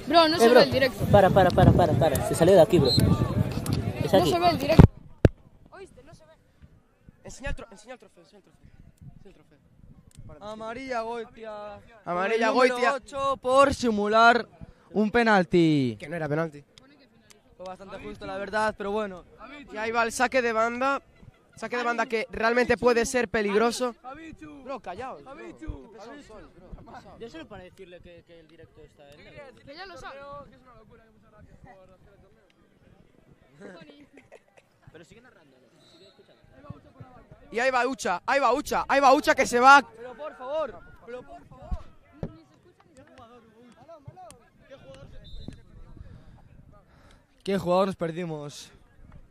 Bro, no se ve el directo. Para. Se salió de aquí, bro. Es No aquí. se ve el directo. ¿Oíste? No se ve. Enseña el trofeo. Amarilla Goitia. Amarilla Por el número Goitia. 8 por simular un penalti. Que no era penalti. Fue bastante justo, la verdad, pero bueno. Y ahí va el saque de banda. Saque de banda que realmente puede ser peligroso. Bro, callaos. Yo solo para decirle que el directo está en negro. Que ya lo sabe. Pero sigue narrándolo, sigue escuchando. Y ahí va Ucha que se va. Pero por favor. ¿Qué jugador nos perdimos?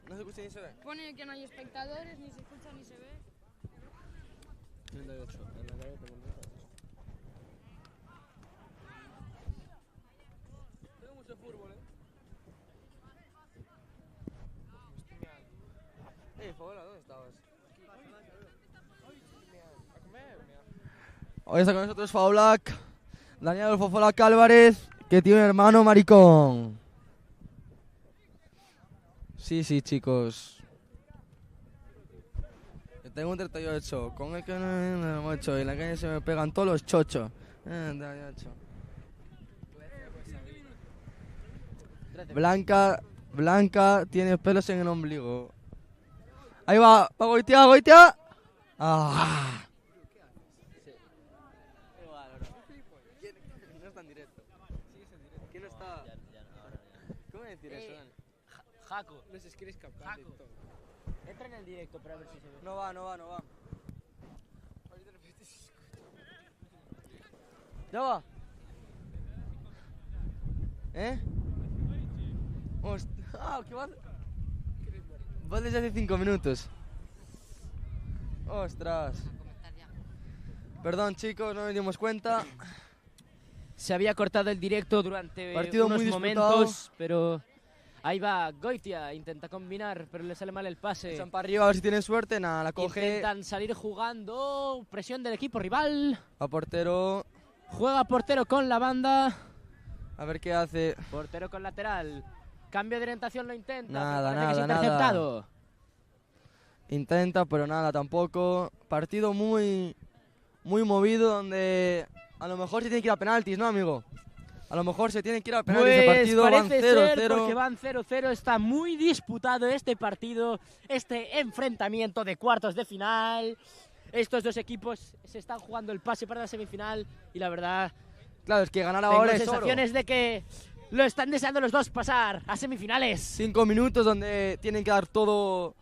No se escucha ni se ve. Pone que no hay espectadores, ni se escucha ni se ve. 38. Tengo mucho fútbol, Fola, ¿dónde estabas? Hoy está con nosotros Faulac, Daniel Fofolac Álvarez, que tiene un hermano maricón. Sí, chicos. Yo tengo un 38, con el que no 8, y en la calle se me pegan todos los chochos. 38. Blanca tiene pelos en el ombligo. Ahí va Goitia. ¡Ah! No está en directo. ¿Quién no está? ¿Cómo decir eso, Dani? Jaco. No sé si quieres captar. Jaco. Entra en el directo para ver si se ve. No va, no va, no va. Ya va. ¿Eh? ¿Qué va? Va desde hace 5 minutos. Ostras. Perdón, chicos, no nos dimos cuenta. Se había cortado el directo durante Partido unos muy disputado. momentos, pero ahí va Goitia, intenta combinar, pero le sale mal el pase. Echan para arriba a ver si tienen suerte, nada, la coge. Intentan salir jugando, presión del equipo rival. A portero. Juega portero con la banda. A ver qué hace. Portero con lateral. Cambio de orientación lo intenta. Nada, pero parece que es nada, interceptado. Intenta, pero nada, tampoco. Partido muy movido donde a lo mejor se tiene que ir a penaltis, ¿no, amigo? A lo mejor se tiene que ir a penaltis Pues ese partido, van parece ser 0-0. porque van 0-0, está muy disputado este partido, este enfrentamiento de cuartos de final. Estos dos equipos se están jugando el pase para la semifinal y la verdad... Claro, es que ganar tengo ahora es oro. sensaciones de que lo están deseando los dos pasar a semifinales. 5 minutos donde tienen que dar todo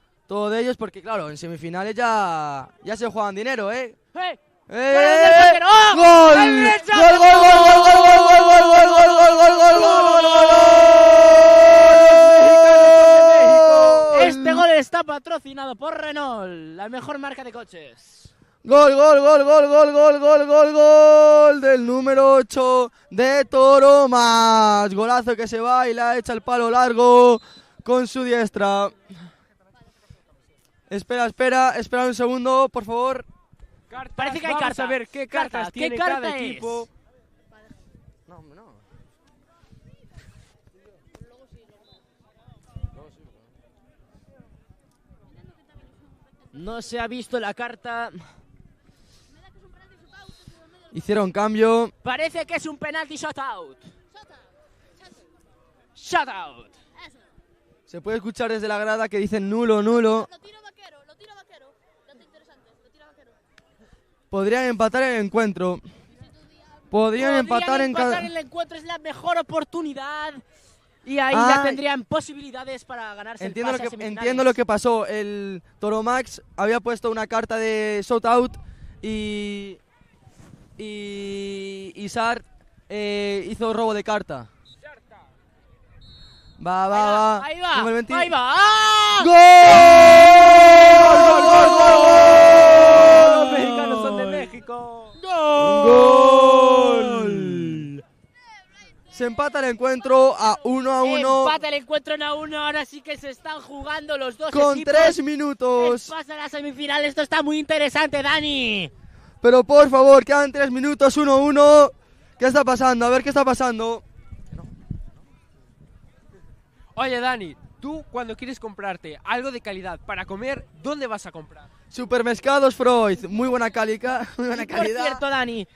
de ellos porque, claro, en semifinales ya se juegan dinero, ¿eh? ¡Eh! ¡Gol! ¡Gol! ¡Gol, gol, Este gol está patrocinado por Renault, la mejor marca de coches. Gol del número 8 de Toromax. Golazo que se va y la echa el palo largo con su diestra. Espera un segundo, por favor. Parece que hay Vamos carta. a ver qué cartas tiene ¿Qué carta cada es? equipo. No, hombre, no. No se ha visto la carta. Hicieron cambio. Parece que es un penalti shutout. Shutout. Se puede escuchar desde la grada que dicen nulo, nulo. Podrían empatar el encuentro. Podrían empatar en cada... el encuentro, es la mejor oportunidad. Y ahí Ah, ya tendrían posibilidades para ganarse Entiendo el lo, pase a que, semifinales. entiendo lo que pasó. El Toromax había puesto una carta de shoutout y Sar hizo robo de carta. Va. Ahí va, Número 20. ahí va. ¡Ah! ¡Gol! Los mexicanos son de México. ¡Gol! Se empata el encuentro a 1-1 Empata el encuentro en 1. Ahora sí que se están jugando los dos con equipos. 3 minutos. Pasa a la semifinal. Esto está muy interesante, Dani. Pero por favor, quedan 3 minutos, 1-1. ¿Qué está pasando? A ver qué está pasando. Oye, Dani, tú cuando quieres comprarte algo de calidad para comer, ¿dónde vas a comprar? Supermercados Freud, muy buena calidad. Muy buena Por calidad. cierto, Dani,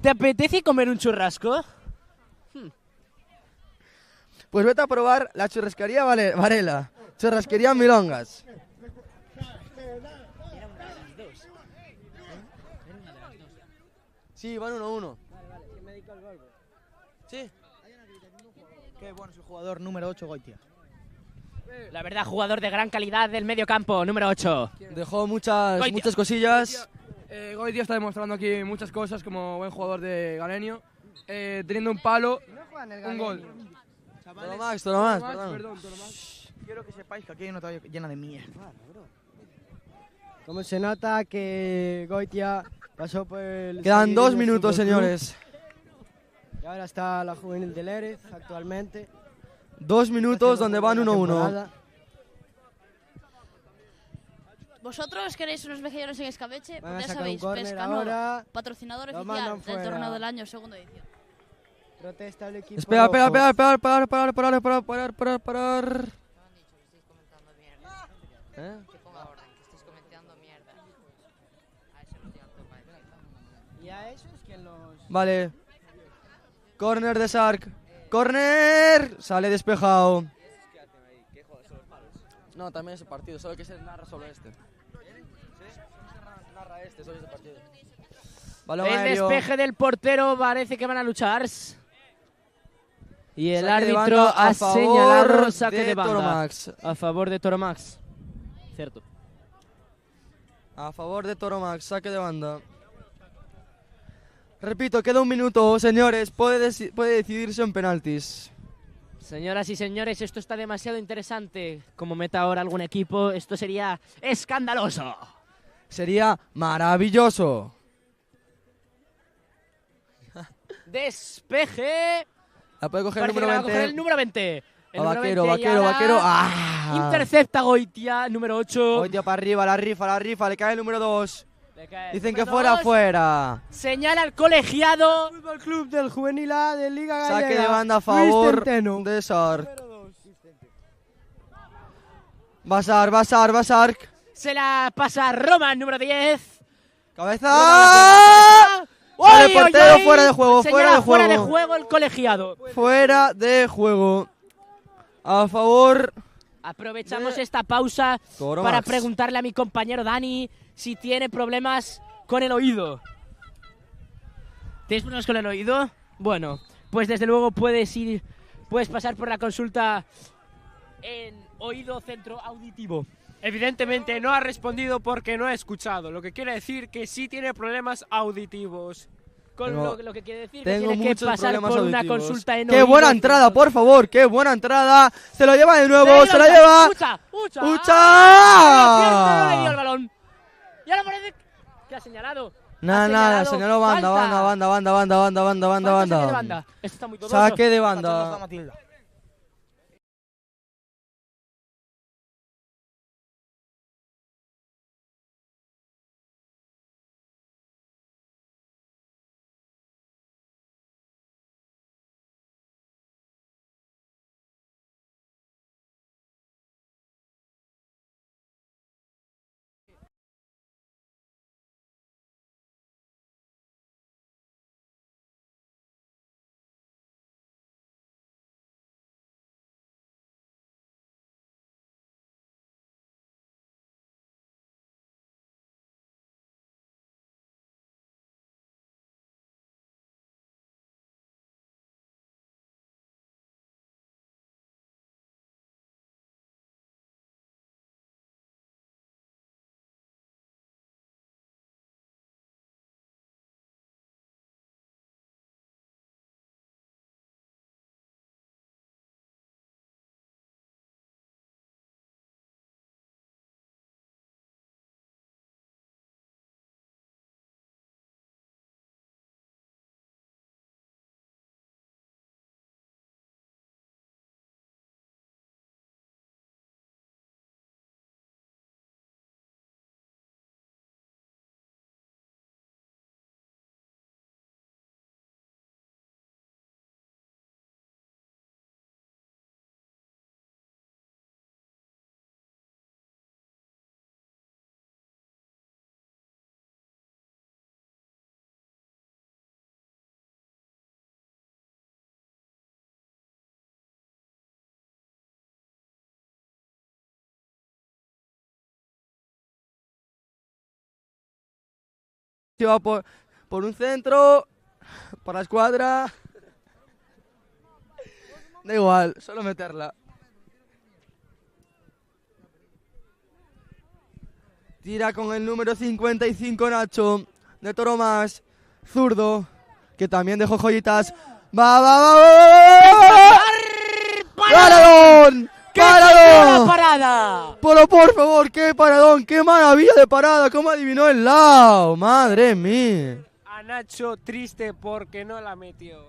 ¿te apetece comer un churrasco? Pues vete a probar la churrasquería Varela. Churrasquería Milongas. Sí, van 1-1. Sí. Qué bueno es el jugador número 8, Goitia. La verdad, jugador de gran calidad del medio campo, número 8. Dejó muchas cosillas. Goitia está demostrando aquí muchas cosas como buen jugador de Galenio. Teniendo un palo, un gol. Toromax, perdón. Quiero que sepáis que aquí hay una toalla llena de mierda. Como se nota que Goitia pasó por el... Quedan 2 Seguidillo minutos, Fútbol Club. señores. Y ahora está la juvenil del Erez actualmente. 2 minutos donde van 1-1. Vosotros queréis unos mejillones en escabeche, Van a pues ya sacar sabéis, un córner Pescanova, ahora. patrocinador Lo oficial mandan del fuera. torneo del año, segunda edición. Protesta el equipo Espera. rojo. ¿Eh? Que ponga orden, que estáis comentando mierda. A eso no tiene para decir. Y a esos que los... Vale. Corner de Sark. Corner. Sale despejado. No, también ese partido, solo que se narra solo este. Narra este, solo ese partido. Balón El aéreo. despeje del portero, parece que van a luchar. Y el Saque de árbitro banda a ha favor señalado saque de de banda. Toromax. A favor de Toromax. Cierto. A favor de Toromax, saque de banda. Repito, queda un minuto, señores. Puede decidirse en penaltis. Señoras y señores, esto está demasiado interesante. Como meta ahora algún equipo, esto sería escandaloso. Sería maravilloso. Despeje. La puede coger Parece el que la va a número coger 20. el número 20. El A número Vaquero, 20 y Vaquero, ahora Vaquero. ¡Ah! Intercepta Goitia, número 8. Goitia para arriba, la rifa. Le cae el número 2. Le cae el Dicen número que fuera, 2. fuera. Señala al colegiado. Fútbol Club del Juvenil A de Liga Gallega. Saque de banda a Luis favor Centeno. de Sark. Va Sark. Se la pasa a Roma, número 10. Cabeza. ¡Uy, Portero, uy, uy! fuera de juego, Señala fuera de fuera de juego el colegiado. Fuera de juego. A favor. Aprovechamos esta pausa Toromax. para preguntarle a mi compañero Dani si tiene problemas con el oído. ¿Tienes problemas con el oído? Bueno, pues desde luego puedes pasar por la consulta en oído centro auditivo. Evidentemente no ha respondido porque no ha escuchado, lo que quiere decir que sí tiene problemas auditivos. Con Tengo- lo que quiere decir que Tengo tiene que muchos pasar problemas por una auditivos. consulta en ¡Qué oído buena centro. entrada, por favor! ¡Qué buena entrada! ¡Se lo lleva de nuevo! ¡Se lo Ucha, lleva! Ucha. ¡Ucha! No le dio el balón. Y ahora parece que ha señalado. Nada, señalado señaló banda. falta. Saque de Banda. banda. Esto está muy dudoso. Saque de banda. Se va por un centro. Para la escuadra. Da igual, solo meterla. Tira con el número 55 Nacho. De Toromax. Zurdo. Que también dejó joyitas. ¡Va! ¡Paradón! ¡Paradón! ¡Parada! Pero por favor, qué paradón, qué maravilla de parada, cómo adivinó el lado, madre mía. A Nacho triste porque no la metió.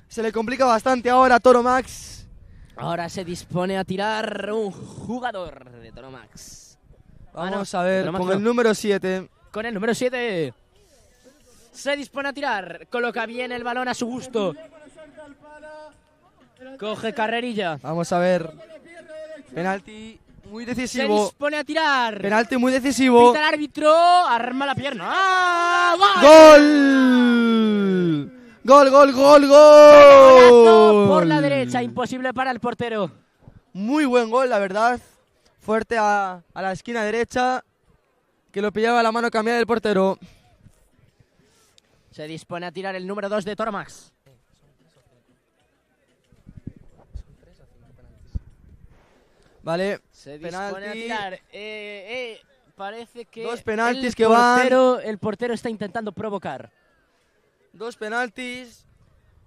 Se le complica bastante ahora a Toromax. Ahora se dispone a tirar un jugador de Toromax. Vamos a ver, con el número 7. Con el número 7. Se dispone a tirar. Coloca bien el balón a su gusto. Coge carrerilla. Vamos a ver. Penalti muy Se decisivo. dispone a tirar. Penalti muy decisivo. Pita el árbitro. Arma la pierna. ¡Ah! ¡Gol! ¡Gol, gol, gol, Golazo gol! por la derecha. Imposible para el portero. Muy buen gol, la verdad. Fuerte a la esquina derecha. Que lo pillaba la mano cambiada del portero. Se dispone a tirar el número 2 de Toromax. Vale, Se dispone a tirar. Parece que Dos penaltis que van. El portero está intentando provocar. 2 penaltis.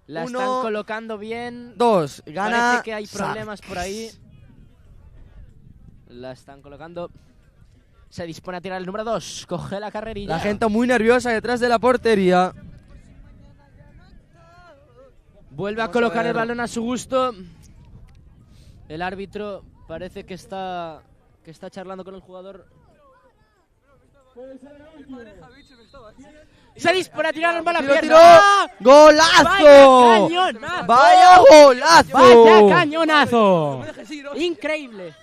La Uno, están colocando bien. 2. Gana. Parece que hay problemas Sarks. por ahí. La están colocando. Se dispone a tirar el número 2. Coge la carrerilla. La gente muy nerviosa detrás de la portería. Vuelve a Vamos colocar a el ver. balón a su gusto. El árbitro parece que está charlando con el jugador. Se dispara a tirar el balón a Tiro, pierna. tiro. ¡Ah! ¡Golazo! ¡Vaya cañonazo! ¡Vaya golazo! ¡Vaya cañonazo! Increíble.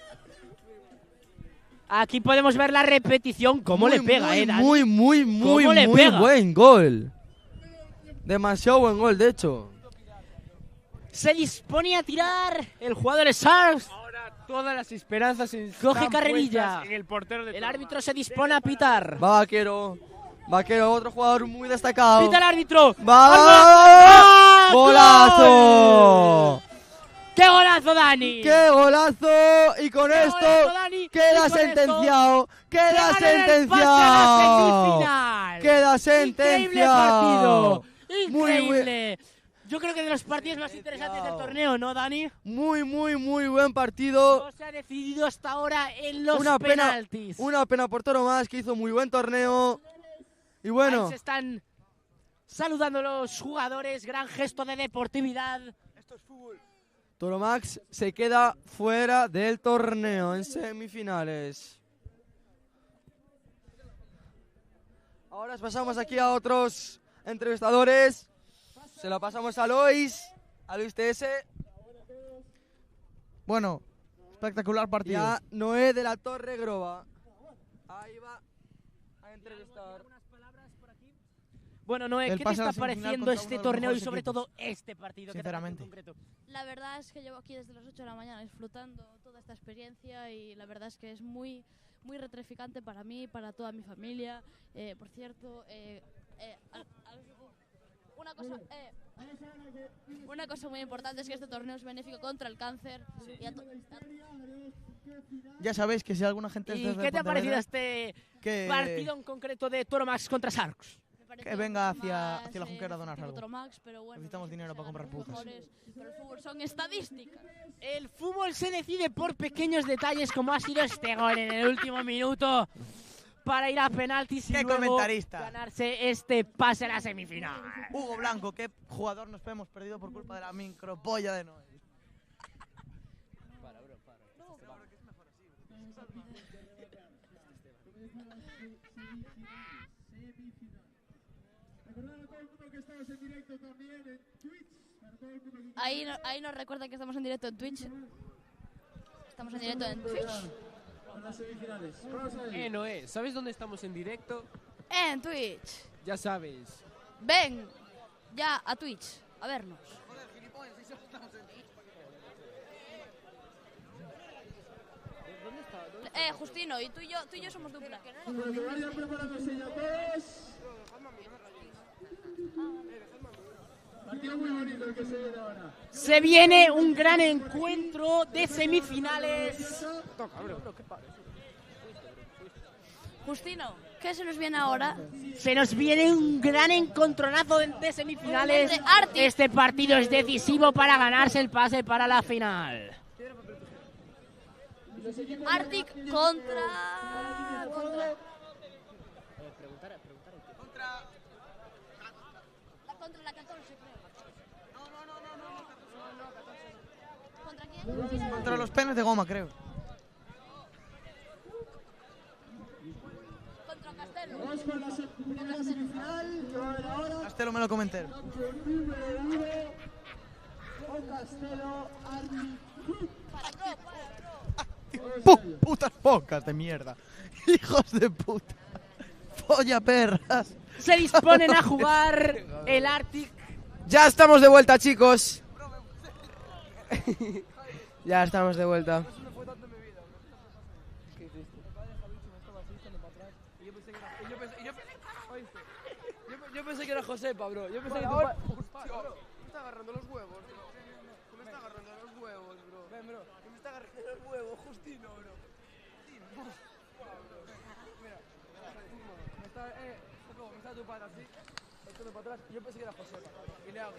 Aquí podemos ver la repetición. ¿Cómo le pega, muy, Dani? muy ¿Cómo le pega? buen gol. Demasiado buen gol, de hecho. Se dispone a tirar el jugador Sarks. Todas las esperanzas Coge están carrerilla. puestas en el portero de El Torma. árbitro se dispone a pitar. Va Vaquero. Vaquero, otro jugador muy destacado. Pita el árbitro. ¡Va! ¡Golazo! ¡Qué golazo, Dani! ¡Qué golazo! Y con esto golazo, Dani! queda Y con sentenciado. Queda ganan el pase a la sentenciado. semifinal. Queda Increíble partido. sentenciado. Muy Increíble. Yo creo que de los partidos más interesantes del torneo, ¿no, Dani? Muy buen partido. No se ha decidido hasta ahora en los Una penaltis. pena por Toro Más, que hizo muy buen torneo. Y bueno, Ahí se están saludando los jugadores. Gran gesto de deportividad. Toro Max se queda fuera del torneo en semifinales. Ahora pasamos aquí a otros entrevistadores. Se lo pasamos a Luis TS. Bueno, espectacular partido. Ya Noé de la Torre Groba. Ahí va a entrevistar. Bueno, Noé, El ¿qué te pase a la está semifinal pareciendo contra este uno de los torneo y mejores sobre equipos? todo este partido? ¿Qué te parece en Sinceramente. concreto? La verdad es que llevo aquí desde las 8 de la mañana disfrutando toda esta experiencia y la verdad es que es muy gratificante para mí, para toda mi familia. Por cierto, una cosa muy importante es que este torneo es benéfico contra el cáncer. Y Ya sabéis que si alguna gente es ¿Y desde qué te ha parecido Pontevedra, este que- partido en concreto de Toro Max contra Sarks? que venga hacia la Junquera a donar algo. Max, pero bueno, Necesitamos dinero para comprar putas. pero el fútbol son estadísticas. El fútbol se decide por pequeños detalles, como ha sido este gol en el último minuto para ir a penaltis y ¡Qué luego comentarista! ganarse este pase a la semifinal. Hugo Blanco, qué jugador nos hemos perdido por culpa de la micropolla de Noel. Ahí nos recuerdan que estamos en directo en Twitch. Estamos en directo en Twitch. Noé, ¿sabes dónde estamos en directo? En Twitch. Ya sabes. Ven ya a Twitch a vernos. Justino, y tú y yo somos dupla. Vayan preparándose ya todos. Partido muy bonito el que se viene ahora. Se viene un gran encuentro de semifinales. Justino, ¿qué se nos viene ahora? Se nos viene un gran encontronazo de semifinales. Entre Arctic. Este partido es decisivo para ganarse el pase para la final. Arctic contra la 14, creo. ¿Contra quién? Contra los penes de goma, creo. Contra Castelo. Vamos con la primera semifinal que va a haber ahora. Castelo me lo comenté. Número 1 con Castelo Arctic. Putas pocas de mierda. Hijos de puta. Polla perras. Se disponen a jugar el Arctic. Ya estamos de vuelta, chicos. Ya estamos de vuelta. Yo pensé que era Josepa, bro. Yo pensé que ahora- Me está agarrando los huevos, bro. Me está agarrando los huevos, bro. Ven, bro. te agarré el huevo, Justino, bro. Mira, me está tu pata así, echando para atrás. Yo pensé que era José, y le hago.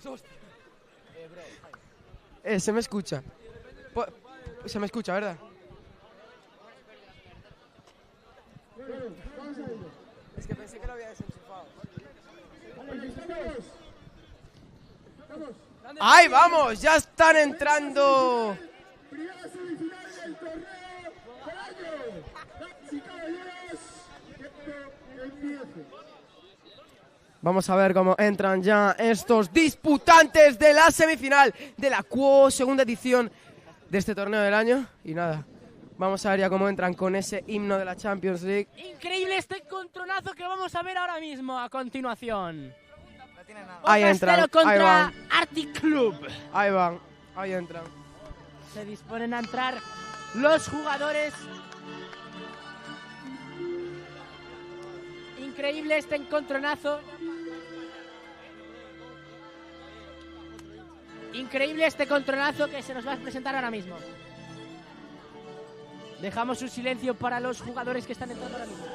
¡Qué hostia! Bro. Se me escucha. Se me escucha, ¿verdad? Es que pensé que lo había desenchufado. ¡Ahí vamos! ¡Ya están entrando! Primera semifinal del torneo del año. Damas y caballeros, que empiece. Vamos a ver cómo entran ya estos disputantes de la semifinal de la segunda edición de este torneo del año. Y nada, vamos a ver ya cómo entran con ese himno de la Champions League. Increíble este encontronazo que vamos a ver ahora mismo a continuación. Ahí entran, contra ahí van. Arctic Club. Ahí van, ahí entran. Se disponen a entrar los jugadores. Increíble este encontronazo. Increíble este encontronazo que se nos va a presentar ahora mismo. Dejamos un silencio para los jugadores que están entrando ahora mismo.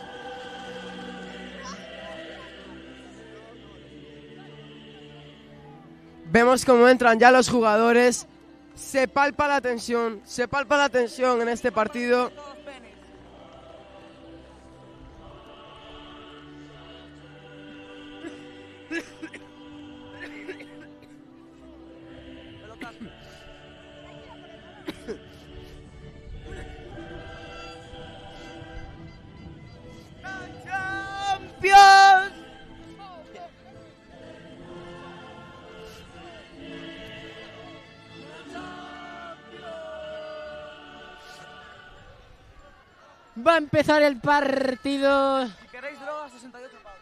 Vemos cómo entran ya los jugadores. Se palpa la tensión en este partido. ¡Champions! Va a empezar el partido. Si queréis drogas, 68 pavos.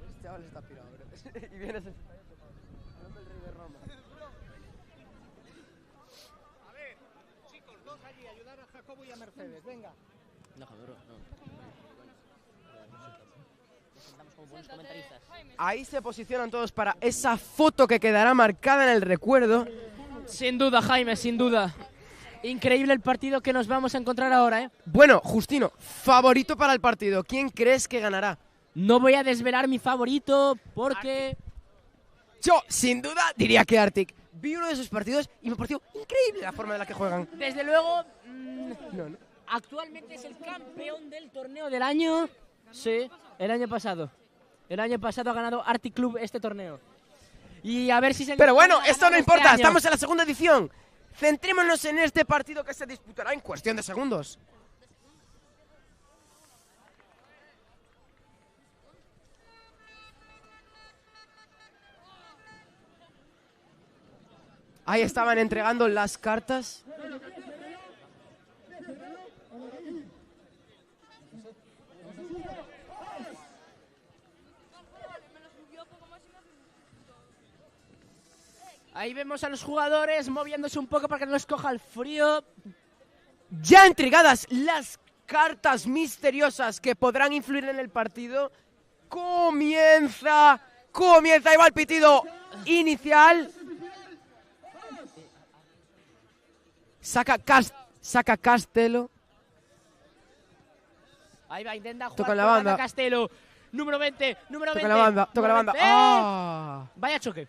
Este chaval está pirado, bro. Y viene 68 pavos. Hablando el rey de Roma. A ver, chicos, dos allí, ayudar a Jacobo y a Mercedes, venga. No, bro, no. Como buenos comentaristas. Ahí se posicionan todos para esa foto que quedará marcada en el recuerdo. Sin duda, Jaime, sin duda. Increíble el partido que nos vamos a encontrar ahora, ¿eh? Bueno, Justino, favorito para el partido. ¿Quién crees que ganará? No voy a desvelar mi favorito porque... Yo, sin duda, diría que Arctic. Vi uno de sus partidos y me pareció increíble la forma en la que juegan. Desde luego, No. actualmente es el campeón del torneo del año. Sí, el año pasado. El año pasado ha ganado Arctic Club este torneo. Y a ver si se... Pero bueno, esto no este importa, año. estamos en la segunda edición. Centrémonos en este partido que se disputará en cuestión de segundos. Ahí estaban entregando las cartas. Ahí vemos a los jugadores moviéndose un poco para que no les coja el frío. Ya entregadas las cartas misteriosas que podrán influir en el partido. Comienza, ahí va el pitido inicial. Saca Castelo. Ahí va, intenta jugar Toca la por banda. Castelo. Número 20, número 20. Toca la banda. ¡Ah! Vaya choque.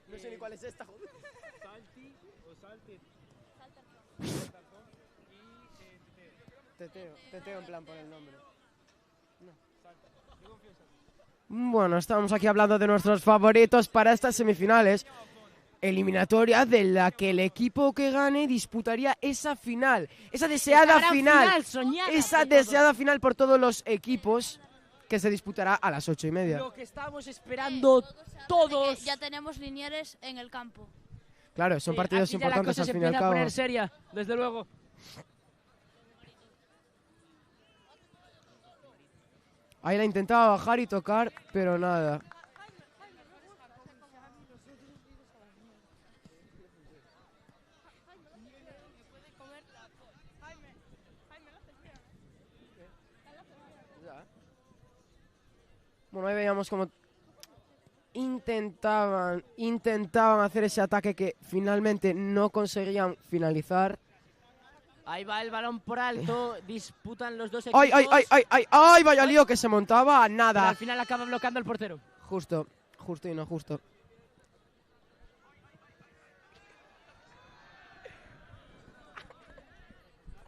No sé ni cuál es esta, joder. Salti o Salti. Teteo en plan por el nombre. Bueno, estamos aquí hablando de nuestros favoritos para estas semifinales. Eliminatoria de la que el equipo que gane disputaría esa final. Esa deseada final. Esa deseada final por todos los equipos que se disputará a las 8:30. Lo que estamos esperando todos. Ya tenemos linieres en el campo. Claro, son partidos Aquí ya la importantes cosa al se fin y al empieza a cabo. poner seria, desde luego. Ahí la intentaba bajar y tocar, pero nada. Bueno, ahí veíamos como intentaban hacer ese ataque que finalmente no conseguían finalizar. Ahí va el balón por alto, disputan los dos equipos. ¡Ay! Vaya lío que se montaba, nada. Pero al final acaba bloqueando el portero. Justo y no justo.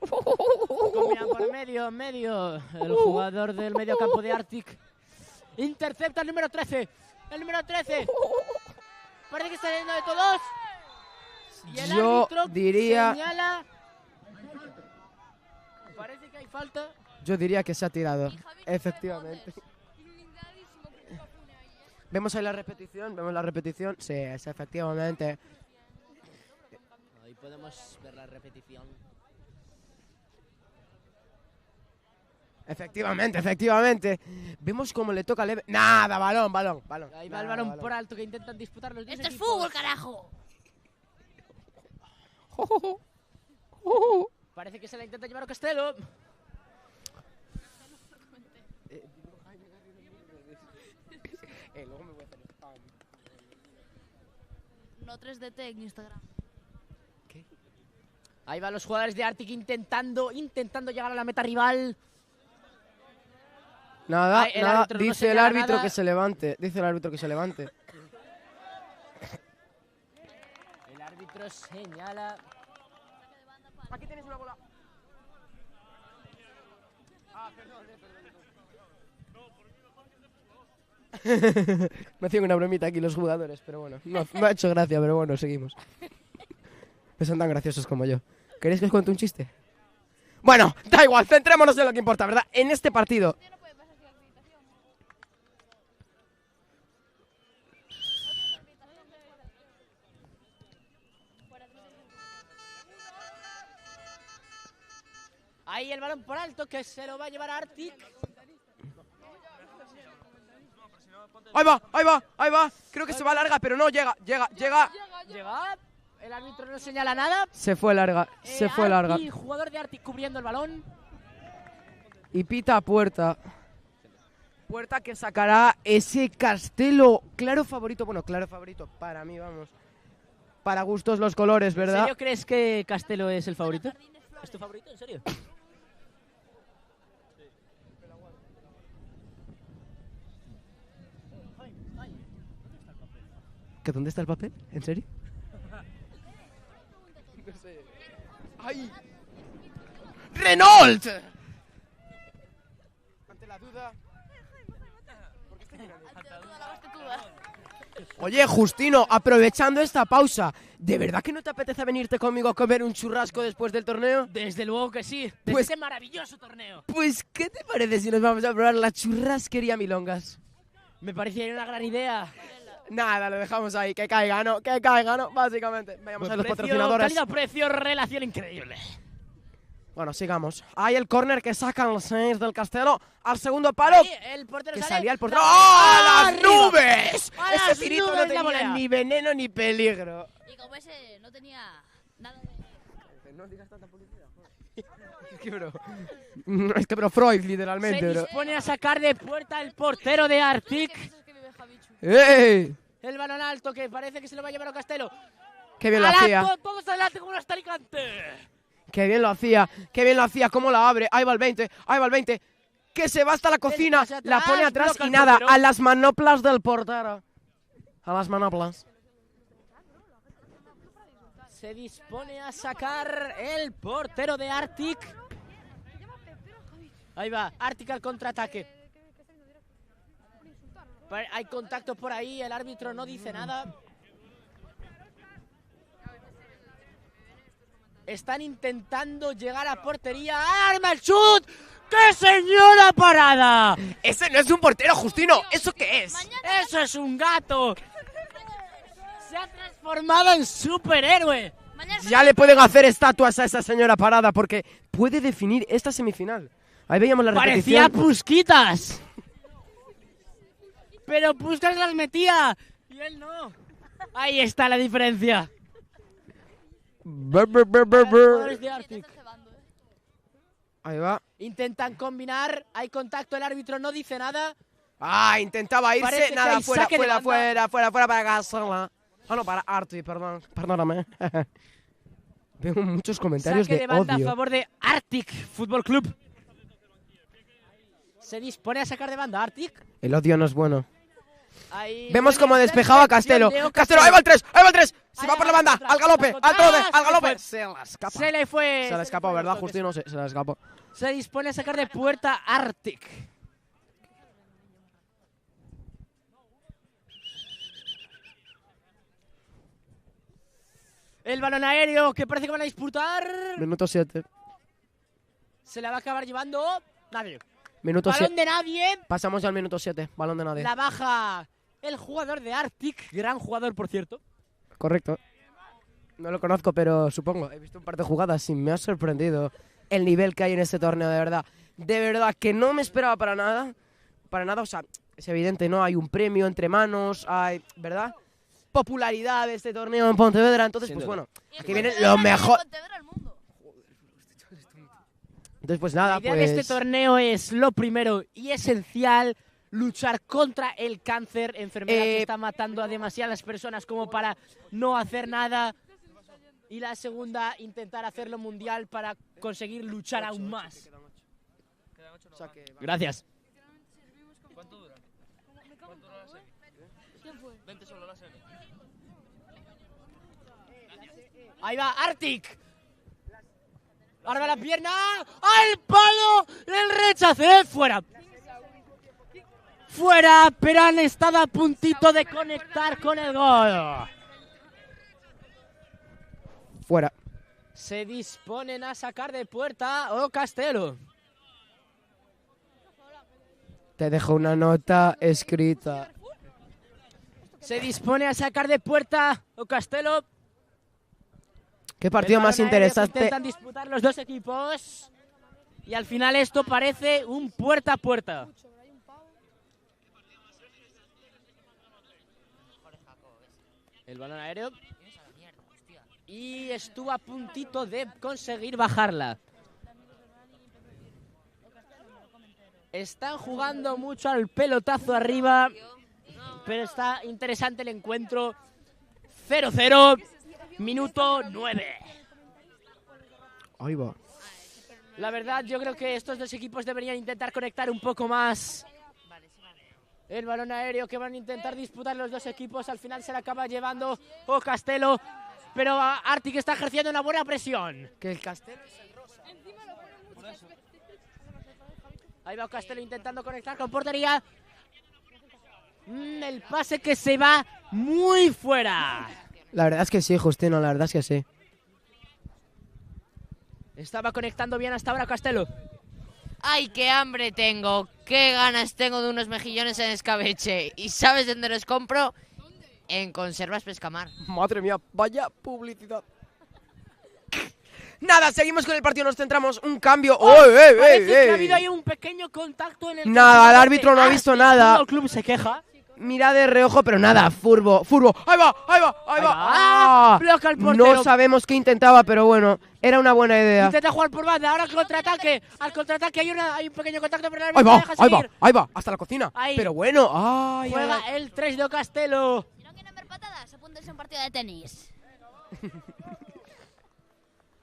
Combinan por medio. El jugador del medio campo de Arctic intercepta el número 13. El número 13. Parece que está yendo de todos. Y el Yo árbitro diría... señala. Parece que hay falta. Yo diría que se ha tirado. Efectivamente. ¿Vemos ahí la repetición? Sí, es efectivamente. Ahí podemos ver la repetición. Efectivamente. Vemos cómo le toca leve. Nada, balón. Ahí va el balón por alto que intentan disputar los dos ¡Esto es equipos. fútbol, carajo! Parece que se la intenta llevar a Castelo. No 3DT en Instagram. Ahí van los jugadores de Arctic intentando llegar a la meta rival. Nada. árbitro no Dice el señala árbitro nada. que se levante. El árbitro señala. Aquí tienes una bola. Me hacían una bromita aquí los jugadores, pero bueno. No ha hecho gracia, pero bueno, seguimos. No son tan graciosos como yo. ¿Queréis que os cuente un chiste? Bueno, da igual, centrémonos en lo que importa, ¿verdad? En este partido. Ahí el balón por alto que se lo va a llevar a Arctic. Ahí va. Creo que se va larga, pero no, llega. Llega. El árbitro no señala nada. Se fue larga. Arctic, jugador de Arctic cubriendo el balón. Y pita a puerta. Puerta que sacará ese Castelo. Claro favorito para mí, vamos. Para gustos los colores, ¿verdad? ¿En serio crees que Castelo es el favorito? ¿Es tu favorito? ¿En serio? ¿Que dónde está el papel? ¿En serio? No sé. ¡Ay! ¡Renault! Ante la duda. Oye, Justino, aprovechando esta pausa, ¿de verdad que no te apetece venirte conmigo a comer un churrasco después del torneo? Desde luego que sí. Desde Pues- ese maravilloso torneo. Pues, ¿qué te parece si nos vamos a probar la churrasquería Milongas? Me parecería una gran idea. Nada, lo dejamos ahí, que caiga, ¿no? Básicamente. Veamos a los patrocinadores. Calidad-precio, relación increíble. Bueno, sigamos. Hay el córner que sacan los seis del Castelo al segundo palo. Ahí, el portero Que sale. salía el portero. ¡Ah, ¡Oh, las arriba! nubes! ¡A Ese las tirito nubes no la tenía volea! ni veneno ni peligro. Y como ese no tenía nada de... No digas tanta publicidad. Es que, bro, Freud, literalmente, Se bro. dispone a sacar de puerta el portero de Arctic. ¡Ey! El balón alto que parece que se lo va a llevar a Castelo. ¡Qué bien lo hacía! Todos adelante como un astaricante. ¡Qué bien lo hacía! ¿Cómo la abre? Ahí va el 20. Que se va hasta la cocina. Hacia La atrás, pone atrás bloca y el nada. portero. A las manoplas del portero. A las manoplas. Se dispone a sacar el portero de Arctic. Ahí va, Arctic al contraataque. Hay contacto por ahí, el árbitro no dice nada. Están intentando llegar a portería. ¡Arma el chut! ¡Qué señora parada! Ese no es un portero, Justino. ¿Eso qué es? ¡Eso es un gato! Se ha transformado en superhéroe. Ya le pueden hacer estatuas a esa señora parada porque puede definir esta semifinal. Ahí veíamos la Parecía repetición. Pusquitas. Pero Puskas las metía y él no. Ahí está la diferencia. Jugadores de Arctic. Ahí va. Intentan combinar, hay contacto, el árbitro no dice nada. Intentaba irse. Parece que Nada, hay fuera saque de banda. para Gasol. No, para Arti, perdóname. Veo muchos comentarios Saque de banda odio. a favor de Arctic Fútbol Club. Se dispone a sacar de banda Arctic. El odio no es bueno. Ahí Vemos buena cómo despejaba Castelo. intercepción de Castelo, ahí va el 3, ahí va el 3. Se va por la banda, al galope, al trote, al galope. Se le fue. Se la escapó, ¿verdad, Justino? Se la escapó. Se dispone a sacar de puerta Arctic. El balón aéreo que parece que van a disputar. Minuto 7. Se la va a acabar llevando nadie. Minuto Balón 7. de nadie. Pasamos ya al minuto 7. Balón de nadie. La baja el jugador de Arctic. Gran jugador, por cierto. Correcto. No lo conozco, pero supongo. He visto un par de jugadas y me ha sorprendido el nivel que hay en este torneo, de verdad. De verdad, que no me esperaba para nada. Para nada, o sea, es evidente, ¿no? Hay un premio entre manos, hay, ¿verdad? Popularidad de este torneo en Pontevedra. Entonces, pues bueno, aquí viene lo mejor. Entonces, pues nada, La idea pues... de este torneo es lo primero y esencial, luchar contra el cáncer, enfermedad que está matando a demasiadas personas como para no hacer nada. Y la segunda, intentar hacerlo mundial para conseguir luchar aún más. Gracias. ¿Cuánto dura? ¿Cuánto dura la serie? 20 solo la serie. Ahí va Arctic. Ahora la pierna. ¡Al palo! El rechace. Fuera. Fuera, pero han estado a puntito de conectar con el gol. Fuera. Se disponen a sacar de puerta o Castelo. Te dejo una nota escrita. Se dispone a sacar de puerta o Castelo. ¿Qué partido más interesante? Intentan disputar los dos equipos. Y al final esto parece un puerta a puerta. El balón aéreo. Y estuvo a puntito de conseguir bajarla. Están jugando mucho al pelotazo arriba. Pero está interesante el encuentro. 0-0. Minuto 9. Ahí va. La verdad, yo creo que estos dos equipos deberían intentar conectar un poco más. El balón aéreo que van a intentar disputar los dos equipos. Al final se la acaba llevando o Castelo. Pero Arctic está ejerciendo una buena presión. Que el Castelo es el rosa. Ahí va Castelo intentando conectar con portería. El pase que se va muy fuera. La verdad es que sí, Justino, la verdad es que sí. Estaba conectando bien hasta ahora Castelo. ¡Ay, qué hambre tengo! ¡Qué ganas tengo de unos mejillones en escabeche! ¿Y sabes dónde los compro? En Conservas Pescamar. Madre mía, vaya publicidad. Nada, seguimos con el partido, nos centramos. Un cambio. Parece que ha habido ahí un pequeño contacto en el... Nada, el árbitro no ha visto nada. El club se queja. Mira de reojo, pero nada, Furbo. Ahí va. ¡Ah! Bloca el portero. No sabemos qué intentaba, pero bueno, era una buena idea. Intenta jugar por banda, ahora contraataque. Al contraataque hay un pequeño contacto, pero el árbitro no deja seguir. Ahí va, hasta la cocina. Ahí. Pero bueno, juega el 3 de Castelo. Si no quieren ver patadas, apúntense a un partido de tenis.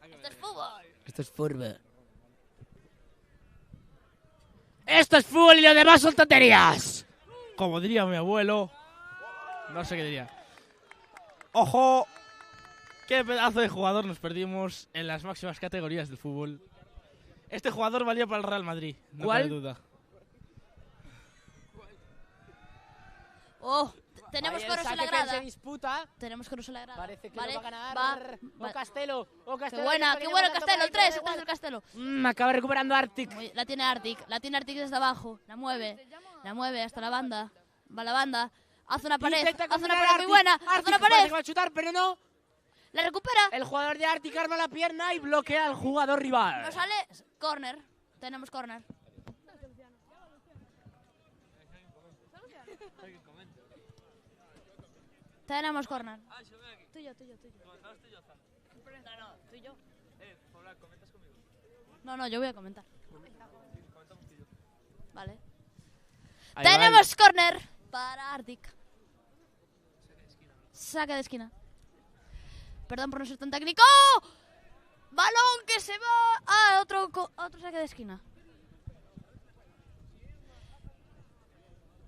Esto es fútbol. Esto es fútbol. Esto es fútbol y lo demás son tonterías. Como diría mi abuelo, no sé qué diría. ¡Ojo! ¡Qué pedazo de jugador nos perdimos en las máximas categorías del fútbol! Este jugador valía para el Real Madrid, no ¿Cuál? cabe duda. Oh, tenemos Ahí coros en la el saque que grada. se disputa. Tenemos coros en la grada. Parece que vale, lo va a ganar. O Castelo. Qué buena, qué bueno Castelo, el 3 del Castelo. Acaba recuperando Arctic. La tiene Arctic desde abajo. La mueve hasta la banda. Va a la banda. Hace una pared, hace una pared muy buena. Hace una pared. Va a chutar, pero no. La recupera. El jugador de Arctic arma la pierna y bloquea al jugador rival. No sale. Corner. Tenemos corner. Tenemos corner. Tuyo. No, tú y yo. No, yo voy a comentar. Vale. Ahí Tenemos córner para Arctic. Saque de esquina. Perdón por no ser tan técnico. Balón que se va a otro saque de esquina.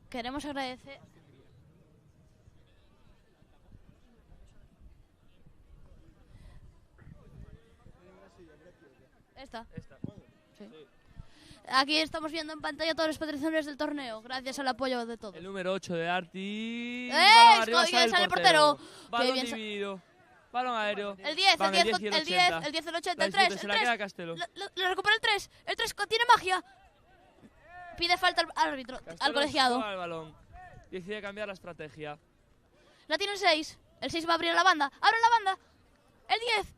Queremos agradecer. Esta. Sí. Aquí estamos viendo en pantalla todos los patrocinadores del torneo, gracias al apoyo de todos. El número 8 de Arti. Sale el portero. Balón dividido. Balón aéreo. El 10, Van el 10, el 80, el 3. Se la queda Castelo. Lo recupera el 3. El 3 tiene magia. Pide falta al árbitro, al colegiado. Toma el balón. Decide cambiar la estrategia. La tiene el 6. El 6 va a abrir la banda. ¡Abre la banda! El 10.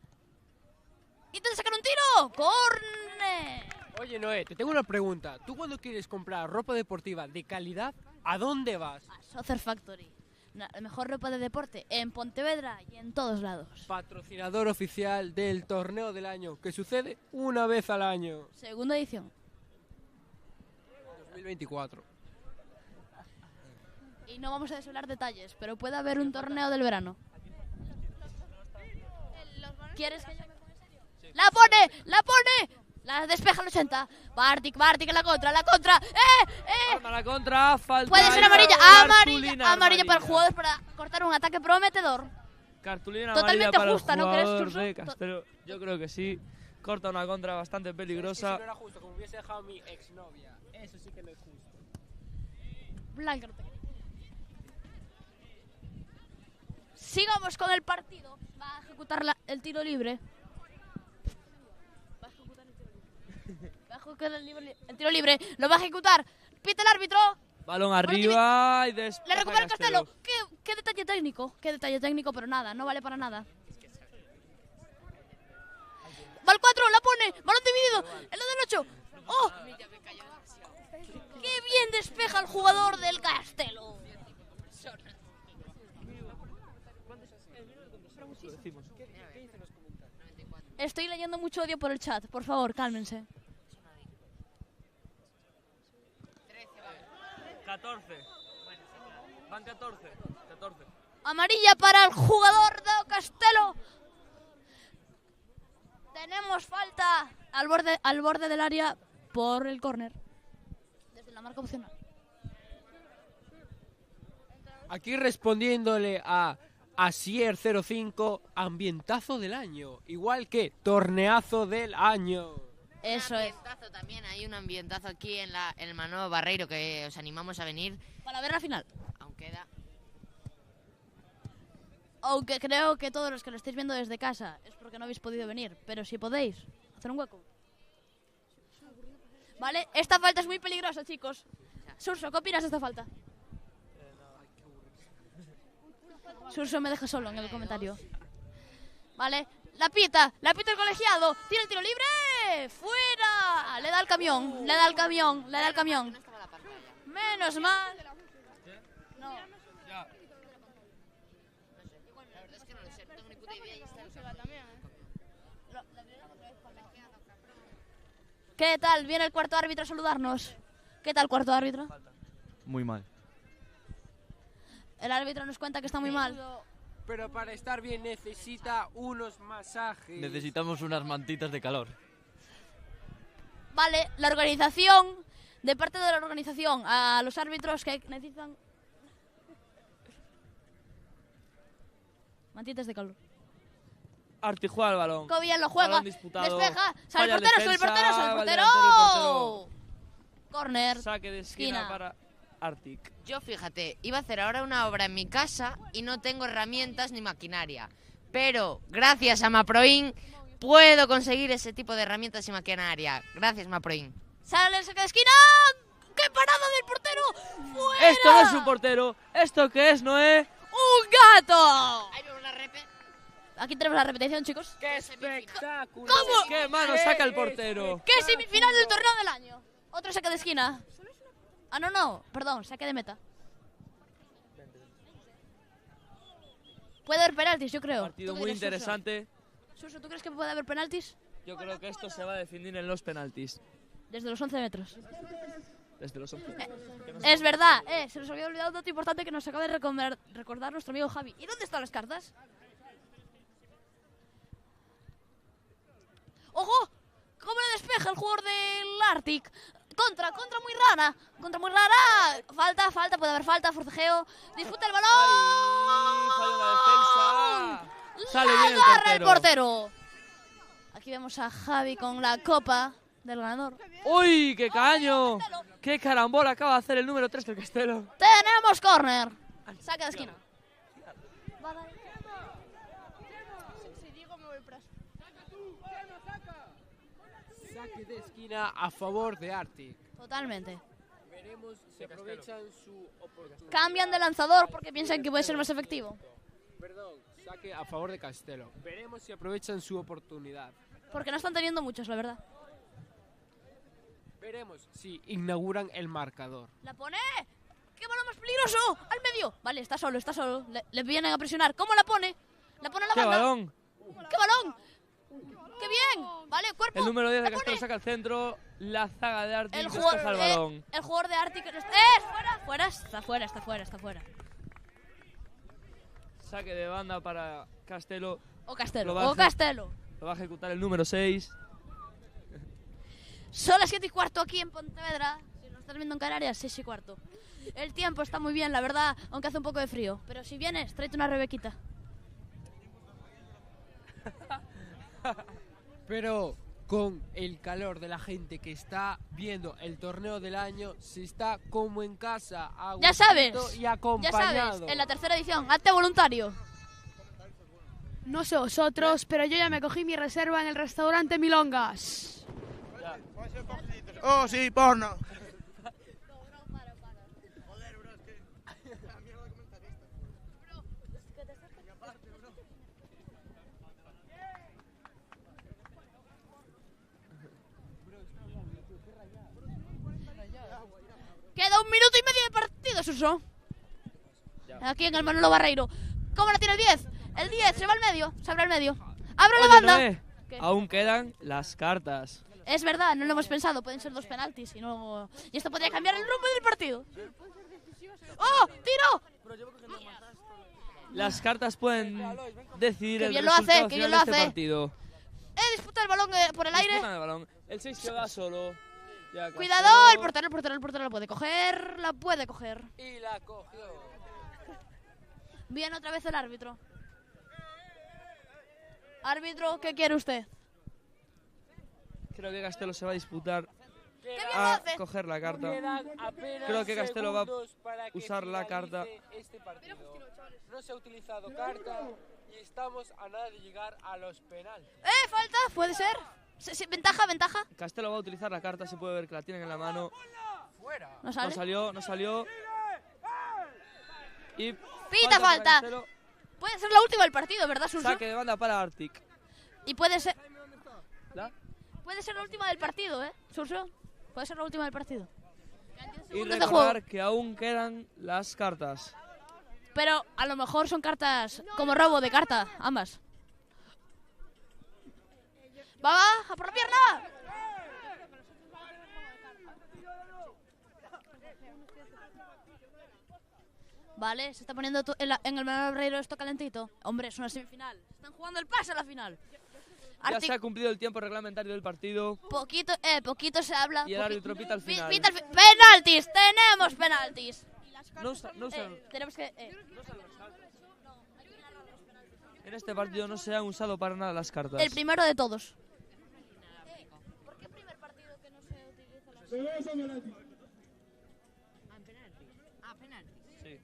Intenta sacar un tiro. ¡Corner! Oye, Noé, te tengo una pregunta. ¿Tú cuando quieres comprar ropa deportiva de calidad, a dónde vas? A Soccer Factory. La mejor ropa de deporte en Pontevedra y en todos lados. Patrocinador oficial del torneo del año, que sucede una vez al año. Segunda edición. 2024. Y no vamos a desvelar detalles, pero puede haber un torneo del verano. ¿Quieres que yo me ponga en serio? Sí. ¡La pone! ¡La pone! La despeja al 80. Bartik en la contra. Arma la contra, falta. Puede ser amarilla para el jugador para cortar un ataque prometedor. Cartulina totalmente amarilla justa, para el ¿no crees, jugador Churso? de Castelo. Yo creo que sí. Corta una contra bastante peligrosa. Eso no era justo, como hubiese dejado a mi exnovia. Eso sí que no es justo. Blanca, no te creo. Sigamos con el partido. Va a ejecutar el tiro libre. El tiro libre, lo va a ejecutar. Pita el árbitro. Balón arriba y después. Le recupera el Castelo. ¿Qué detalle técnico? Qué detalle técnico, pero nada, no vale para nada. Va el 4, la pone. Balón dividido. El del 8. ¡Oh! ¡Qué bien despeja el jugador del Castelo! Estoy leyendo mucho odio por el chat. Por favor, cálmense. 14. Van 14. Amarilla para el jugador de Castelo. Tenemos falta al borde del área por el córner. Desde la marca opcional. Aquí respondiéndole a Asier05, ambientazo del año. Igual que torneazo del año. Eso es. También hay un ambientazo aquí en el Manuel Barreiro que os animamos a venir. Para ver la final. Aunque creo que todos los que lo estáis viendo desde casa es porque no habéis podido venir. Pero si podéis, hacer un hueco. Vale, esta falta es muy peligrosa, chicos. Surso, ¿qué opinas de esta falta? Surso me deja solo en el comentario. Vale, la pita el colegiado. Tiene el tiro libre. ¡Fuera! Le da el camión. Menos mal. No. ¿Qué tal? Viene el cuarto árbitro a saludarnos. ¿Qué tal, cuarto árbitro? Muy mal. El árbitro nos cuenta que está muy mal. Pero para estar bien necesita unos masajes. Necesitamos unas mantitas de calor. Vale, la organización, de parte de la organización, a los árbitros que necesitan mantitas de calor. Arti juega el balón. Qué bien lo juega. Despeja. Sale el portero. Corner. Saque de esquina para Arctic. Yo, fíjate, iba a hacer ahora una obra en mi casa y no tengo herramientas ni maquinaria. Pero gracias a Maproin puedo conseguir ese tipo de herramientas y maquinaria. Gracias, Maproin. Sale el saque de esquina. ¡Qué parada del portero! ¡Fuera! Esto no es un portero. ¿Esto qué es, Noé? ¡Un gato! Aquí tenemos la repetición, chicos. ¡Qué espectáculo! ¿Cómo? ¡Qué mano saca el portero! ¡Qué semifinal del torneo del año! Otro saque de esquina. Ah, no, perdón, saque de meta. Puede haber penaltis, yo creo. Partido muy interesante. Suso, ¿tú crees que puede haber penaltis? Yo creo que esto se va a definir en los penaltis. Desde los 11 metros. Desde los 11. Es verdad, se nos había olvidado un dato importante que nos acaba de recordar nuestro amigo Javi. ¿Y dónde están las cartas? ¡Ojo! ¿Cómo le despeja el jugador del Arctic? Contra muy rara. Falta, puede haber falta, forcejeo. Disputa el balón. Falla una defensa. Sale bien el portero. Aquí vemos a Javi con la copa del ganador. ¡Uy, qué caño! ¡Qué carambola acaba de hacer el número 3 del Castelo! Tenemos córner. Saca de esquina. Saque de esquina a favor de Arctic. Totalmente. Veremos si aprovechan su oportunidad. Cambian de lanzador porque piensan que puede ser más efectivo. Perdón, saque a favor de Castelo. Veremos si aprovechan su oportunidad. Porque no están teniendo muchos, la verdad. Veremos si inauguran el marcador. ¡La pone! ¡Qué balón más peligroso! ¡Al medio! Vale, está solo. Le vienen a presionar. ¿Cómo la pone? La pone a la ¡Qué banda. balón! ¡Qué balón! ¡Qué bien! Vale, cuerpo. El número 10 de Castelo saca al centro. La zaga de Arctic despeja el balón. El jugador de Arctic... Está fuera. Saque de banda para Castelo. O Castelo. Lo va a ejecutar el número 6. Son las 7:15 aquí en Pontevedra. Si nos estás viendo en Canarias, 6:15. El tiempo está muy bien, la verdad, aunque hace un poco de frío. Pero si vienes, tráete una rebequita. Pero con el calor de la gente que está viendo el torneo del año, se está como en casa, ya sabes, y acompañado. En la tercera edición, hazte voluntario. No sé vosotros, pero yo ya me cogí mi reserva en el restaurante Milongas. Oh, sí, porno. Queda 1 minuto y medio de partido, Suso. Aquí en el Manolo Barreiro. ¿Cómo la tiene el 10? El 10 se va al medio, se abre al medio. ¡Abre la banda! Noé, aún quedan las cartas. Es verdad, no lo hemos pensado. Pueden ser 2 penaltis y esto podría cambiar el rumbo del partido. ¡Oh! ¡Tiro! Las cartas pueden decidir el bien lo resultado hace, final que de bien lo este hace. partido. Disputa el balón por el aire. Disputan el balón. El 6 se va solo. Ya Cuidado, Castelo. el portero la puede coger. Y la cogió. Viene otra vez el árbitro. Árbitro, ¿qué quiere usted? Creo que Castelo se va a disputar bien a lo hace. coger la carta. Creo que Castelo va a usar la carta. Este partido. No se ha utilizado carta y estamos a nada de llegar a los penales. Falta, puede ser. Sí, ventaja. Castelo va a utilizar la carta, se puede ver que la tienen en la mano. ¿No sale? No salió. Y Pita falta. Puede ser la última del partido, ¿verdad, Suso? Saque de banda para Arctic. Y puede ser... ¿La? Puede ser la última del partido, Suso. Puede ser la última del partido. Y recordar que aún quedan las cartas. Pero a lo mejor son cartas como robo de carta, ambas. ¡Va! ¡A por la pierna! Vale, se está poniendo en el Manolo Barreiro esto calentito. Hombre, es una semifinal. Están jugando el pase a la final. Ya se ha cumplido el tiempo reglamentario del partido. Poquito se habla. Y el árbitro pita al final. ¡Penaltis! ¡Tenemos penaltis! Tenemos que... En este partido no se han usado para nada las cartas. El primero de todos. ¿Por qué primer partido que no se utiliza las cartas? Sí.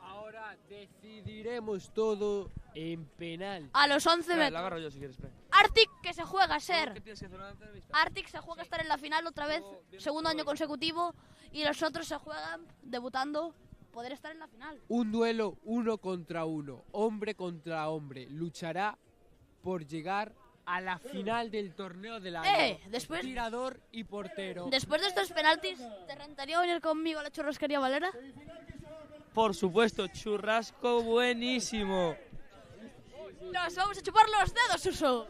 Ahora decidiremos todo en penal. A los 11 metros. La agarro yo si quieres. Arctic que se juega a ser. ¿Qué tienes que hacer? ¿Una entrevista? Arctic se juega a estar en la final otra vez, segundo año consecutivo, y los otros se juegan debutando, poder estar en la final. Un duelo 1 contra 1, hombre contra hombre. Luchará por llegar a la final del torneo del año. Después, tirador y portero. Después de estos penaltis, ¿te rentaría venir conmigo a la churrasquería Valera? Por supuesto, churrasco buenísimo. Nos vamos a chupar los dedos, Suso.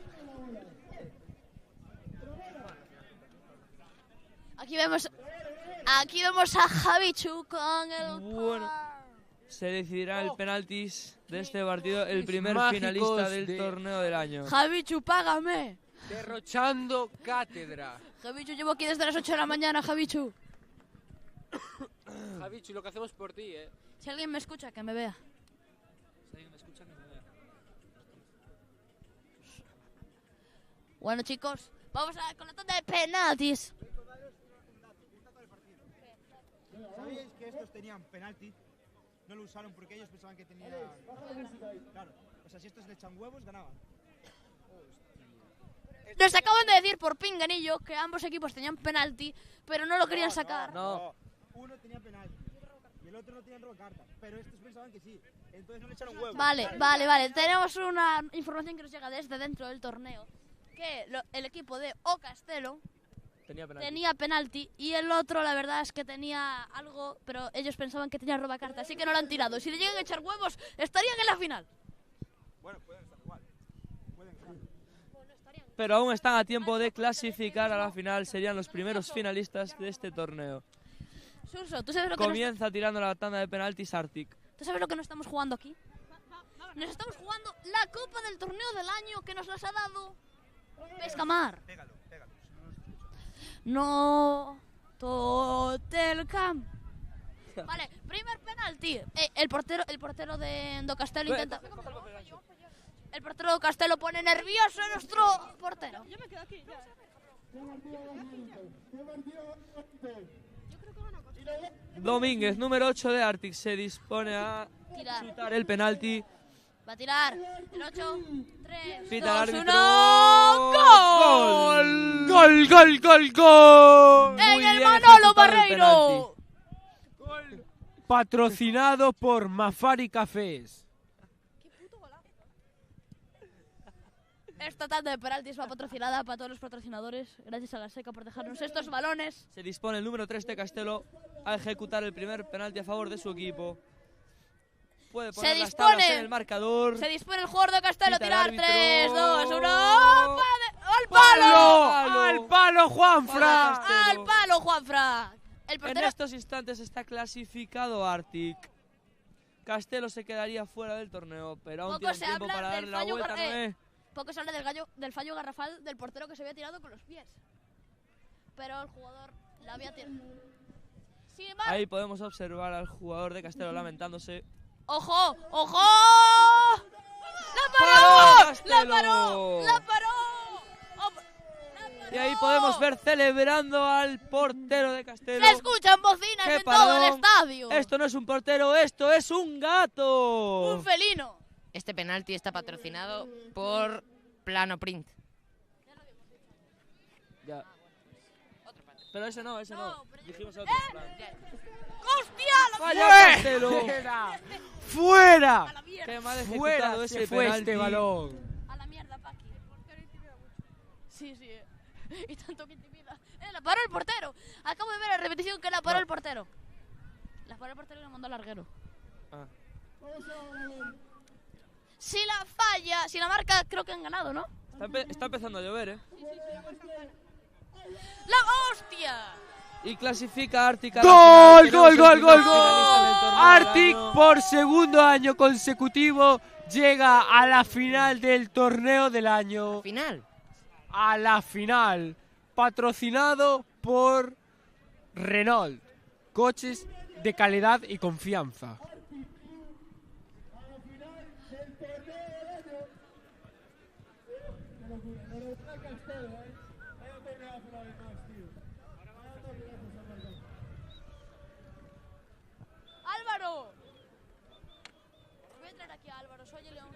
Aquí vemos Aquí vemos a Javichu con el... Bueno, se decidirá el penaltis de este partido, el primer Mágicos finalista del de- torneo del año. Javichu, págame. Derrochando cátedra. Javichu, llevo aquí desde las 8 de la mañana, Javichu. Javichu, lo que hacemos por ti, Si alguien me escucha, que me vea. Si alguien me escucha, que me vea. Bueno, chicos, vamos con la tanda de penaltis. ¿Sabíais que estos tenían penalti? No lo usaron porque ellos pensaban que tenían... Claro, o sea, si estos le echan huevos, ganaban. Nos acaban de decir por pinganillo que ambos equipos tenían penalti, pero no lo querían sacar. No. Uno tenía penalti y el otro no tenía roba carta, pero estos pensaban que sí, entonces no le echaron huevos. Vale. Tenemos una información que nos llega desde dentro del torneo. Que el equipo de O Castelo tenía penalti y el otro, la verdad es que tenía algo, pero ellos pensaban que tenía roba carta, así que no lo han tirado. Si le llegan a echar huevos, estarían en la final. Bueno, pueden estar igual. Pero aún están a tiempo de clasificar a la final. Serían los primeros finalistas de este torneo. Surso, ¿tú sabes lo que Comienza tirando la tanda de penaltis Arctic. ¿Tú sabes lo que nos estamos jugando aquí? Nos estamos jugando la Copa del Torneo del Año que nos las ha dado Pescamar. Pégalo. No Totel Camp. Vale, primer penalti. El portero de Do Castelo intenta... El portero de Castelo pone nervioso a nuestro portero. Yo me quedo aquí, ya. Domínguez, número 8 de Arctic, se dispone a Tirar. chutar el penalti. Va a tirar. El 8, 3, Pita el 2, árbitro. 1. ¡Gol! En Muy el bien Manolo ejecutado el Barreiro. Patrocinado por Mafari Cafés. Esta tanda de penaltis va patrocinada para todos los patrocinadores. Gracias a la Seca por dejarnos estos balones. Se dispone el número 3 de Castelo a ejecutar el primer penalti a favor de su equipo. Puede poner las tablas en el marcador. Se dispone el jugador de Castelo a Pita el tirar. árbitro. 3, 2, 1. ¡Al palo! ¡Al palo, Juanfra! ¡Al palo, Juanfra! El En portero... estos instantes está clasificado Arctic. Castelo se quedaría fuera del torneo, pero aún Poco tiene se tiempo habla para del darle la fallo vuelta. Noé. Poco se habla del fallo garrafal del portero que se había tirado con los pies. Pero el jugador la había tirado. Sin embargo... Ahí podemos observar al jugador de Castelo lamentándose. ¡Ojo! ¡Ojo! ¡Paró, ¡La Castelo! paró! ¡La paró! Y ahí podemos ver celebrando al portero de Castelo. ¡Se escuchan bocinas ¡Qué en todo el paradón! estadio! Esto no es un portero, esto es un gato. ¡Un felino! Este penalti está patrocinado por Plano Print. Ya. Pero ese no. Dijimos otro. ¡Hostia! ¡Vaya Castelo! ¡Fuera! ¡Qué mal ejecutado ¡Fuera! ese Se fue penalti! este balón. A la mierda, Paqui. Sí. Y tanto que intimida. La paró el portero. Acabo de ver la repetición que la paró el portero. La paró el portero y la mandó al larguero. Ah. Si la falla, si la marca, creo que han ganado, ¿no? Está empezando a llover, ¿eh? ¡La hostia! Y clasifica Arctic a la ¡Gol, final. gol, Tenemos el gol, primer gol, finalista del gol! torneo del Arctic año. por segundo año consecutivo llega a la final del torneo del año. Final. A la final. Patrocinado por Renault. Coches de calidad y confianza. ¡Álvaro! Voy a traer aquí a Álvaro, soy el León.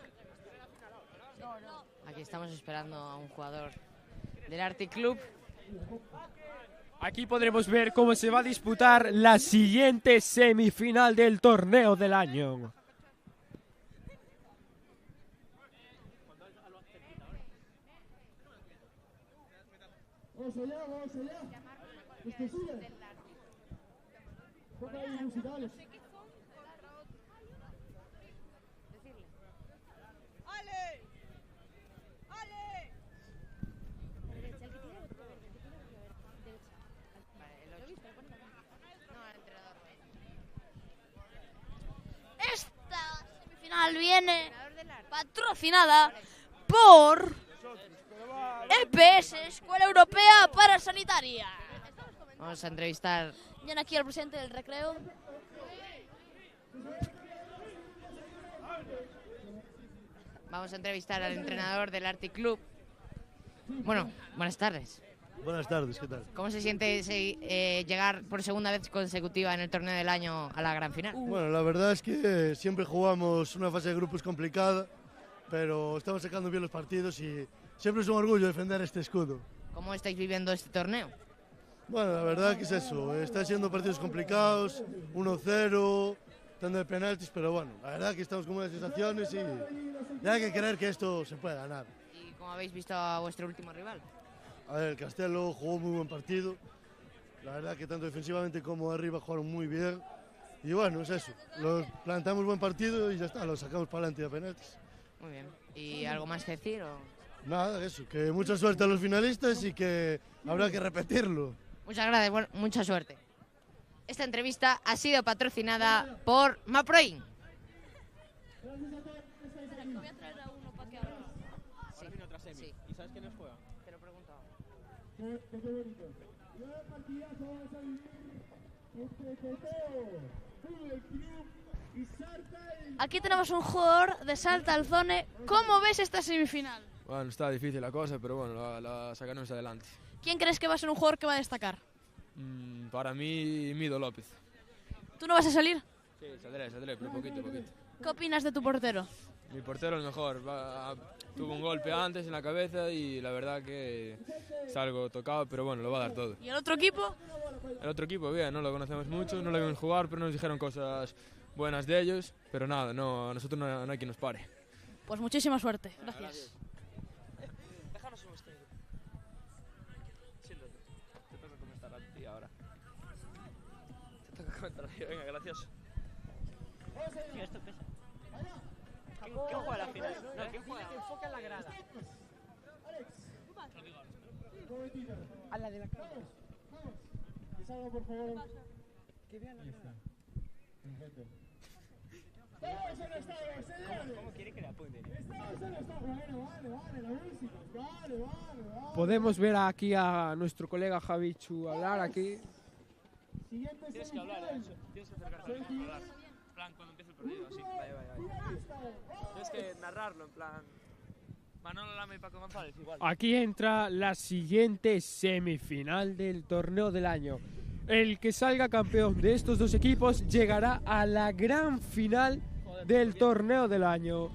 No. Aquí estamos esperando a un jugador del Arctic Club. Aquí podremos ver cómo se va a disputar la siguiente semifinal del torneo del año. Vamos allá. Esto sigue. Ponga ahí musicales. final viene patrocinada por EPS, Escuela Europea Parasanitaria. Vamos a entrevistar. Viene aquí el presidente del recreo. Vamos a entrevistar al entrenador del Arctic Club. Bueno, buenas tardes. Buenas tardes, ¿qué tal? ¿Cómo se siente llegar por segunda vez consecutiva en el torneo del año a la gran final? Bueno, la verdad es que siempre jugamos una fase de grupos complicada, pero estamos sacando bien los partidos y siempre es un orgullo defender este escudo. ¿Cómo estáis viviendo este torneo? Bueno, la verdad que es eso, está siendo partidos complicados, 1-0, tanto de penaltis, pero bueno, la verdad que estamos con buenas sensaciones y hay que creer que esto se puede ganar. ¿Y cómo habéis visto a vuestro último rival? A ver, el Castelo jugó muy buen partido, la verdad que tanto defensivamente como arriba jugaron muy bien y bueno, es eso, plantamos buen partido y ya está, lo sacamos para adelante de penaltis. Muy bien, ¿y algo más que decir? Nada, eso, que mucha suerte a los finalistas y que habrá que repetirlo. Muchas gracias, bueno, mucha suerte. Esta entrevista ha sido patrocinada por Maproin. Voy a traer a uno para que hable. Ahora viene otra semi. Sí. ¿Y sabes quiénes juegan? Te lo he preguntado. Aquí tenemos un jugador de Salta Alzone. ¿Cómo ves esta semifinal? Bueno, está difícil la cosa, pero bueno, la sacaremos adelante. ¿Quién crees que va a ser un jugador que va a destacar? Para mí, Mido López. ¿Tú no vas a salir? Sí, saldré, pero poquito. ¿Qué opinas de tu portero? Mi portero es el mejor. Tuvo un golpe antes en la cabeza y la verdad que es algo tocado, pero bueno, lo va a dar todo. ¿Y el otro equipo? El otro equipo, bien, no lo conocemos mucho, no lo vimos jugar, pero nos dijeron cosas buenas de ellos, pero nada, no, a nosotros no hay quien nos pare. Pues muchísima suerte. Gracias. Déjanos un estreno. Siéntate. Te toca comentar a ti ahora. Te toca comentar a ti, venga, gracioso. Esto pesa. ¿Quién juega la final? No, ¿quién juega? Que enfoca en la grada. A la de la cara. Que salga, por favor. Que vean la grada. Perfecto. Estamos en estado, señores. ¿Cómo quiere que le apunten? Estamos en estado. Bueno, vale, la música. Vale. Podemos ver aquí a nuestro colega Javichu hablar aquí. Siguiente Tienes que hablar, tienes que acercarte a hablar. En plan, cuando empiece el partido, así. Vaya. Tienes que narrarlo, en plan. Manolo Lama y Paco González, igual. Aquí entra la siguiente semifinal del torneo del año. El que salga campeón de estos dos equipos llegará a la gran final del torneo del año.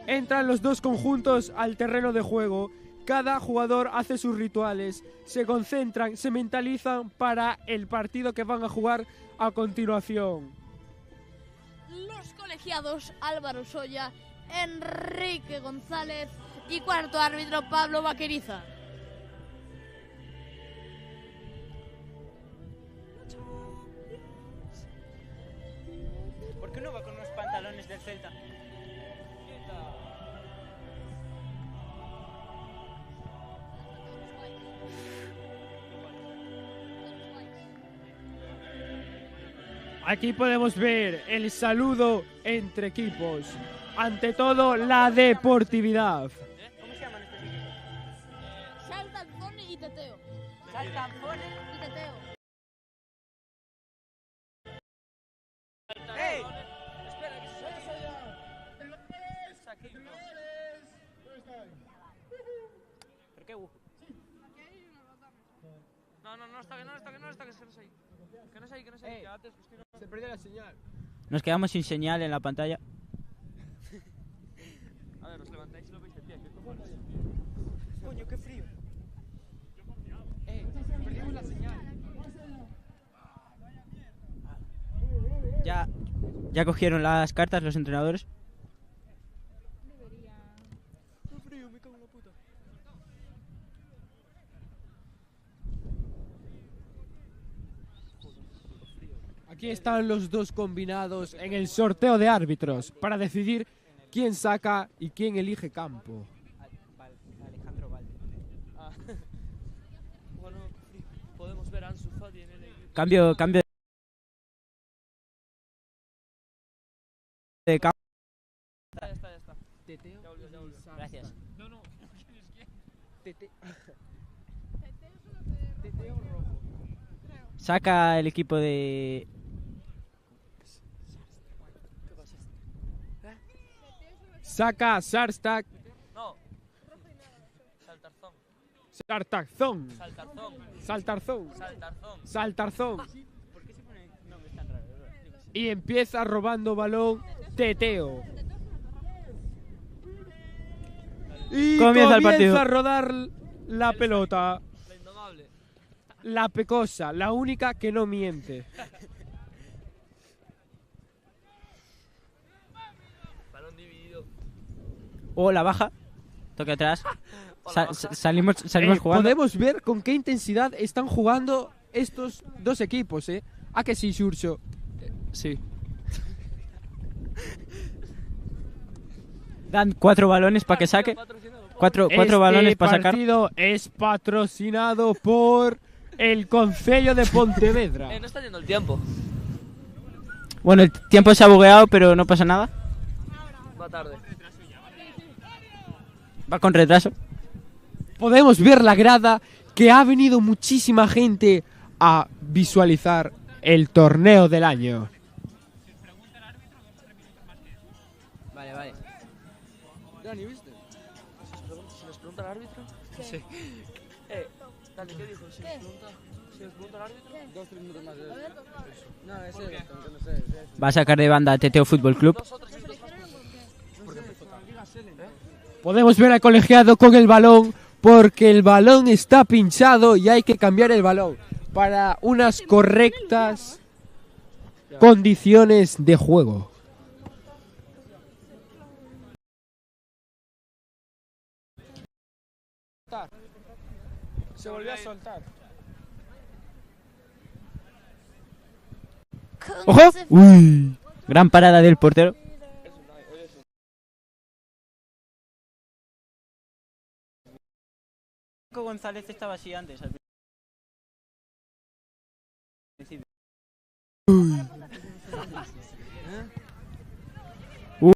Entran los dos conjuntos al terreno de juego. Cada jugador hace sus rituales, se concentran, se mentalizan para el partido que van a jugar a continuación. Los colegiados Álvaro Soya, Enrique González y cuarto árbitro Pablo Vaqueriza. ¿Por qué no va con unos pantalones del Celta? Aquí podemos ver el saludo entre equipos. Ante todo, la deportividad. ¿Cómo se llaman estos equipos? Salta Alzone y Teteo. Salta Alzone y Teteo. ¡Ey! Espera, que se suelta. Aquí, no. ¿Pero qué? No está, que no es ahí. Que no es ahí, que antes se perdió la señal. Nos quedamos sin señal en la pantalla. A ver, os levantáis y lo veis de pie, ¿qué cojones? Coño, qué frío. Perdimos la señal. ¿Ya cogieron las cartas los entrenadores? Qué frío, me cago en la puta. Aquí están los dos combinados en el sorteo de árbitros para decidir quién saca y quién elige campo. Alejandro Valde. Bueno, podemos ver a Ansu Fati en el... Cambio de campo. Ya está. Teteo. Ya volvió. Gracias. No. Teteo rojo. Saca el equipo de... Saca Sarstak. No. Saltarzón. Sartarzón. Saltarzón. Saltarzón. Saltarzón. ¿Por qué se pone nombres tan raros? Y empieza robando balón Teteo. Y Comienza el partido. a rodar la pelota. La indomable. La pecosa, la única que no miente. Balón dividido. La baja. Toque atrás. Salimos jugando. Podemos ver con qué intensidad están jugando estos dos equipos, ¿eh? ¿A que sí, Xurxo? Sí. Dan 4 balones para que saque. 4 balones para sacar. Este partido es patrocinado por el Concello de Pontevedra. No está yendo el tiempo. Bueno, el tiempo se ha bugueado, pero no pasa nada. Va tarde. Va con retraso. Podemos ver la grada, que ha venido muchísima gente a visualizar el torneo del año. Vale. Dani, ¿viste? Si nos pregunta el árbitro. Sí. Dani, ¿qué dijo? Si nos pregunta el árbitro. 2-3 minutos más. No, es eso, no sé. Va a sacar de banda a Teteo Fútbol Club. Podemos ver al colegiado con el balón, porque el balón está pinchado y hay que cambiar el balón para unas correctas condiciones de juego. Se volvió a soltar. ¡Ojo! ¡Uy! Gran parada del portero. González estaba así antes.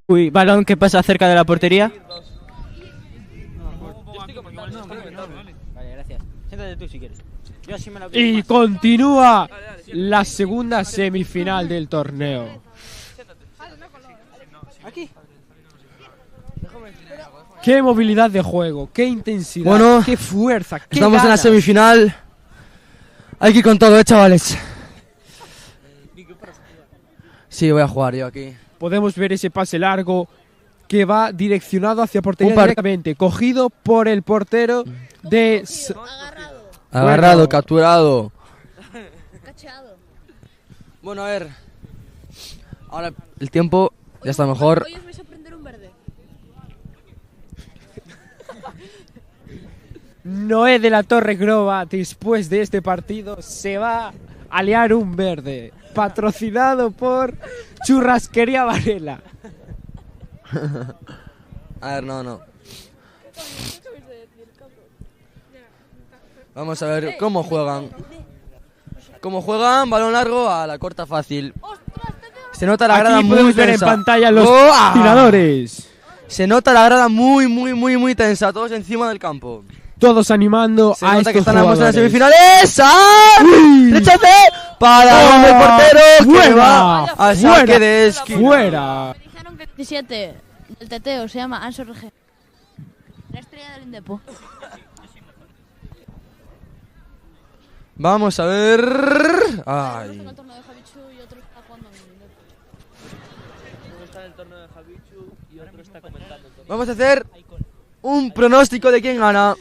Uy, balón que pasa cerca de la portería. Vale, gracias. Siéntate tú si quieres. Yo así me la Y continúa la segunda semifinal del torneo. Aquí. Qué movilidad de juego, qué intensidad, Bueno, qué fuerza, qué estamos en la ganas. semifinal. Hay que ir con todo, chavales. Sí, voy a jugar yo aquí. Podemos ver ese pase largo que va direccionado hacia portería Un par- directamente, cogido por el portero de... Agarrado, Bueno. capturado. Cacheado. Bueno, a ver. Ahora el tiempo ya está mejor. Hoy os vais a prender un verde. Noé de la Torre Groba, después de este partido, se va a liar un verde, patrocinado por Churrasquería Varela. A ver, no. Vamos a ver cómo juegan. Balón largo a la corta fácil. Se nota la grada Aquí muy podemos ver en tensa. pantalla los ¡Buah! tiradores. Se nota la grada muy tensa, todos encima del campo. Todos animando Se a nota estos que están ambos en las jugadores. semifinales. ¡Ah! ¡Rechace! Para el portero que ¡Fuera! va al saque de esquina. ¡Fuera! Dijeron que el 17 del Teteo se llama Anso RG. La estrella del Indepo. Vamos a ver. Ay. El torneo de Javichu y otro está jugando en el Indepo. Uno está en el torneo de Javichu y otro está comentando el torneo. Vamos a hacer un pronóstico de quién gana.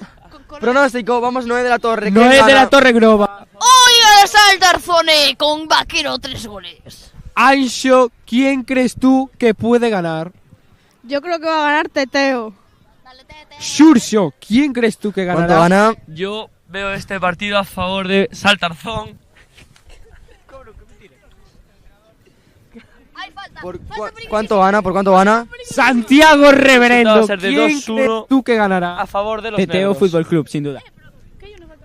Pronóstico, vamos Noé de la Torre. ¿quién Noé de gana? la Torre Groba. Hoy a Saltarzone con Vaquero 3 goles. Ancho, ¿quién crees tú que puede ganar? Yo creo que va a ganar Teteo. Xurxo, ¿quién crees tú que ganará? ¿Cuánto gana? Yo veo este partido a favor de Saltarzón. ¿Cuánto gana? ¿Por cuánto gana? Santiago Reverendo, Va a ser de ¿quién 2-1 crees tú que ganará? a favor de los Teteo negros. Fútbol Club, sin duda.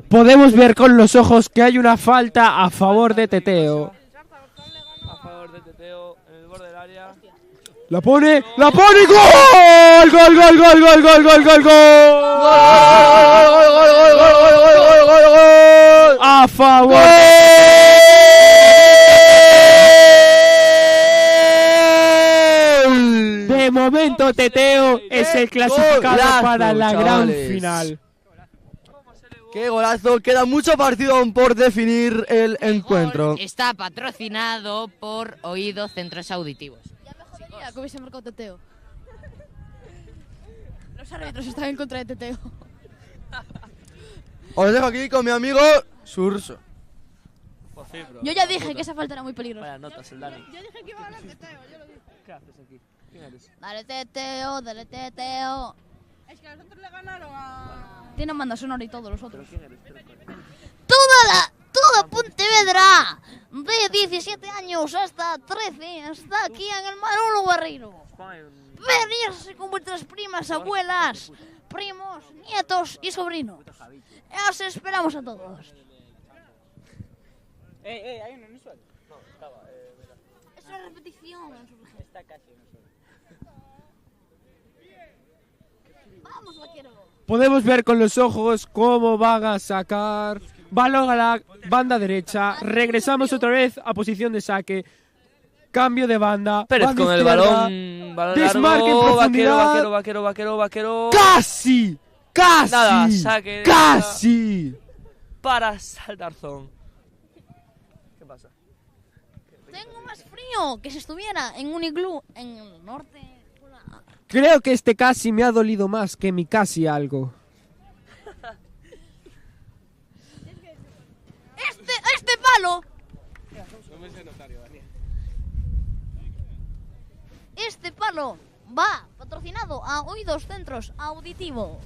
Podemos ver con los ojos que hay una falta a favor de Teteo. A favor de Teteo en el borde del área. La pone. ¡Gol! ¡Gol, gol, gol, gol, gol, gol, gol, gol! ¡A favor! De momento, Teteo es el clasificado para la gran final. ¡Qué golazo! Queda mucho partido aún por definir el encuentro. Está patrocinado por Oído Centros Auditivos. Ya que hubiese marcado Teteo. Los árbitros están en contra de Teteo. Os dejo aquí con mi amigo Surso. Yo ya dije que esa falta era muy peligrosa. Vaya notas, el Dani. Yo dije que iba a ganar Teteo, yo lo dije. ¿Qué haces aquí? ¿Quién eres? Dale Teteo, dale Teteo. Es que los otros le ganaron a... Tiene banda sonora y todo los otros. ¿Quién eres? Toda Pontevedra de 17 años hasta 13 está aquí en el Manolo Barreiro. Venirse con vuestras primas, abuelas, primos, nietos y sobrinos. Os esperamos a todos. Hay uno en el suelo. No, estaba, mira. Es una repetición. Está casi en el suelo. Vamos, vaquero. Podemos ver con los ojos cómo van a sacar balón a la banda derecha. Regresamos otra vez a posición de saque. Cambio de banda. Pérez banda con el izquierda. balón. Balón Desmarque en largo. profundidad. Vaquero. ¡Casi! Nada, saque. ¡Casi! Para Saldarzón. ¿Qué pasa? Tengo más frío que si estuviera en un iglú en el norte. Creo que este casi me ha dolido más que mi casi algo. Este palo. Este palo va patrocinado a Oídos Centros Auditivos.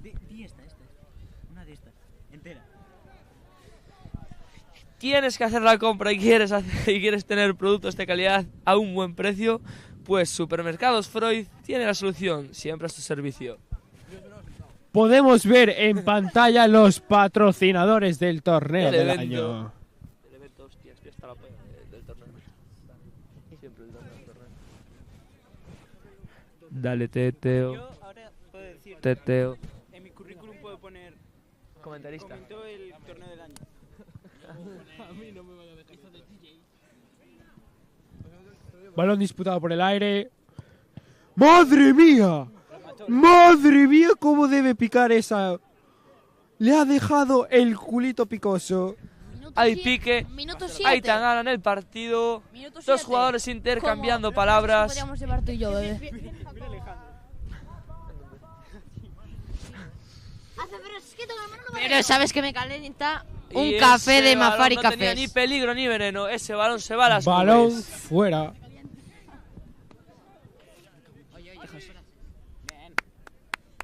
Di esta. Una de estas. Entera. Tienes que hacer la compra y quieres tener productos de calidad a un buen precio, pues Supermercados Freud tiene la solución, siempre a tu servicio. Podemos ver en pantalla los patrocinadores del torneo del año. El evento, hostia, estoy hasta la polla del torneo. Siempre el torneo. Dale, Teteo. Yo ahora puedo decir... Teteo. En mi currículum puedo poner... Comentarista. Comentó el torneo del año. A mí no me van a dejar. Balón disputado por el aire. ¡Madre mía! ¡Madre mía! ¿Cómo debe picar esa? Le ha dejado el culito picoso. Hay pique, hay tangana en el partido. Dos jugadores intercambiando palabras. Podríamos llevar tú y yo, bebé. Pero sabes que me calienta un Y café ese de Mafari balón no tenía Cafés. ni peligro ni veneno. Ese balón se va a las Balón nubes. fuera.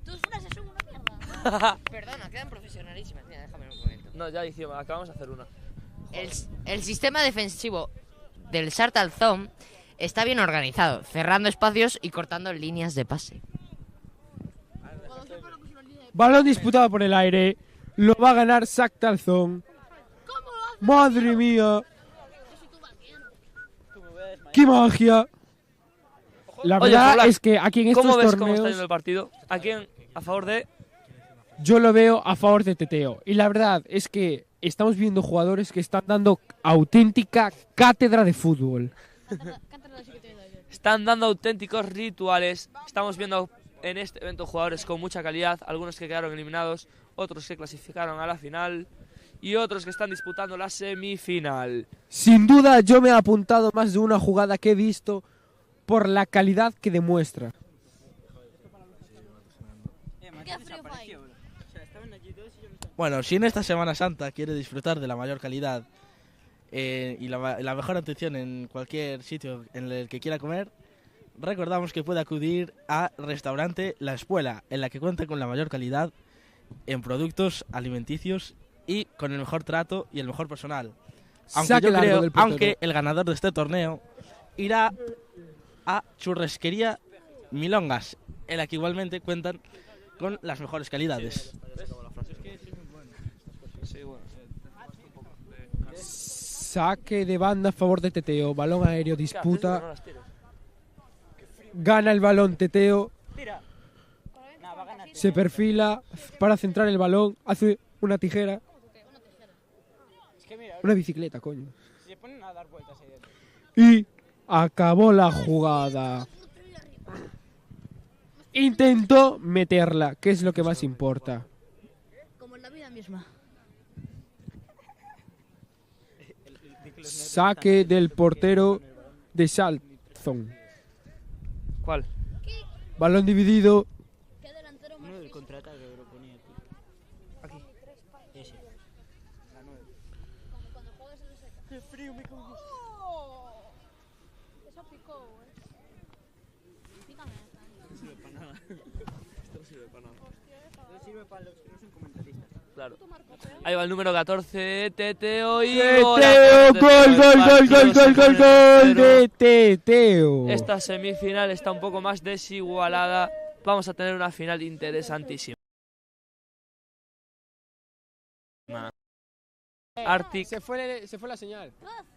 Tus frases son una mierda. Perdona, quedan profesionalísimas. Mira, déjame un momento. No, ya hicimos, acabamos de hacer una. El sistema defensivo del Sartalzón está bien organizado, cerrando espacios y cortando líneas de pase. Balón disputado por el aire. Lo va a ganar Saktalzón. ¡Madre mía! ¡Qué magia! La Oye, verdad Furlan, es que aquí en estos ¿cómo ves cómo está torneos yendo el partido? ¿A quién? ¿A favor de...? yo lo veo a favor de Teteo. Y la verdad es que estamos viendo jugadores que están dando auténtica cátedra de fútbol. Están dando auténticos rituales. Estamos viendo en este evento jugadores con mucha calidad, algunos que quedaron eliminados, otros que clasificaron a la final y otros que están disputando la semifinal. Sin duda yo me he apuntado más de una jugada que he visto por la calidad que demuestra. Bueno, si en esta Semana Santa quiere disfrutar de la mayor calidad y la mejor atención en cualquier sitio en el que quiera comer, recordamos que puede acudir a Restaurante La Espuela, en la que cuenta con la mayor calidad en productos alimenticios y con el mejor trato y el mejor personal. Aunque el ganador de este torneo irá a Churrasquería Milongas, en la que igualmente cuentan con las mejores calidades. Saque de banda a favor de Teteo. Balón aéreo, disputa. Gana el balón Teteo. Se perfila para centrar el balón. Hace una tijera. Una bicicleta, coño. Se ponen a dar vueltas ahí dentro. Y acabó la jugada. Intentó meterla, que es lo que más importa. Como en la vida misma. Saque del portero de Salzón. ¿Cuál? Balón dividido. Uno del contraataque que lo ponía aquí. Aquí. Ese. La 9. Qué frío me cago. Eso picó, Pícame. No sirve para nada. Esto no sirve para nada. Esto sirve para los que no son comentaristas. Claro. Ahí va el número 14, Teteo y Teteo, gol de Teteo. Esta semifinal está un poco más desigualada. Vamos a tener una final interesantísima. Arctic. Se fue la señal.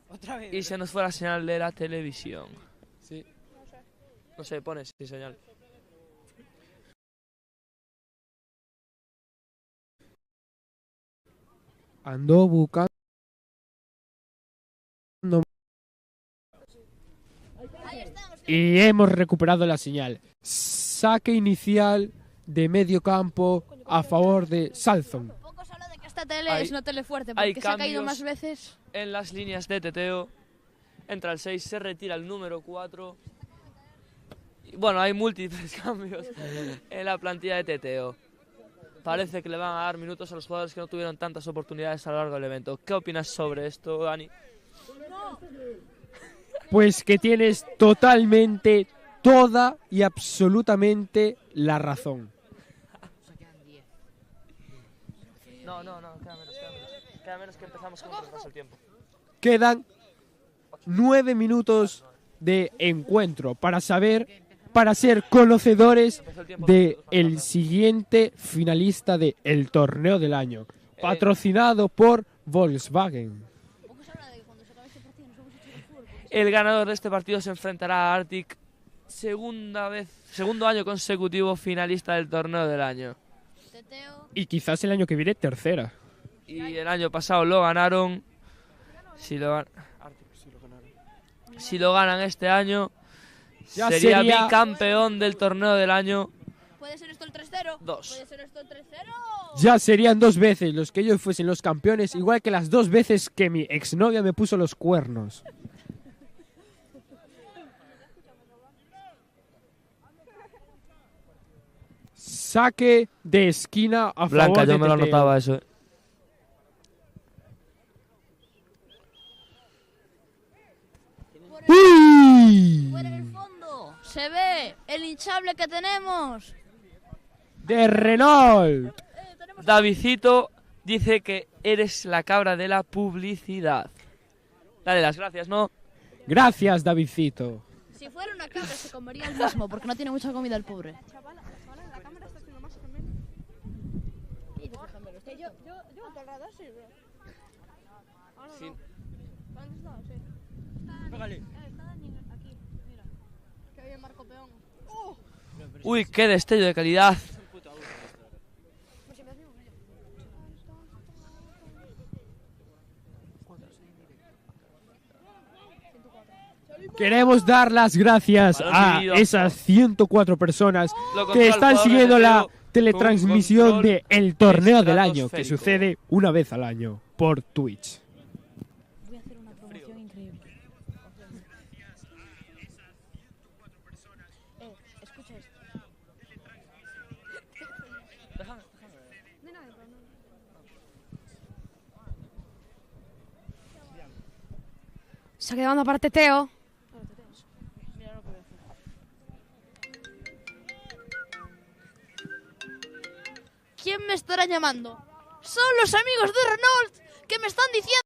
Otra vez. Y se nos fue la señal de la televisión. Sí. No sé, pones sin señal. Andó buscando. Y hemos recuperado la señal. Saque inicial de medio campo a favor de Salzón. Esta tele es una tele fuerte porque se ha caído más veces. En las líneas de Teteo. Entra el 6, se retira el número 4. Y bueno, hay múltiples cambios en la plantilla de Teteo. Parece que le van a dar minutos a los jugadores que no tuvieron tantas oportunidades a lo largo del evento. ¿Qué opinas sobre esto, Dani? Pues que tienes totalmente, toda y absolutamente la razón. No, queda menos. Queda menos que empezamos con retraso el tiempo. Quedan 9 minutos de encuentro para ser conocedores de el siguiente finalista del torneo del año, patrocinado por Volkswagen. El ganador de este partido se enfrentará a Arctic, segundo año consecutivo finalista del torneo del año. Y quizás el año que viene tercera. Y el año pasado lo ganaron. Si lo ganan este año, ya sería bicampeón del torneo del año. ¿Puede ser esto el 3-0? 2. ¿Puede ser esto el 3-0? Ya serían 2 veces los que ellos fuesen los campeones, igual que las 2 veces que mi exnovia me puso los cuernos. Saque de esquina a Blanca, favor de yo me lo Teteo. anotaba eso. ¡Uy! Fuera en el fondo se ve el hinchable que tenemos. De Renault. Davidcito dice que eres la cabra de la publicidad. Dale las gracias, ¿no? Gracias, Davidcito. Si fuera una cabra se comería el mismo porque no tiene mucha comida el pobre. La cámara está haciendo más que menos. Yo todo el rato sí, bro. Ahora Sí. no. ¿Dónde está? Sí. Pégale. Está aquí, mira. Que bien Marco Peón. Uy, qué destello de calidad. Queremos dar las gracias a esas 104 personas que están siguiendo la teletransmisión de el torneo del año, que sucede una vez al año por Twitch. Voy a hacer una promoción increíble. Escucha esto. Se ha quedado para Teteo. ¿Quién me estará llamando? Son los amigos de Renault que me están diciendo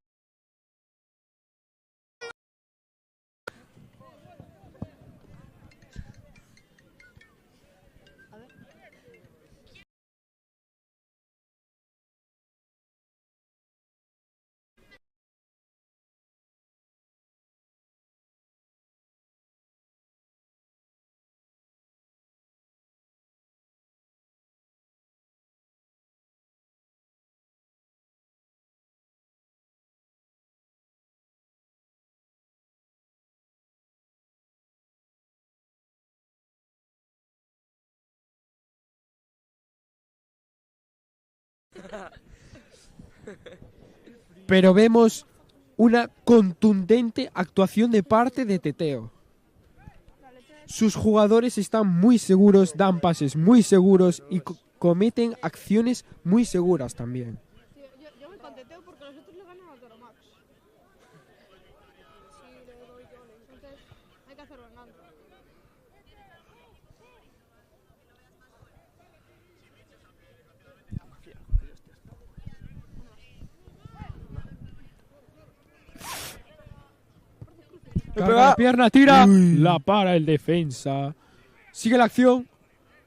Pero vemos una contundente actuación de parte de Teteo. Sus jugadores están muy seguros, dan pases muy seguros y cometen acciones muy seguras también. Yo me conteteo porque los otros le ganan a Toromax. Sí, le doy yo, entonces hay que hacer venganza. Carga la pierna, tira, la para el defensa. Sigue la acción.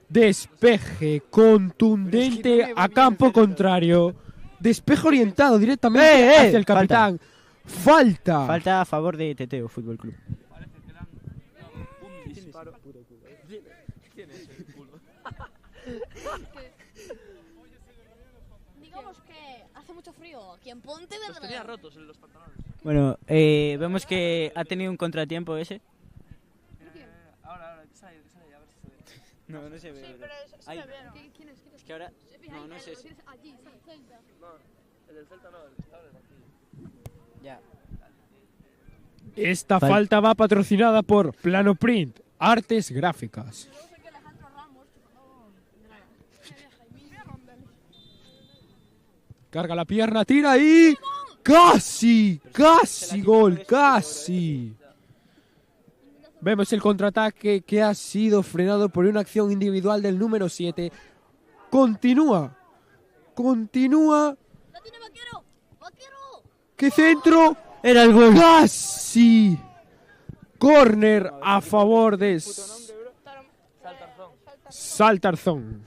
Despeje contundente a campo contrario. Despeje orientado directamente hacia el capitán. Falta. Falta a favor de Teteo Fútbol Club. Un disparo. ¿Quién es el culo? Digamos que hace mucho frío aquí en Pontevedra. Los tenía rotos en los pantalones. Bueno, vemos que ha tenido un contratiempo ese. Ahora, que sale, a ver si se ve. No, no se ve. Sí, pero se Ay, ve bien. ¿Quién es? es que ahora... No, no es ese. Allí, Celta. No, el del Celta no, el que estaba en el banquillo. Ya. Esta falta va patrocinada por Plano Print, artes gráficas. Carga la pierna, tira y... ¡Casi! ¡Casi gol! ¡Casi! Vemos el contraataque que ha sido frenado por una acción individual del número 7. Continúa. Continúa. ¡Qué centro! Era el gol. ¡Casi! Corner a favor de Saltarzón.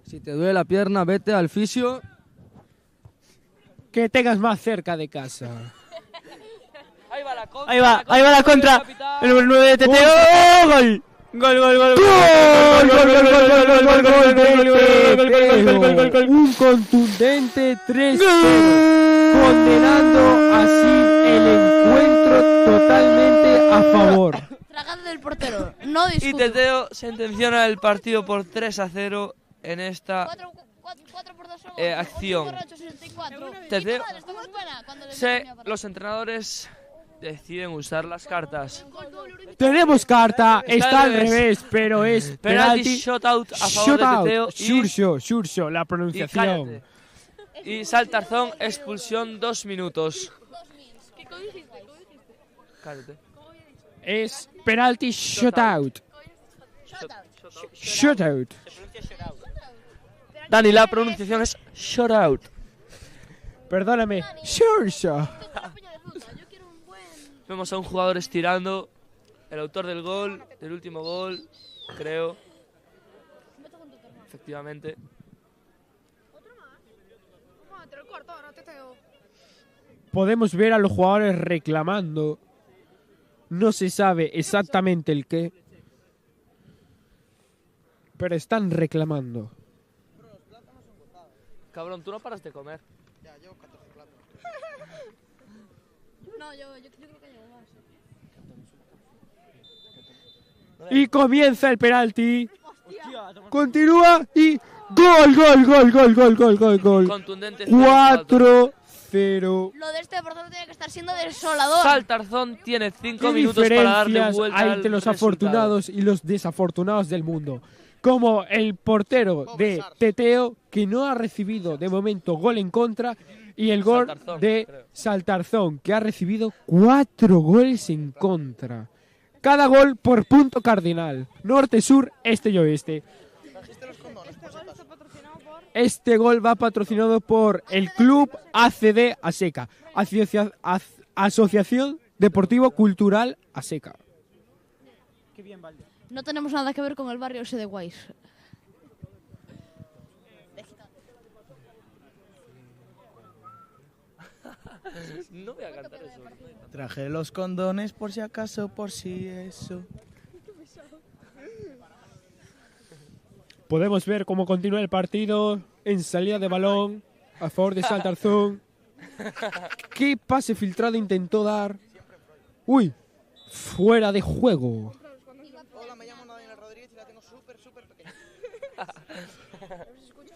Si te duele la pierna, vete al fisio. Que tengas más cerca de casa. Ahí va la contra. Ahí va la contra. El número 9 de Teteo. ¡Gol! Un contundente 3-0, condenando así el encuentro totalmente a favor. Tragada del portero, no discuto. Y Teteo sentenciona el partido por 3-0 en esta acción. Teteo, los entrenadores deciden usar las cartas. Tenemos carta, está al revés, pero es penalti shootout a favor de Teteo. Xurxo, la pronunciación. Y Saltarzón, expulsión 2 minutos. Cállate. Es penalti shootout. Shootout. Dani, la pronunciación es shootout. Perdóname. Xurxo. Vemos a un jugador estirando, el autor del gol, del último gol, creo. Efectivamente. Podemos ver a los jugadores reclamando. No se sabe exactamente el qué, pero están reclamando. Cabrón, tú no paras de comer. Ya, llevo 14 platos. No, yo creo que llevo más. Y comienza el penalti. Continúa y gol. Contundente. 4-0. Lo de este portero tiene que estar siendo desolador. Saltarzón tiene 5 ¿Qué minutos para darle diferencias vuelta hay al entre los resultado? afortunados y los desafortunados del mundo? Como el portero de Teteo, que no ha recibido de momento gol en contra, y el gol de Saltarzón, que ha recibido 4 goles en contra. Cada gol por punto cardinal. Norte, sur, este y oeste. Este gol va patrocinado por el Club ACD Aseca, Asociación Deportivo Cultural Aseca. Qué bien, Valde. No tenemos nada que ver con el barrio ese de Guays. No voy a cantar eso. Traje los condones por si acaso, por si eso. Podemos ver cómo continúa el partido en salida de balón a favor de Saltarzón. ¿Qué pase filtrado intentó dar? ¡Uy! Fuera de juego. Hola, me llamo Daniel Rodríguez y la tengo súper pequeño. ¿Se escucha?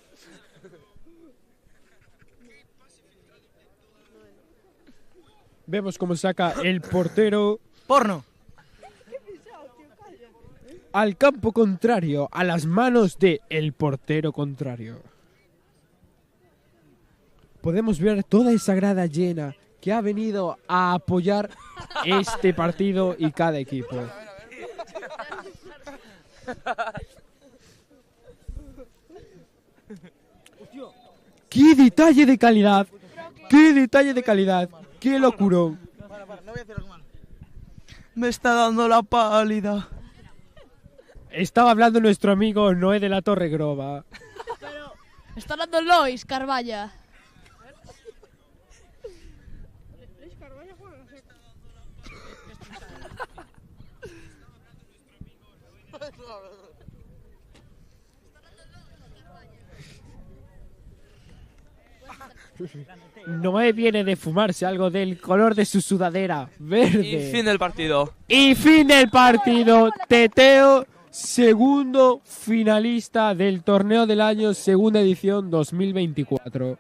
Vemos cómo saca el portero. ¡Porno! Al campo contrario, a las manos de el portero contrario. Podemos ver toda esa grada llena que ha venido a apoyar este partido y cada equipo. ¡Qué detalle de calidad! ¡Qué detalle de calidad! ¡Qué locurón! Me está dando la pálida. Estaba hablando nuestro amigo Noé de la Torre Groba. Está hablando Lois Carballa. Noé viene de fumarse algo del color de su sudadera, verde. Y fin del partido. Y fin del partido. Teteo, segundo finalista del torneo del año, segunda edición 2024.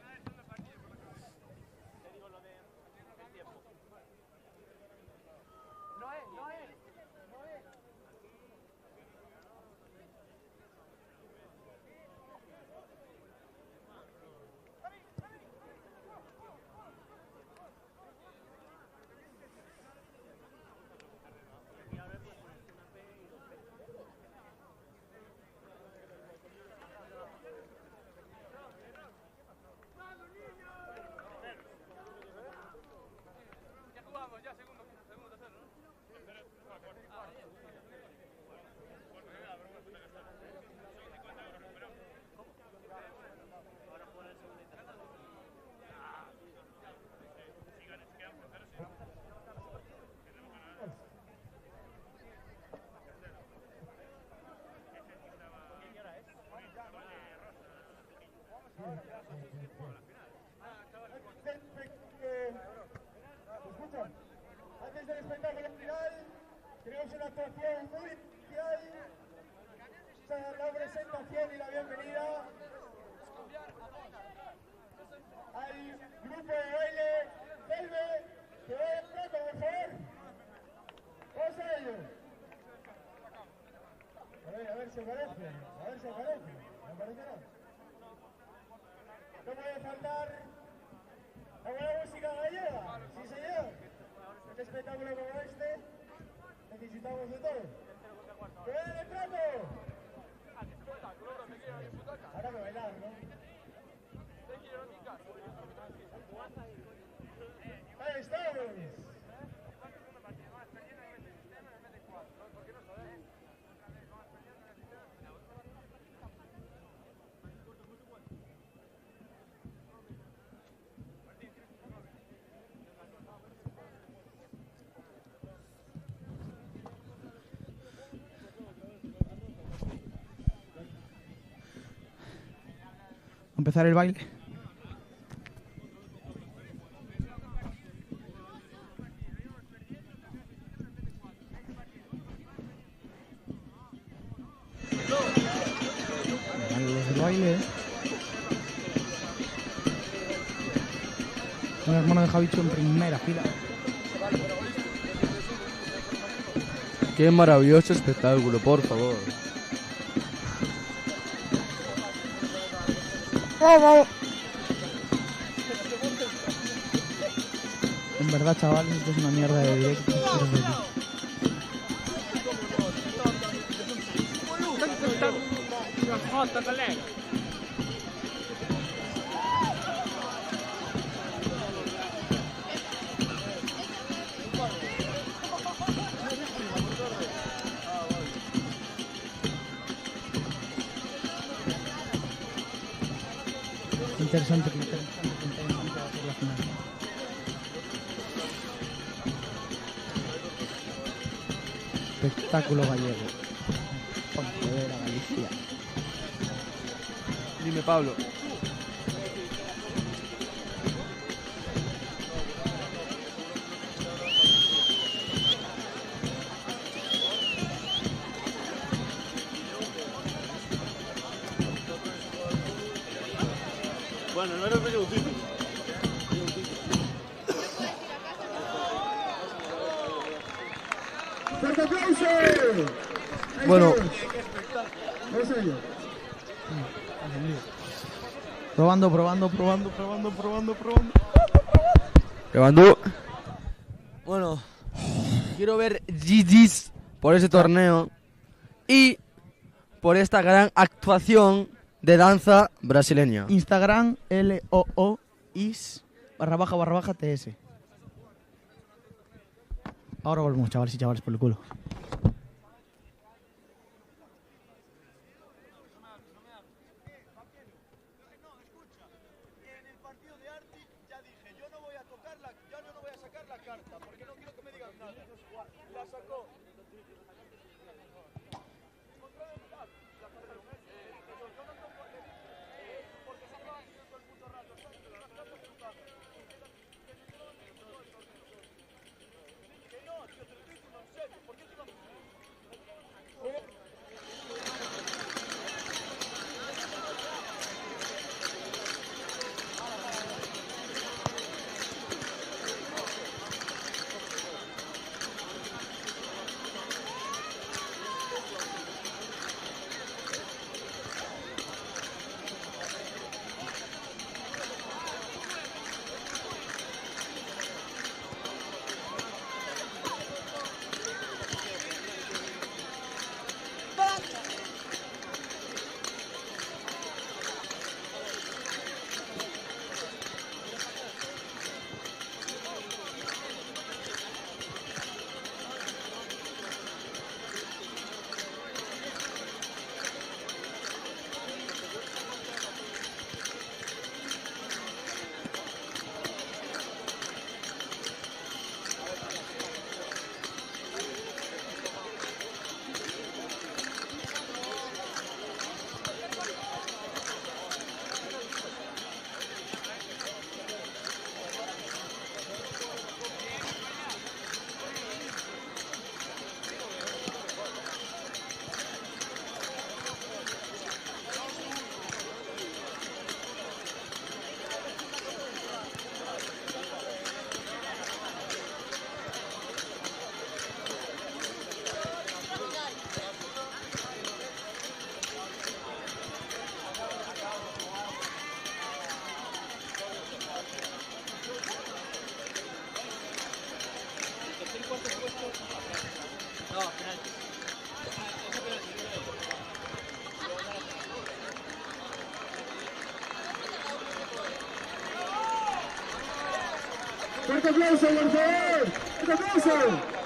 Antes del espectáculo final, tenemos una actuación muy especial. La presentación y la bienvenida al grupo de baile Celve, que va a entrar, por favor. Vamos a ello. A ver si aparece. A ver si aparece. ¿No aparecerá? No puede faltar la buena música gallega. Sí, señor. Un espectáculo como este necesitamos de todo. ¡Que den el trato! Ahora me bailar, ¿no? Ahí estamos. Empezar el baile. El baile. Un hermano de Javicho en primera fila. Qué maravilloso espectáculo, por favor. En verdad, chavales, esto es una mierda de directo. Interesante va a ser la final. Espectáculo gallego. Pontevedra, Galicia. Dime, Pablo. Bueno, al menos me llevo un título. ¡Fuerte aplauso! Bueno. Probando. Probando. Bueno, quiero ver GG's por ese torneo y por esta gran actuación de danza brasileña. Instagram LOOIS _TS. Ahora volvemos, chavales y chavales, por el culo. ¡Fuerte aplauso, por favor! ¡Fuerte aplauso!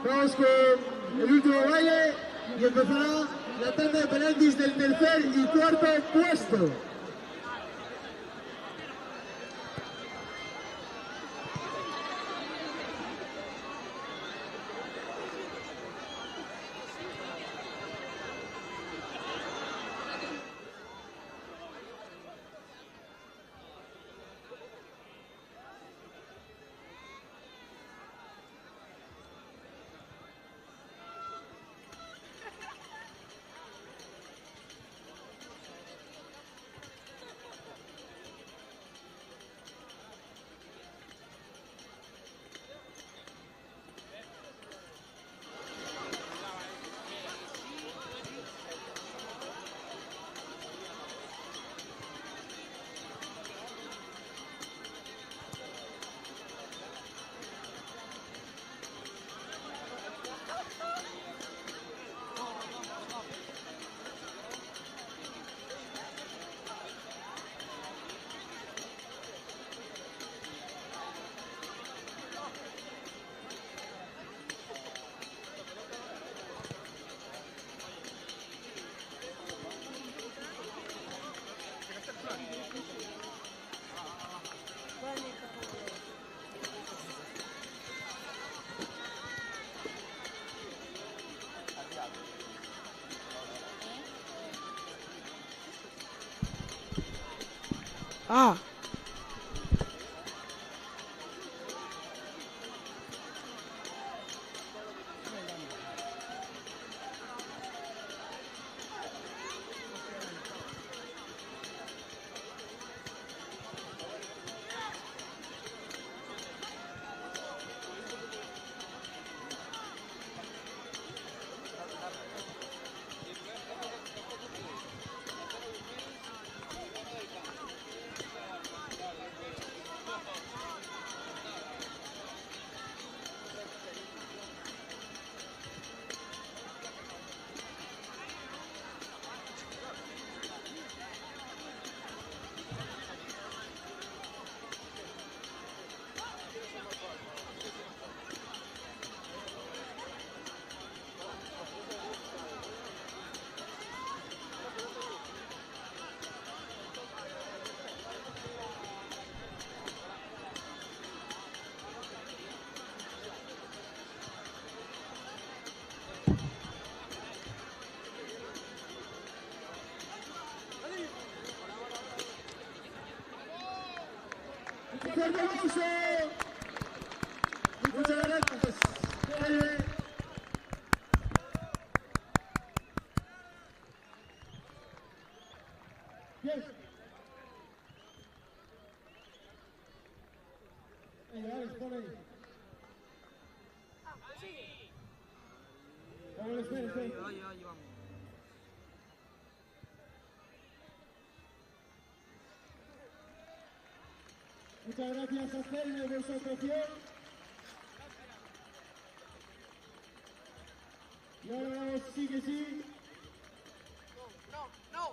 Vamos con el último baile y empezará la tanda de penaltis del tercer y cuarto puesto. Ah. ¡Fuerte aplauso! Muchas gracias. Bien. Alex, pon ahí. Vamos, espera. Muchas gracias a Celne por su atención. Y ahora vamos, sí que sí. No.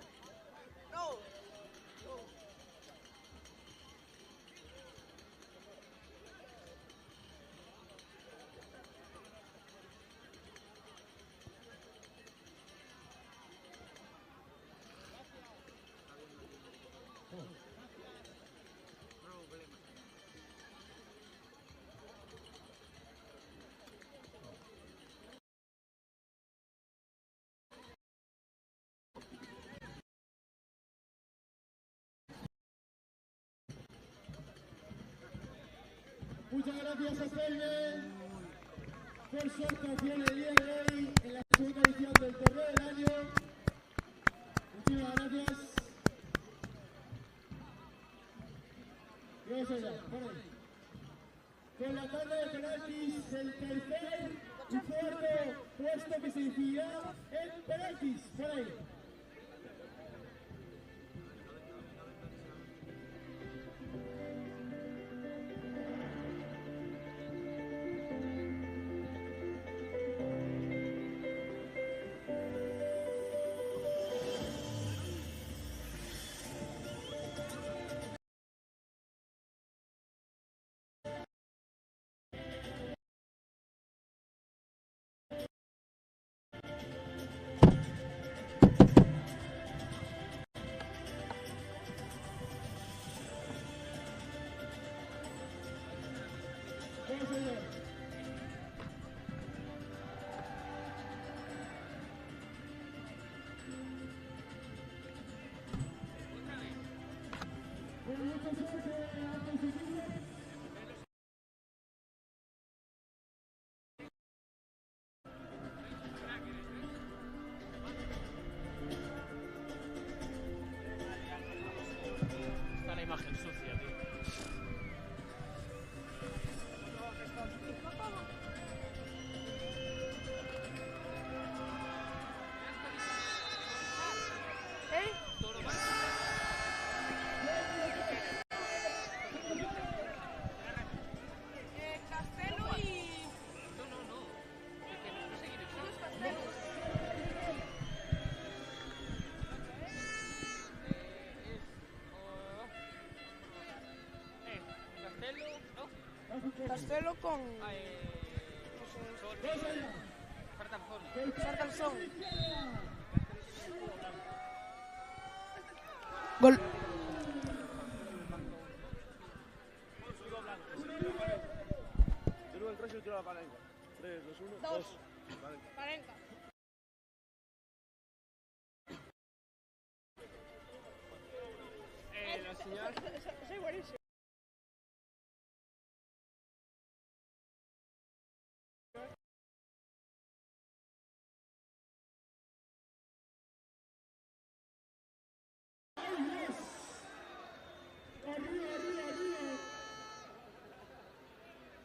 Muchas gracias a Felme por su actuación el día de hoy en la segunda edición del Torneo del Año. Muchísimas gracias. Y vamos allá, por ahí. Con la tanda de penaltis, el tercer y cuarto puesto que se decidirá en penaltis. Por ahí. Está la imagen sucia, tío. Castelo y... Castelo con... Sartarzón. Gol. De nuevo el 3 y tiro la palanca. 3, 2, 1, 2. Parenca. La señal... Soy buenísimo.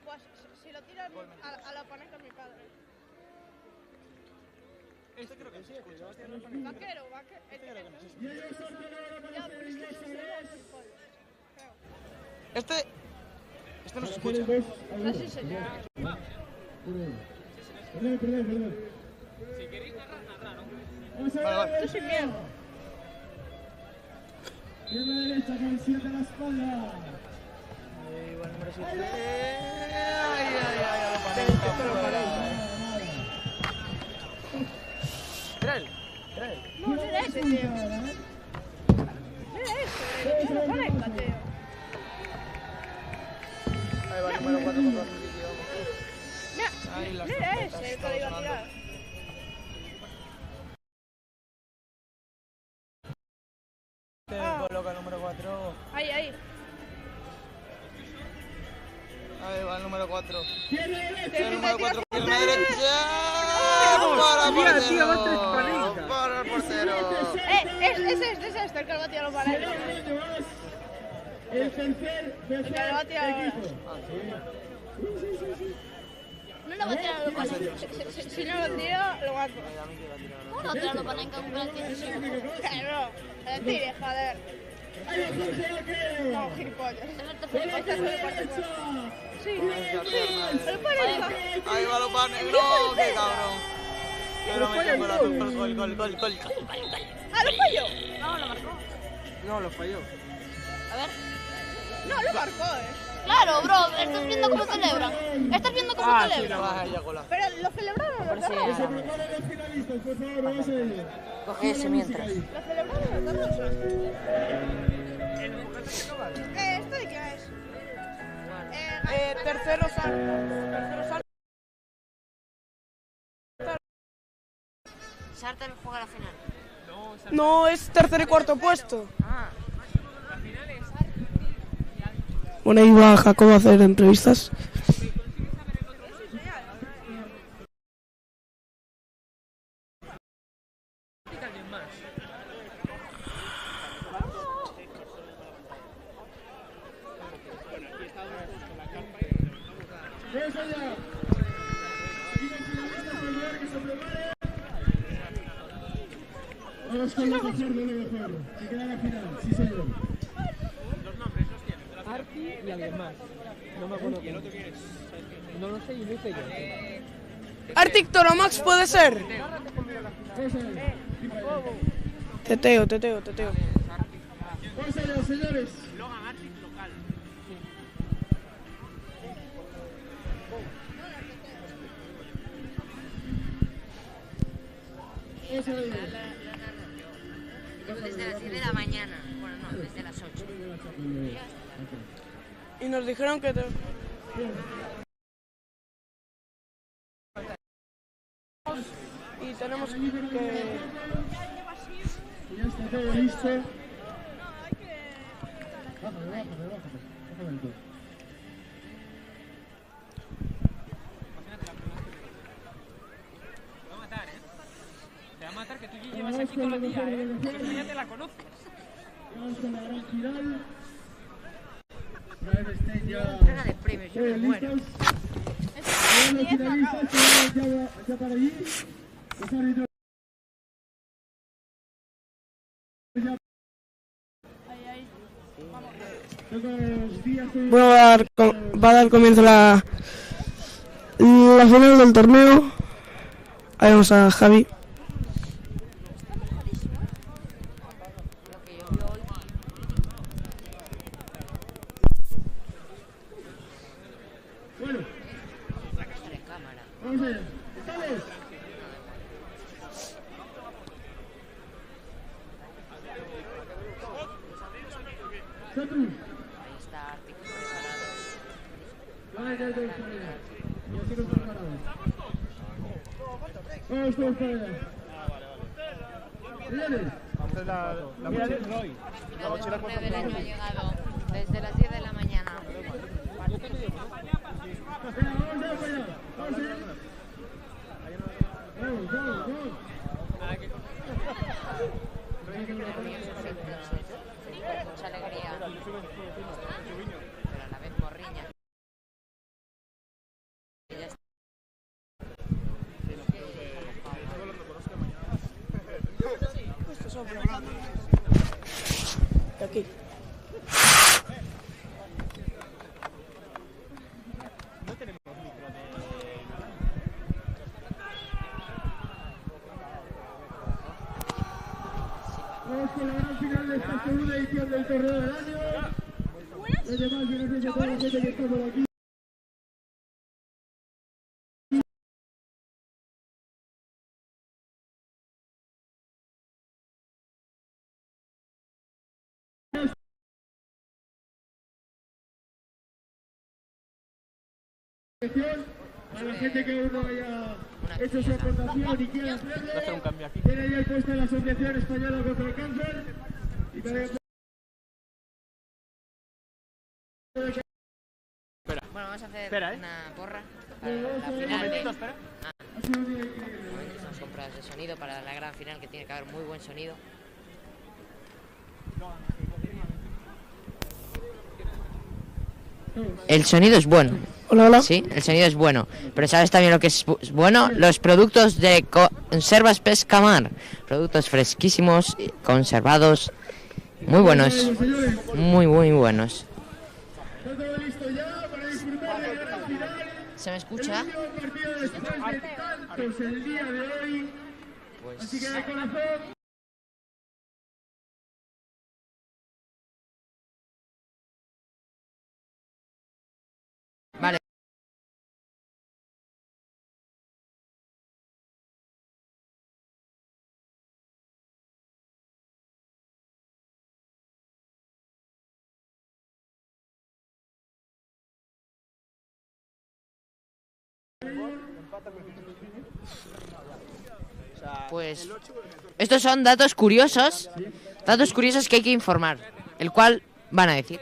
Pues si lo tiran a la palanca mi padre. Este creo que sí, que lo va a tirar Vaquero. Y ellos sortean ahora para hacer el 2 Este no se escucha. Sí, señor. Perdón. Si queréis narrar, ¿no? Vamos a ver. Yo sin miedo. Pierna derecha con 7 a la espalda. Igual número 7. No, no era ese, tío. No era ese, no lo parenca, tío. Ahí va el número 4 con 2. Mira, no era ese el que le iba a tirar. Coloca el número 4. Ahí. Ahí va el número 4. El número 4, pierna derecha. Para el portero. Para el portero. Es este el que le va a tirar los balones. El tercer El que le va a tirar ahora. No lo va a tirar los balones. Si no lo tira, lo mato. ¿Cómo no tirarlo para en un penalti decisivo? Claro, el tire, joder. No, gilipollas. Sí, el parenca. Ahí va los panes. No, qué cabrón. Gol. Ah, lo falló. No, lo marcó. No, lo falló. A ver. No, lo marcó, Claro, bro, estás viendo cómo celebran. Estás viendo cómo celebran. Pero lo celebraron los dos. Coge ese mientras. Lo celebraron los dos. ¿Esto de qué es? Tercero sal. Sartel juega la final. No, es tercer y cuarto puesto. Bueno, ahí va Jacobo a hacer entrevistas. Vamos con lo mejor de lo mejor. Que queda la final, sí señor. Arti y alguien más. No me acuerdo quién. No lo sé y lo hice yo. Arctic Toromax puede ser. Teteo. Vamos allá, señores. Logan Arctic local. Desde las 10 de la mañana. Bueno, no, desde las 8. Y nos dijeron que... Y tenemos que... Ya está todo listo. Bájale. Te va a matar, Te va a matar que tú ya llevas aquí todos los días, Que ya te la conoces. Vamos con la gran final. Una vez estén ya... Entrega de premios, yo me muero. Los finalistas que ya para allí. Los árbitros. Bueno, va a dar comienzo la final del torneo. Ahí vamos a Javi. Bueno, vamos allá. ¿Estamos? Ahí está Arctic preparado. Ya todos para allá. Y así nos preparamos. Vamos todos para allá. Señores. La mochila del torneo del año ha llegado desde las 10 de la mañana. Vamos para allá. Mucha alegría, pero a la vez morriña. Ya está. Aquí. Vamos con la gran final de esta segunda edición del torneo del año. Los demás, gracias a toda la gente que está por aquí. A la gente que aún no haya hecho su aportación y quiera hacerlo, tiene ya el puesto en la Asociación Española contra el Cáncer. Y también... Bueno, vamos a hacer una porra para la final de... Estamos comprados de sonido para la gran final, que tiene que haber muy buen sonido. El sonido es bueno. Hola. Sí, el sonido es bueno. Pero ¿sabes también lo que es bueno? Los productos de Conservas Pescamar. Productos fresquísimos, conservados, muy buenos. Muy buenos. ¿Está todo listo ya para disfrutar de la gran final? ¿Se me escucha? El día de hoy. Pues... Así que de corazón. Vale. Pues estos son datos curiosos que hay que informar, el cual van a decir.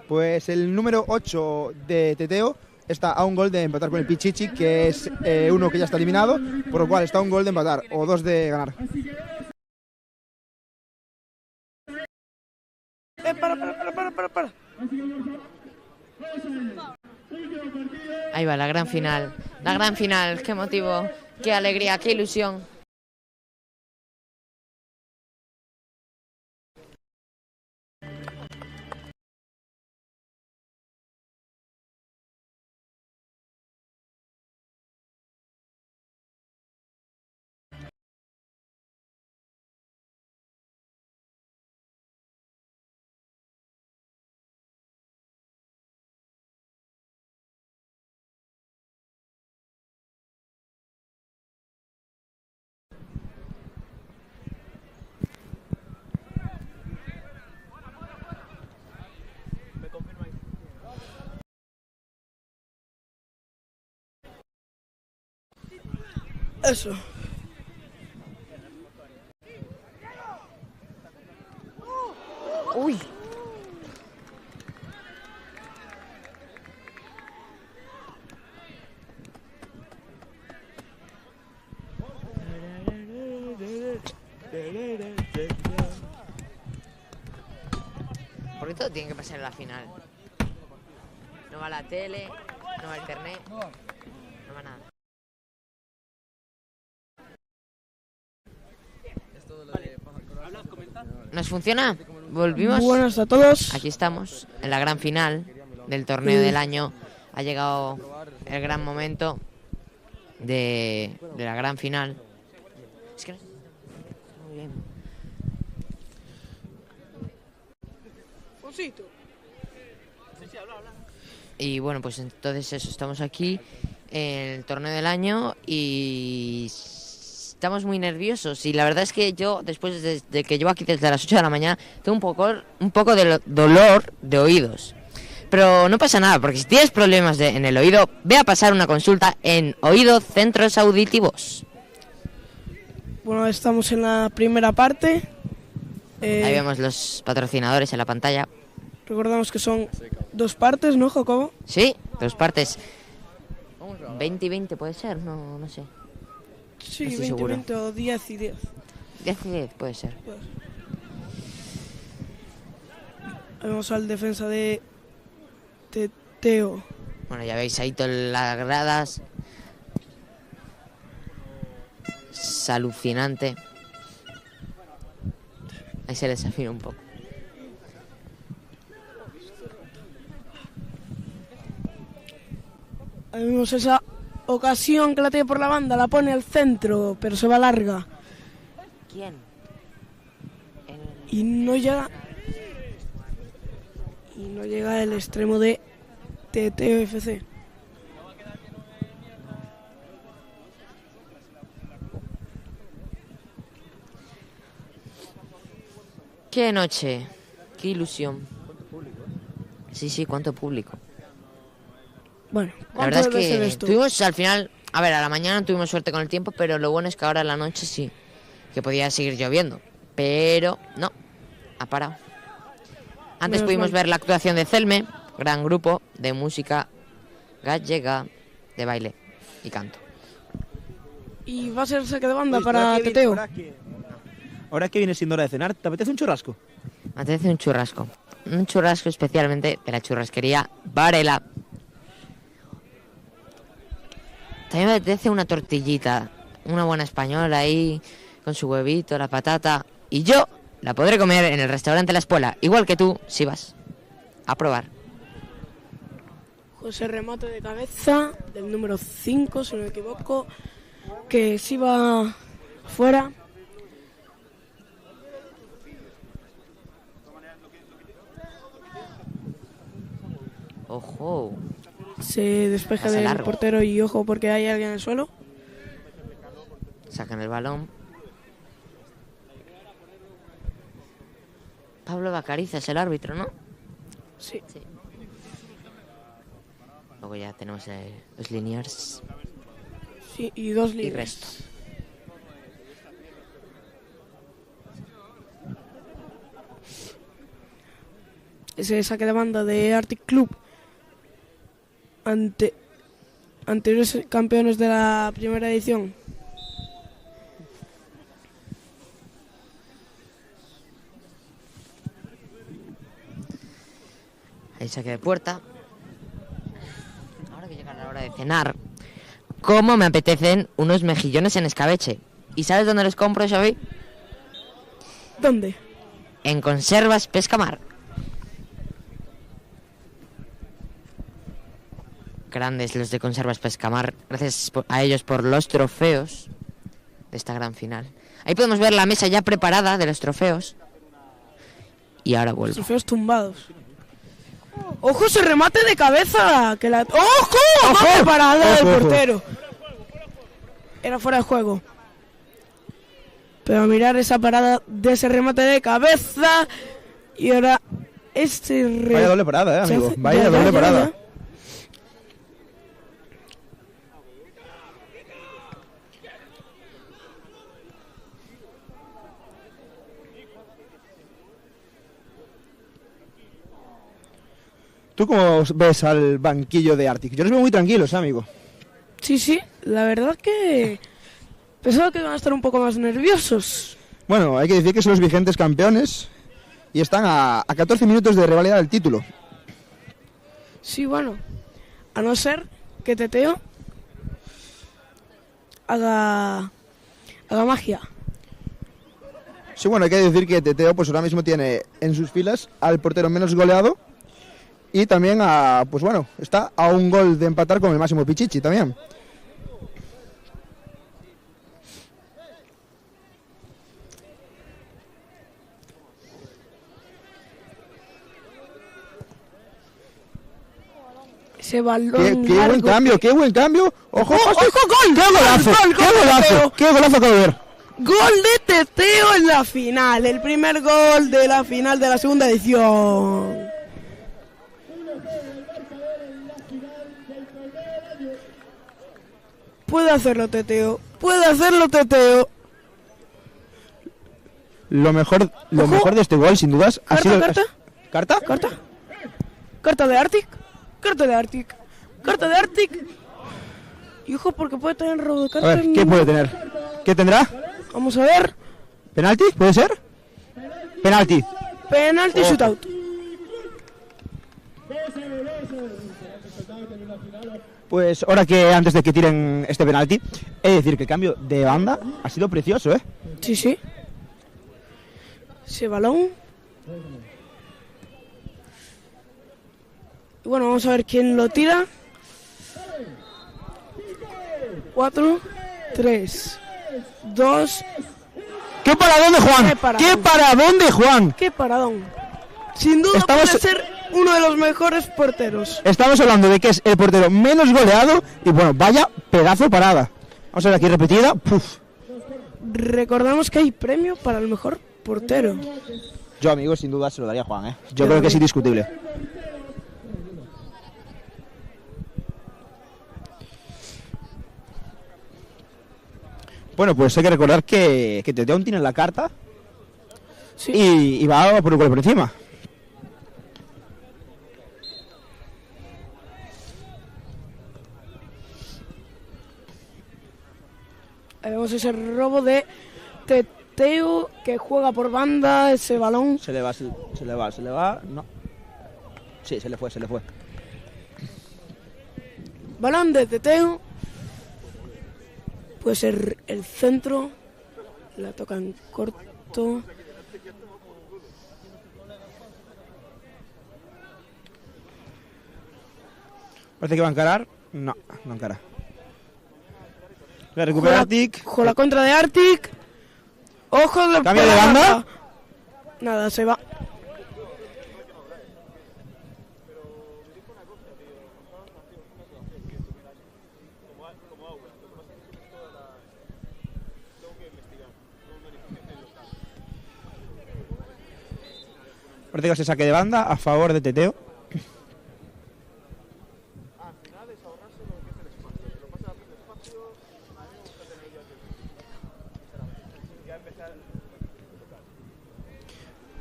Pues el número 8 de Teteo está a un gol de empatar con el Pichichi, que es uno que ya está eliminado, por lo cual está a un gol de empatar o 2 de ganar. Para. Ahí va, la gran final. La gran final, qué motivo, qué alegría, qué ilusión. Eso. Uy. Porque todo tiene que pasar en la final. No va la tele, no va internet, no va nada. ¿Nos funciona? ¿Volvimos? Buenas a todos. Aquí estamos, en la gran final del torneo del año. Ha llegado el gran momento de la gran final. Es que no... Muy bien. Y bueno, pues entonces eso, estamos aquí en el torneo del año y estamos muy nerviosos. Y la verdad es que yo, después de que llevo aquí desde las 8 de la mañana, tengo un poco de dolor de oídos. Pero no pasa nada, porque si tienes problemas en el oído, ve a pasar una consulta en Oído Centros Auditivos. Bueno, estamos en la primera parte. Ahí vemos los patrocinadores en la pantalla. Recordamos que son 2 partes, ¿no, Jacobo? Sí, 2 partes. 20 y 20 puede ser, no sé. Sí, no 20 y 20 o 10 y 10. 10 y 10 puede ser. Vamos al defensa de Teteo. Bueno, ya veis ahí todas las gradas. Es alucinante. Ahí se les afina un poco. Ahí vemos esa ocasión que la tiene por la banda, la pone al centro, pero se va larga. ¿Quién? Y no llega. Y no llega el extremo de Teteo FC. Qué noche, qué ilusión. Sí, cuánto público. Bueno, la verdad es que tuvimos al final, a ver, a la mañana tuvimos suerte con el tiempo, pero lo bueno es que ahora en la noche sí, que podía seguir lloviendo, pero no, ha parado. Antes pudimos ver la actuación de Celme, gran grupo de música gallega, de baile y canto. Y va a ser saque de banda para Teteo. Ahora que viene siendo hora de cenar, ¿te apetece un churrasco? Me apetece un churrasco. Un churrasco especialmente de la churrasquería Varela. También me apetece una tortillita, una buena española ahí, con su huevito, la patata. Y yo la podré comer en el restaurante La Espuela, igual que tú, si vas a probar. José remate de cabeza del número 5, si no me equivoco, que se iba fuera. Ojo. Se despeja Pase del largo. portero y ojo porque hay alguien en el suelo. Sacan el balón. Pablo Bacariza es el árbitro, ¿no? Sí. Luego ya tenemos los linears Sí, y 2 y líneas. resto. Ese saque de banda de Arctic Club ante anteriores campeones de la primera edición. Ahí saque de puerta. Ahora que llega la hora de cenar, ¿cómo me apetecen unos mejillones en escabeche? ¿Y sabes dónde los compro, Xavi? ¿Dónde? En Conservas Pescamar. Grandes los de Conservas Pescamar. Gracias a ellos por los trofeos de esta gran final. Ahí podemos ver la mesa ya preparada de los trofeos. Y ahora vuelvo. Trofeos tumbados. ¡Ojo, ese remate de cabeza! Que la... ¡Ojo! ¡Ojo! ¡Ojo! Parada del ¡Ojo, ojo! portero. Era fuera de juego. Pero mirar esa parada de ese remate de cabeza. Y ahora este remate. Vaya doble parada, amigo. Vaya doble parada. ¿Tú cómo ves al banquillo de Arctic? Yo los veo muy tranquilos, amigo. Sí, sí. La verdad que... pensaba que iban a estar un poco más nerviosos. Bueno, hay que decir que son los vigentes campeones y están a 14 minutos de revalidar el título. Sí, bueno. A no ser que Teteo haga magia. Sí, bueno, hay que decir que Teteo pues ahora mismo tiene en sus filas al portero menos goleado y también pues bueno, está a un gol de empatar con el Máximo Pichichi también. Ese balón Qué buen cambio, qué buen cambio. ¡Ojo! ¡Ojo, gol! ¡Qué golazo! ¡Gol, ¡Qué gol de golazo! Teteo! ¡Qué golazo acabo de ver! Gol de Teteo en la final, el primer gol de la final de la segunda edición. Puede hacerlo Teteo, puede hacerlo Teteo. Lo mejor de este gol, sin dudas, ha sido... ¿Carta? ¿Carta? ¿Carta? ¿Carta de Arctic? Carta de Arctic. Carta de Arctic. Y ojo porque puede tener robo de A carta. ver, ¿qué puede tener? ¿Qué tendrá? Vamos a ver. ¿Penalti? ¿Puede ser? Penalti. Penalti Oh. shootout. Pues ahora que antes de que tiren este penalti, he de decir que el cambio de banda ha sido precioso, ¿eh? Sí, sí. Ese balón. Y bueno, vamos a ver quién lo tira. 4, 3, 2. ¡Qué paradón de Juan! ¡Qué paradón de Juan! ¡Qué paradón! Sin duda Estamos- puede ser uno de los mejores porteros. Estamos hablando de que es el portero menos goleado y bueno, vaya pedazo de parada. Vamos a ver aquí repetida. Puf. Recordamos que hay premio para el mejor portero. Yo, amigo, sin duda se lo daría a Juan, ¿eh? Yo creo que es indiscutible. Bueno, pues hay que recordar que Teteo aún tiene la carta y va por un gol por encima. Ahí vemos ese robo de Teteo que juega por banda, ese balón. Se le va. No. Sí, se le fue. Balón de Teteo. Puede ser el centro. La toca en corto. Parece que va a encarar. No, no encara. La recupera Arctic. Con la contra de Arctic. Ojo, Cambio de banda. Nada, se va. Parece que se saque de banda a favor de Teteo.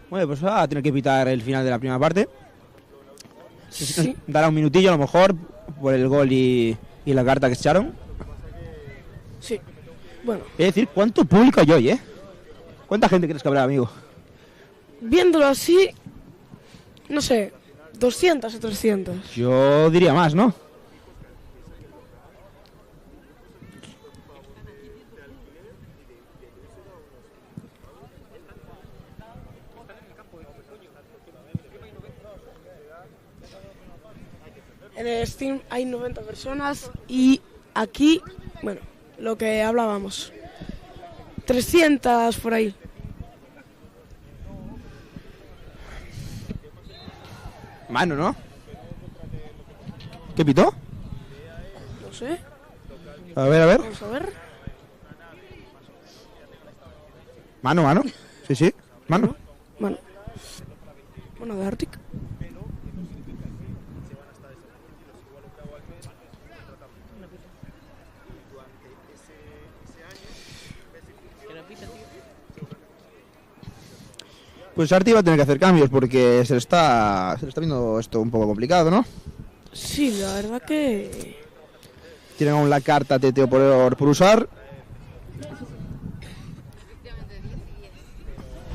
Bueno, pues va a tener que pitar el final de la primera parte. Sí. Dará un minutillo a lo mejor por el gol y la carta que se echaron. Sí. Bueno. Es decir, ¿cuánto público hay hoy, ¿Cuánta gente crees que habrá, amigo? Viéndolo así, no sé, 200 o 300. Yo diría más, ¿no? En el Steam hay 90 personas y aquí, bueno, lo que hablábamos, 300 por ahí. Mano, ¿no? ¿Qué pitó? No sé. A ver. Vamos a ver. Mano. Sí. Mano. Bueno, de Arctic. Pues Arti va a tener que hacer cambios porque se le está viendo esto un poco complicado, ¿no? Sí, la verdad que... Tienen aún la carta Teteo por usar.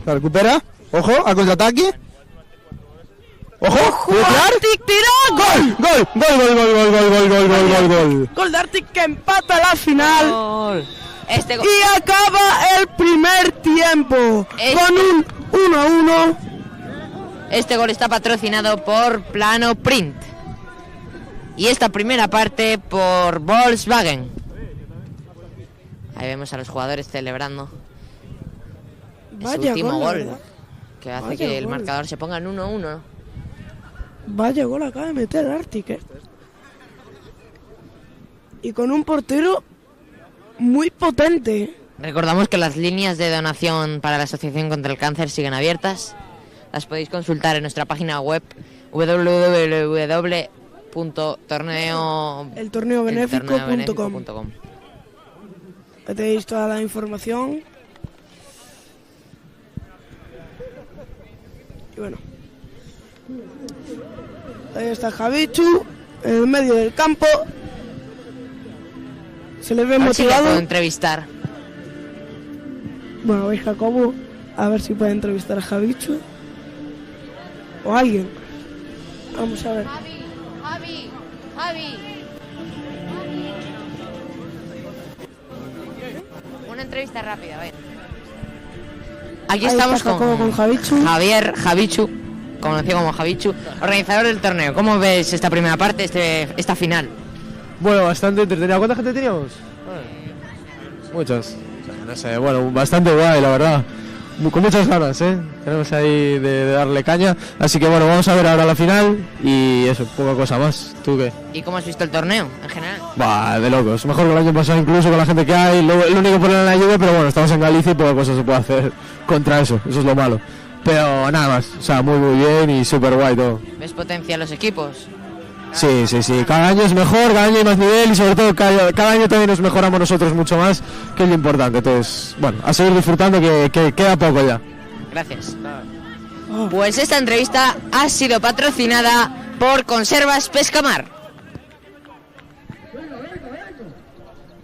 La recupera. Ojo, al contraataque. ¡Ojo! ¡Arctic tira! ¡Gol! Gol de Arctic que empata la final. Gol. Y acaba el primer tiempo con un 1-1. Este gol está patrocinado por Plano Print. Y esta primera parte por Volkswagen. Ahí vemos a los jugadores celebrando ese último gol, que hace que el marcador se ponga en 1-1. Vaya gol acaba de meter Arctic, Y con un portero muy potente. Recordamos que las líneas de donación para la Asociación contra el Cáncer siguen abiertas. Las podéis consultar en nuestra página web eltorneobenéfico.com. Ahí tenéis toda la información. Y bueno, ahí está Javichu en el medio del campo. Se le ve motivado. Puedo entrevistar. Bueno, veis Jacobo, a ver si puede entrevistar a Javichu o a alguien. Vamos a ver. Javi. Una entrevista rápida, ven. Aquí Ahí estamos está Jacobo con Javichu. Javichu, conocido como Javichu, organizador del torneo. ¿Cómo ves esta primera parte, esta final? Bueno, bastante entretenida. ¿Cuánta gente teníamos? Muchos. No sé, bueno, bastante guay, la verdad. Con muchas ganas, Tenemos ahí de darle caña. Así que bueno, vamos a ver ahora la final y eso, poca cosa más. ¿Tú qué? ¿Y cómo has visto el torneo en general? Va, de locos. Mejor que el año pasado incluso con la gente que hay. Lo único problema es la lluvia, pero bueno, estamos en Galicia y poca cosa se puede hacer contra eso. Eso es lo malo. Pero nada más. O sea, muy bien y súper guay todo. ¿Ves potencia en los equipos? Sí. Cada año es mejor, cada año hay más nivel y sobre todo cada año también nos mejoramos nosotros mucho más, que es lo importante. Entonces, bueno, a seguir disfrutando que queda poco ya. Gracias. Pues esta entrevista ha sido patrocinada por Conservas Pescamar.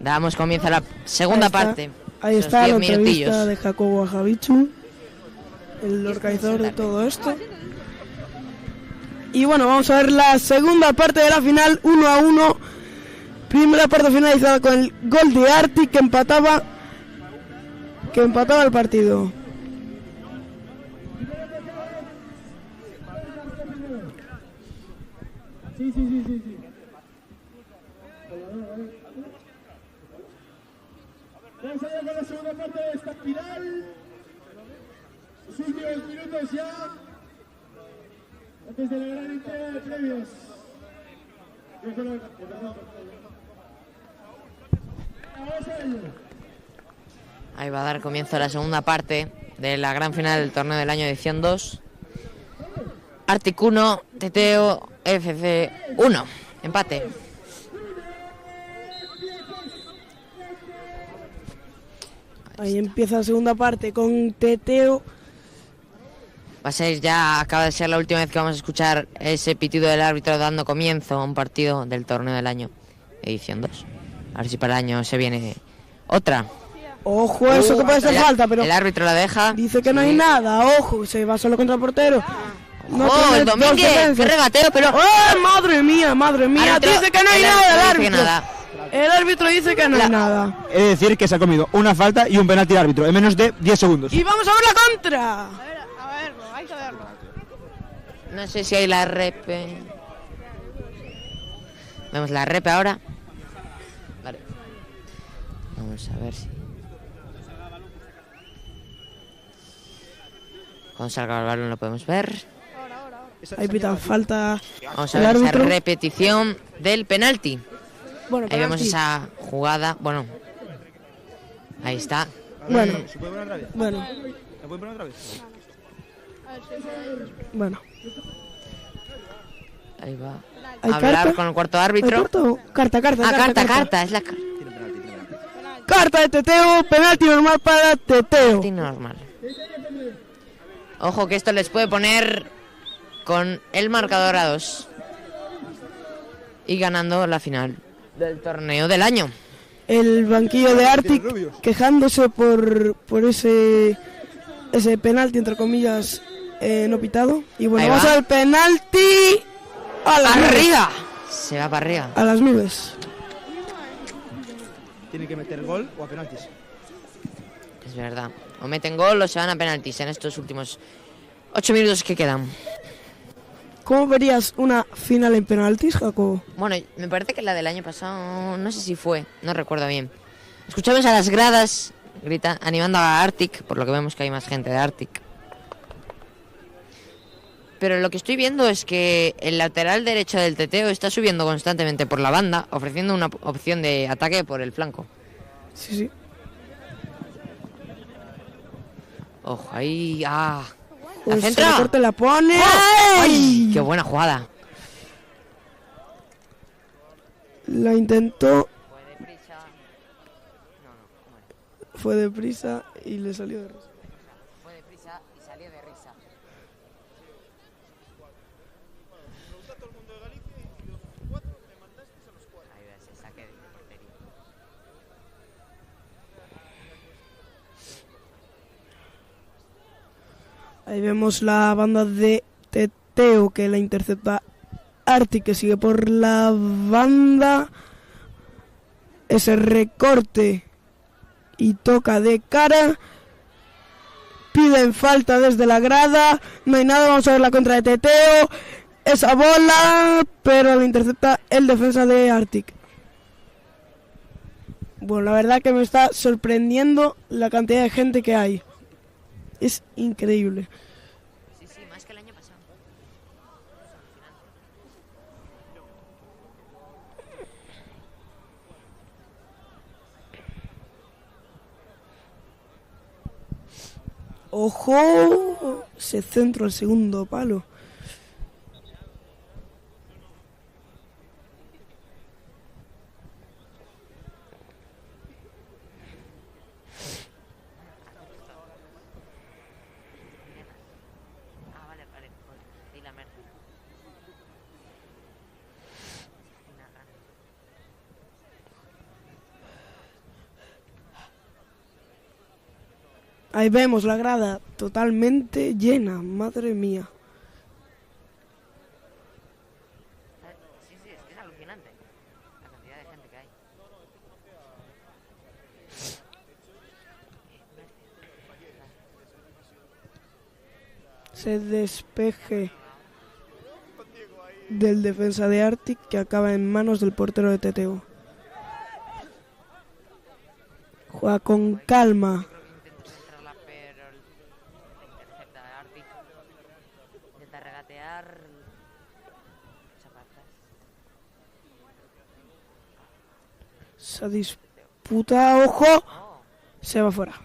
Damos comienzo a la segunda parte. Ahí está la entrevista de Jacobo a Javichu, el organizador de todo esto. Y bueno, vamos a ver la segunda parte de la final, 1-1. Primera parte finalizada con el gol de Arctic que empataba el partido. Sí. Vamos allá con la segunda parte de esta final. Los últimos minutos ya. Antes de la gran entrega de premios. Ahí va a dar comienzo la segunda parte de la gran final del torneo del año edición 2. Arctic 1, Teteo FC 1. Empate. Ahí empieza la segunda parte con Teteo. Va a ser ya, acaba de ser la última vez que vamos a escuchar ese pitido del árbitro dando comienzo a un partido del torneo del año edición 2. A ver si para el año se viene otra. Ojo, eso que puede ser falta, pero el árbitro la deja. Dice que no hay nada, ojo, se va solo contra el portero. No, el Domínguez, qué regateo, pero... ¡Oh, madre mía, madre mía! Árbitro, dice que no hay nada el árbitro. Nada. El árbitro dice que no hay nada. Es decir, que se ha comido una falta y un penalti al árbitro en menos de 10 segundos. Y vamos a ver la contra. A verlo, hay que verlo. No sé si hay la repe. Vemos la repe ahora. Vale. Vamos a ver si... Cuando salga el balón lo podemos ver. Ahí pitan falta. Vamos a ver esa repetición del penalti. Bueno, ahí vemos esa jugada. Bueno, ahí está. Bueno, ¿Se puede poner otra vez? Bueno. ¿Se puede poner otra vez? Bueno. Ahí va. ¿Hay Hablar carta? con el cuarto árbitro. Carta. Carta. Es la carta de Teteo. Penalti normal para Teteo. Penalti normal. Ojo que esto les puede poner con el marcador a 2. Y ganando la final del torneo del año. El banquillo de Arctic quejándose por ese penalti, entre comillas, no pitado. Y bueno, vamos al penalti a las arriba. Nubes. Se va para arriba. A las nubes. Tiene que meter gol o a penaltis. Es verdad. O meten gol o se van a penaltis en estos últimos 8 minutos que quedan. ¿Cómo verías una final en penaltis, Jacobo? Bueno, me parece que la del año pasado, no sé si fue, no recuerdo bien. Escuchamos a las gradas animando a Arctic, por lo que vemos que hay más gente de Arctic. Pero lo que estoy viendo es que el lateral derecho del Teteo está subiendo constantemente por la banda, ofreciendo una opción de ataque por el flanco. Sí. Ojo, ahí... ¡Ah! Pues ¡La centra! el corte la pone. ¡Ay! ¡Qué buena jugada! La intentó. Fue deprisa y le salió de risa. Fue deprisa y salió de risa. Ahí ves, se saque de portería. Ahí vemos la banda de Teteo que la intercepta Arctic, que sigue por la banda. Ese recorte y toca de cara. Piden falta desde la grada. No hay nada, vamos a ver la contra de Teteo. Esa bola, pero la intercepta el defensa de Arctic. Bueno, la verdad que me está sorprendiendo la cantidad de gente que hay. Es increíble. Sí, más que el año pasado. ¡Ojo! Se centra el segundo palo. Ahí vemos la grada totalmente llena, madre mía. Sí, es que es alucinante la cantidad de gente que hay. Se despeje del defensa de Arctic que acaba en manos del portero de Teteo. Juega con calma. Intenta regatear. Se disputa, ojo. Se va fuera.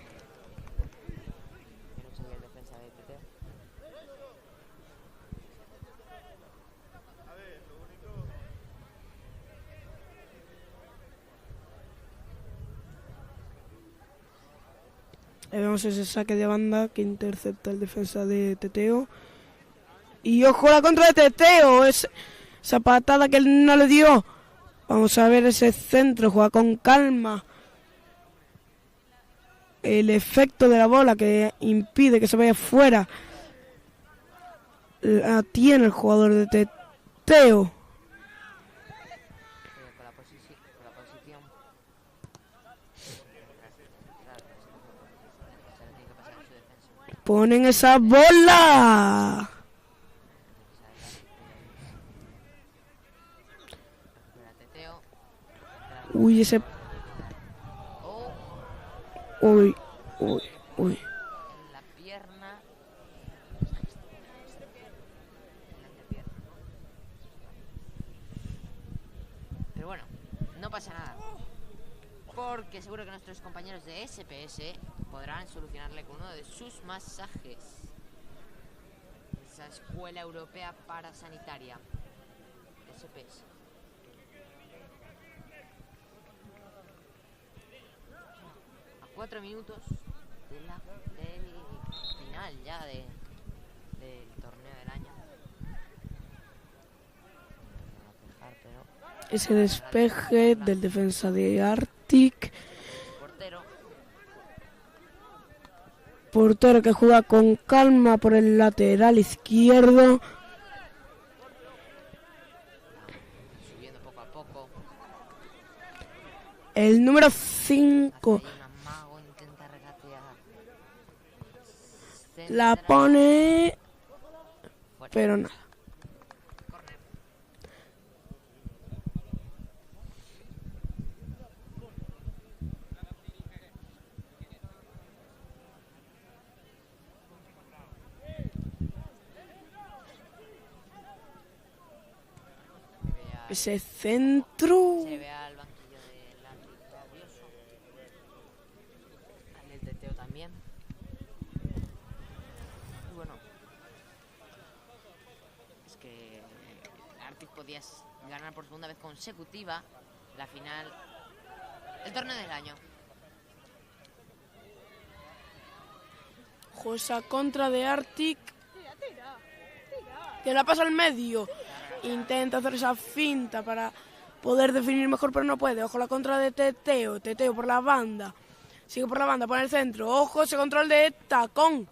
Ahí vemos ese saque de banda que intercepta el defensa de Teteo. Y ojo la contra de Teteo. Esa patada que él no le dio. Vamos a ver ese centro. Juega con calma. El efecto de la bola que impide que se vaya fuera. La tiene el jugador de Teteo. Ponen esa bola. Uy, ese... Uy, uy, uy. La pierna. Pero bueno, no pasa nada. Porque seguro que nuestros compañeros de SPS podrán solucionarle con uno de sus masajes. Esa Escuela Europea Parasanitaria. SPS. A 4 minutos del final ya del torneo del año. Ese despeje del defensa de Arctic. Portero que juega con calma por el lateral izquierdo. Subiendo poco a poco. El número 5. La pone. Pero nada. Ese centro. Se ve al banquillo del árbitro nervioso. Al del Teteo también. Y bueno, es que Arctic podía ganar por segunda vez consecutiva la final, el torneo del año. Josa contra de Arctic. Que la pasa al medio. Intenta hacer esa finta para poder definir mejor, pero no puede. Ojo la contra de Teteo. Teteo por la banda. Sigue por la banda, pone el centro. Ojo ese control de Tacón.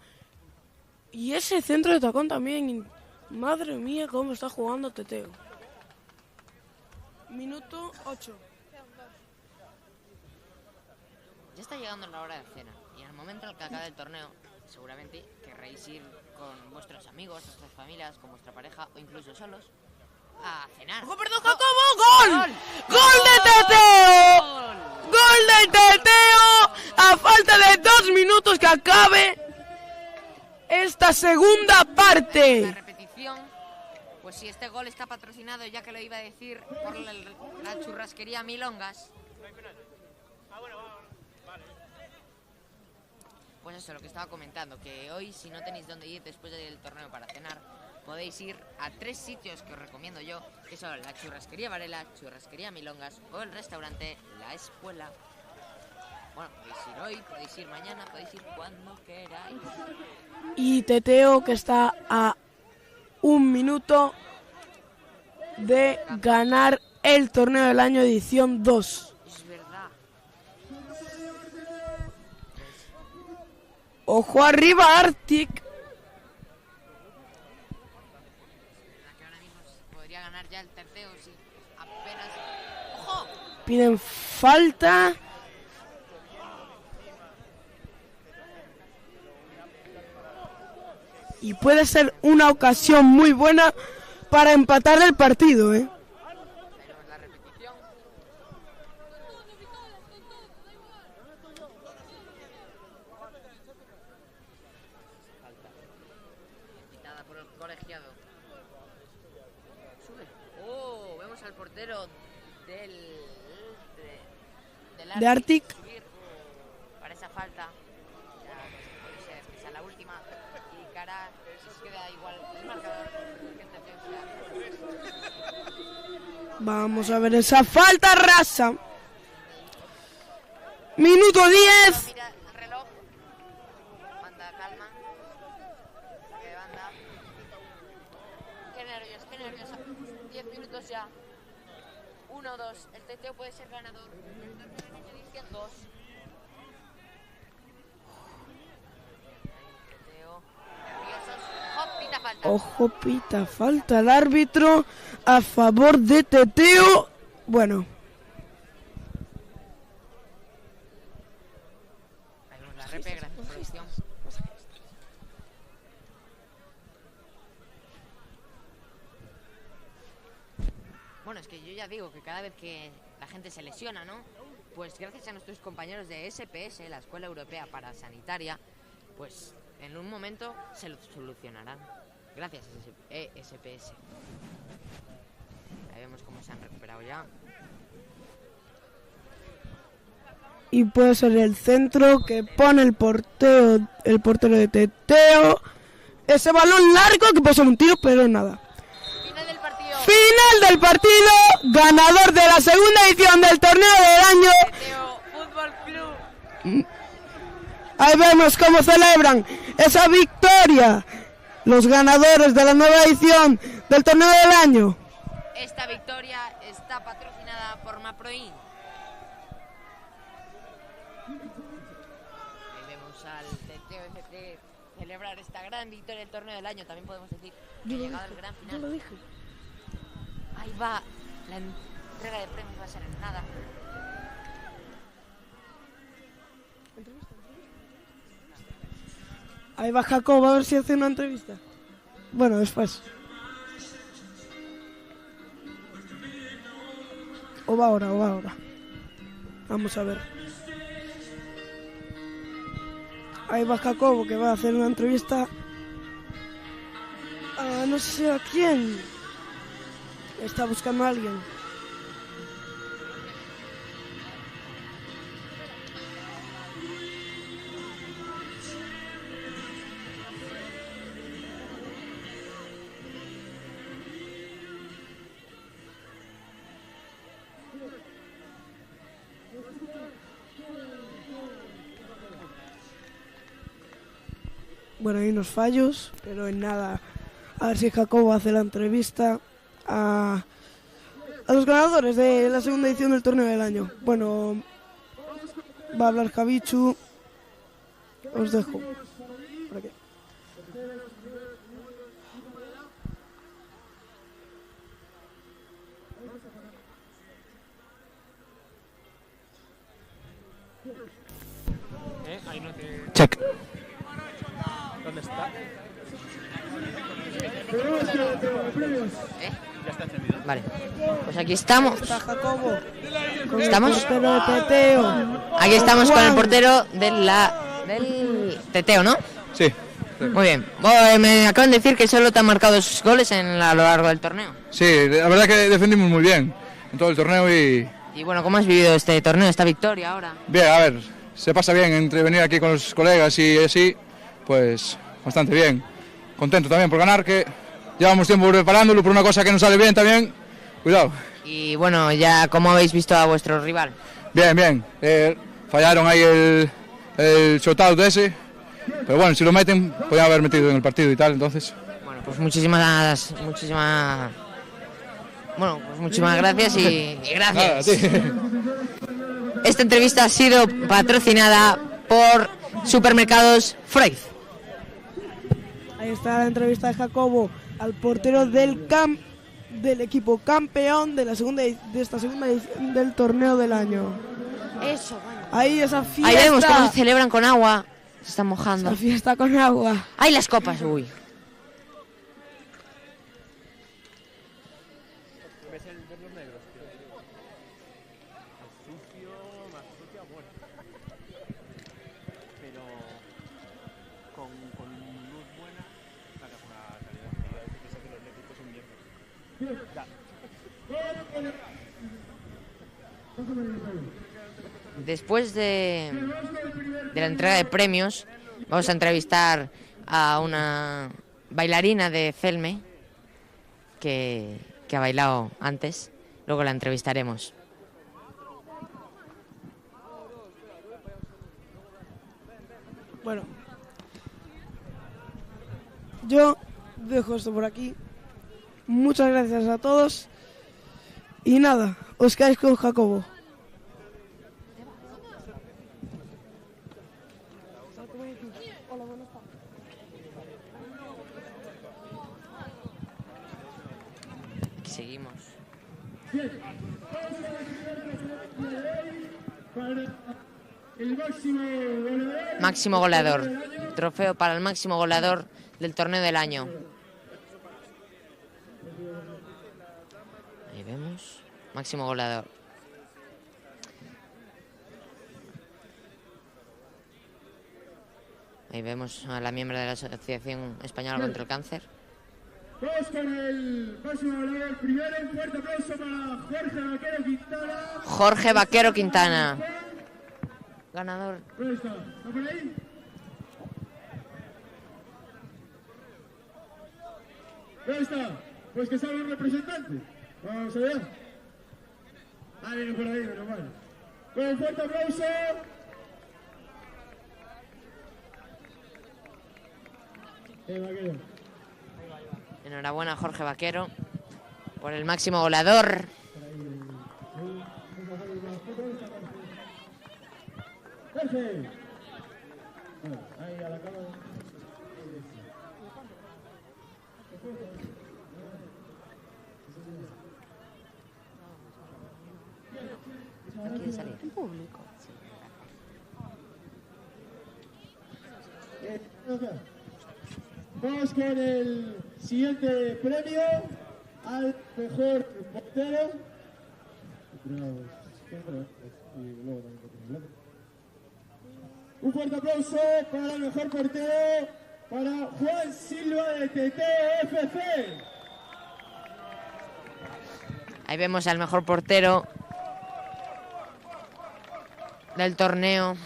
Y ese centro de Tacón también. Madre mía, cómo está jugando Teteo. Minuto 8. Ya está llegando la hora de cena. Y en el momento en el que acabe el torneo, seguramente querréis ir con vuestros amigos, vuestras familias, con vuestra pareja o incluso solos a cenar. ¡Ojo, perdón, Jacobo! ¡Gol! ¡Gol de Teteo! ¡Gol de Teteo! A falta de 2 minutos que acabe esta segunda parte. La repetición, pues si este gol está patrocinado, ya que lo iba a decir, por la churrasquería Milongas. Pues eso, lo que estaba comentando, que hoy si no tenéis dónde ir después del torneo para cenar, podéis ir a 3 sitios que os recomiendo yo, que son la churrasquería Varela, churrasquería Milongas o el restaurante La Escuela. Bueno, podéis ir hoy, podéis ir mañana, podéis ir cuando queráis. Y Teteo que está a 1 minuto de ganar el torneo del año edición 2. Ojo arriba, Arctic. Que ahora mismo podría ganar ya el tercero si apenas... ¡Ojo! Piden falta. Y puede ser una ocasión muy buena para empatar el partido, ¿eh? de Arctic. Para esa falta. Ya, puede ser que sea la última. Y cara, si queda igual el marcador. Vamos a ver esa falta rasa. Minuto 10. Mira el reloj. Banda, calma. Saque de banda. Qué nervios. 10 minutos ya. 1-2. El Teteo puede ser ganador. El tercer año edición 2. Teteo. Nerviosos. Hop, pita falta. Ojo, pita falta el árbitro a favor de Teteo. Bueno. Ahí vemos la repe, gracias por la edición. Bueno, es que yo ya digo que cada vez que la gente se lesiona, ¿no? Pues gracias a nuestros compañeros de SPS, la Escuela Europea Parasanitaria, pues en un momento se lo solucionarán. Gracias a SPS. Ahí vemos cómo se han recuperado ya. Y puede ser el centro que pone el portero de Teteo. Ese balón largo que puede ser un tiro, pero nada. Final del partido, ganador de la segunda edición del torneo del año. Teteo Fútbol Club. Ahí vemos cómo celebran esa victoria los ganadores de la nueva edición del torneo del año. Esta victoria está patrocinada por Maproin. Ahí vemos al Teteo FC celebrar esta gran victoria del torneo del año. También podemos decir que ha llegado al gran final. Yo lo dije. Ahí va, la entrega de premios va a ser en nada. Ahí va Jacobo, a ver si hace una entrevista. Bueno, después. O va ahora. Vamos a ver. Ahí va Jacobo, que va a hacer una entrevista. No sé a quién. Está buscando a alguien. Bueno, hay unos fallos, pero en nada. A ver si Jacobo hace la entrevista a los ganadores de la segunda edición del torneo del año. Bueno, va a hablar Javichu. Os dejo. Por aquí. Ahí no te... Check. ¿Dónde está? Ya está encendido. Vale, pues aquí estamos. Está Jacobo. ¿Estamos? Con el portero de Teteo. Aquí estamos con el Juan. portero del Teteo, ¿no? Sí. Muy bien. Me acaban de decir que solo te han marcado 2 goles a lo largo del torneo. Sí, la verdad que defendimos muy bien en todo el torneo y... Y bueno, ¿cómo has vivido este torneo, esta victoria ahora? Bien, a ver, se pasa bien entre venir aquí con los colegas y así, pues bastante bien. Contento también por ganar, que llevamos tiempo preparándolo por una cosa que no sale bien también. Cuidado. Y bueno, ya ¿cómo habéis visto a vuestro rival? Bien. Fallaron ahí el shootout ese, pero bueno, si lo meten, podían haber metido en el partido y tal, entonces... Bueno, pues muchísimas gracias y gracias. Nada, sí. Esta entrevista ha sido patrocinada por Supermercados Freud. Ahí está la entrevista de Jacobo al portero del equipo campeón de esta segunda edición del torneo del año. Eso. Ahí esa fiesta. Ahí vemos cómo se celebran con agua. Se están mojando. La fiesta con agua. ¡Ay, las copas! Uy. ¿Ves los negros? Sucio, más sucio, bueno. Pero con luz buena sacas una calidad. Yo pienso que los eléctricos son mierda. Después de la entrega de premios, vamos a entrevistar a una bailarina de Celme que ha bailado antes. Luego la entrevistaremos. Bueno, yo dejo esto por aquí. Muchas gracias a todos. Y nada, os quedáis con Jacobo. Aquí seguimos. Máximo goleador. Trofeo para el máximo goleador del torneo del año. Ahí vemos. Máximo goleador. Ahí vemos a la miembro de la Asociación Española contra el Cáncer. Vamos con el máximo goleador primero. Un fuerte aplauso para Jorge Vaquero Quintana. Jorge Vaquero Quintana. Ganador. ¿Dónde está? ¿Está por ahí? ¿Dónde está? Pues que salga un representante. Vamos allá. Ah, viene por ahí, pero bueno. Con un fuerte aplauso. Vaquero. Enhorabuena a Jorge Vaquero por el máximo goleador. Jorge. Ahí a la cama. No quiere salir. En público. Vamos con el siguiente premio al mejor portero. Un fuerte aplauso para el mejor portero, para Juan Silva de TTFC. Ahí vemos al mejor portero del torneo.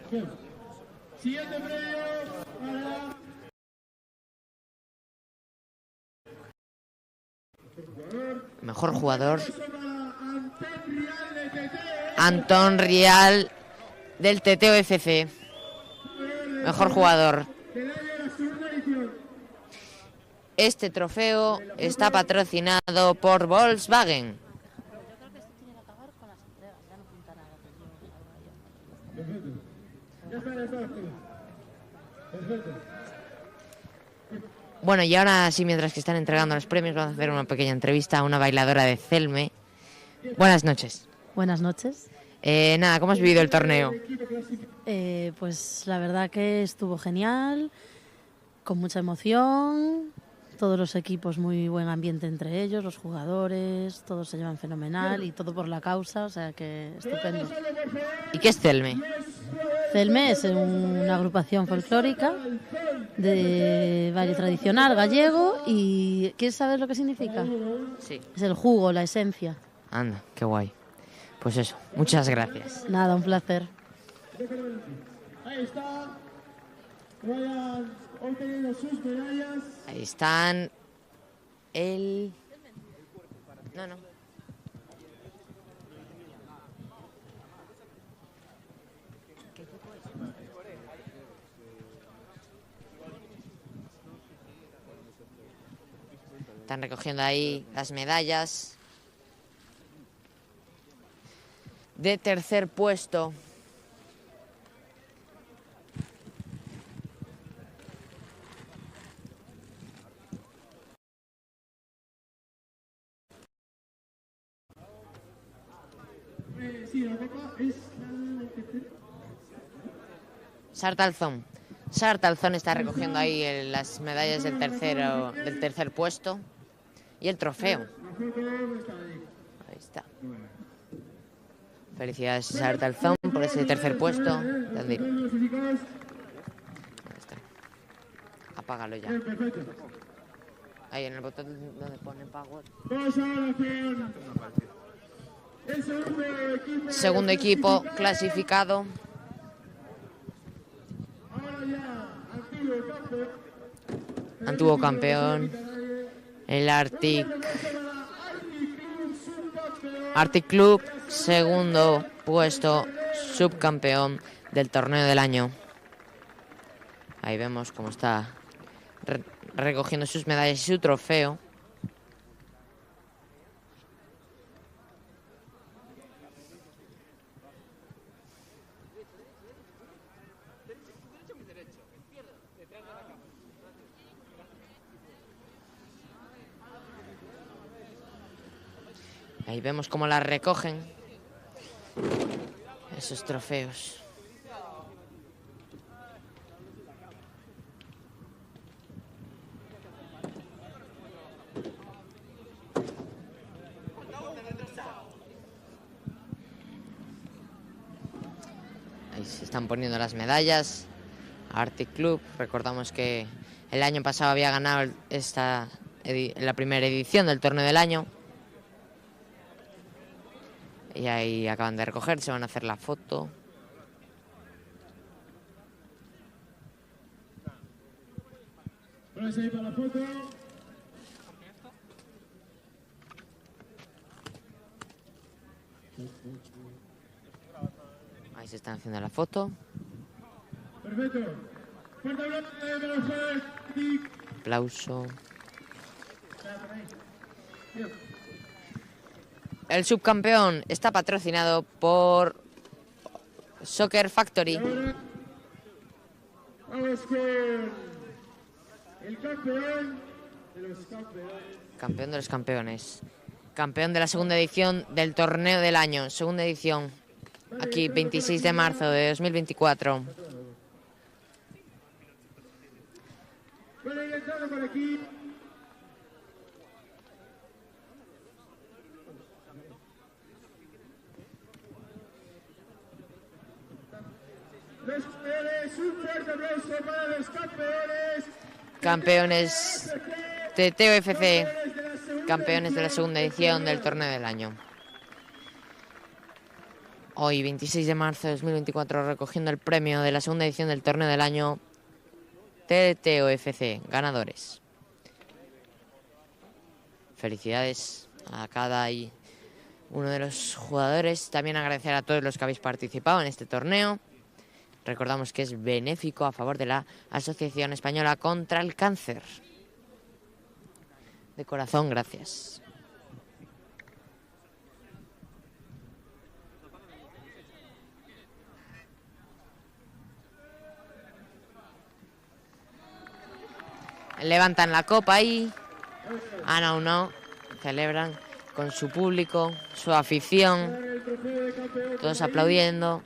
Bien. Siguiente premio para Mejor jugador. Antón Rial del TTOFC. Mejor jugador. Este trofeo está patrocinado por Volkswagen. Bueno, y ahora sí, mientras que están entregando los premios, vamos a hacer una pequeña entrevista a una bailadora de Celme. Buenas noches. Buenas noches. Nada, ¿cómo has vivido el torneo? Pues la verdad que estuvo genial, con mucha emoción, todos los equipos muy buen ambiente entre ellos, los jugadores, todos se llevan fenomenal y todo por la causa, o sea que estupendo. ¿Y qué es Celme? Celme es una agrupación folclórica de baile tradicional gallego y ¿quieres saber lo que significa? Sí. Es el jugo, la esencia. Anda, qué guay. Pues eso, muchas gracias. Nada, un placer. Ahí está. Vayan obteniendo sus medallas. Ahí están. El... No. Están recogiendo ahí las medallas. De tercer puesto. Sartalzón. Sartalzón está recogiendo ahí las medallas del tercer puesto y el trofeo. Ahí está. Felicidades a Sartalzón por ese tercer puesto. Ahí está. Apágalo ya. Ahí en el botón donde pone Power. Segundo equipo clasificado. Antiguo campeón. El Arctic Club. Segundo puesto. Subcampeón del torneo del año. Ahí vemos cómo está recogiendo sus medallas y su trofeo. Ahí vemos cómo las recogen esos trofeos. Ahí se están poniendo las medallas. Arctic Club, recordamos que el año pasado había ganado la primera edición del torneo del año. Y ahí acaban de recoger, se van a hacer la foto. Ahí para la foto. Ahí se están haciendo la foto. Perfecto. Fuerte aplauso para los jugadores. Aplauso. El subcampeón está patrocinado por Soccer Factory. Vamos con el campeón de los campeones. Campeón de los campeones. Campeón de la segunda edición del torneo del año. Segunda edición. Aquí, 26 de marzo de 2024. Bueno, y entrando por aquí. Los campeones, un fuerte aplauso para los campeones. Campeones de TOFC. Campeones de la segunda edición del torneo del año. Hoy, 26 de marzo de 2024, recogiendo el premio de la segunda edición del torneo del año TOFC. Ganadores. Felicidades a cada uno de los jugadores. También agradecer a todos los que habéis participado en este torneo. Recordamos que es benéfico a favor de la Asociación Española contra el Cáncer. De corazón, gracias. Levantan la copa ahí. No. Celebran con su público, su afición. Todos aplaudiendo.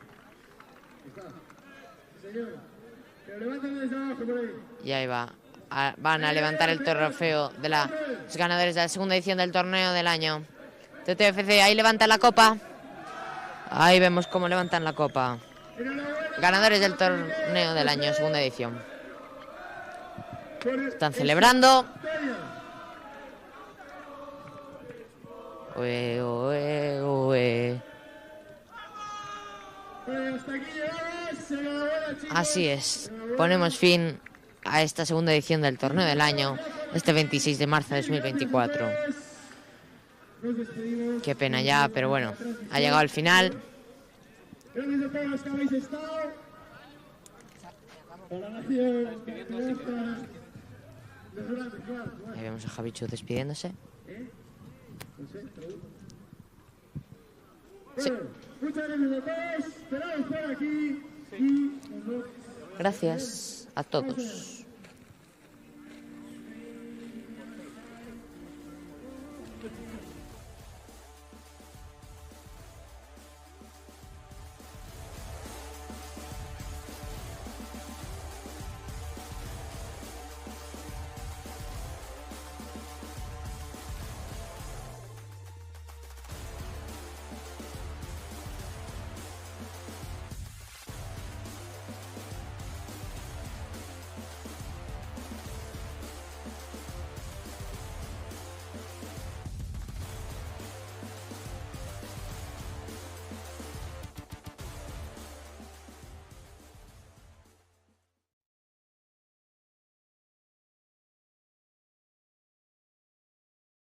Y ahí va. Van a levantar el trofeo de los ganadores de la segunda edición del torneo del año. TTFC, ahí levantan la copa. Ahí vemos cómo levantan la copa. Ganadores del torneo del año, segunda edición. Están celebrando. Oe, oe, oe. Así es. Ponemos fin a esta segunda edición del torneo del año, este 26 de marzo de 2024. Qué pena ya, pero bueno, ha llegado el final. Ahí vemos a Javichu despidiéndose. Sí. Gracias a todos.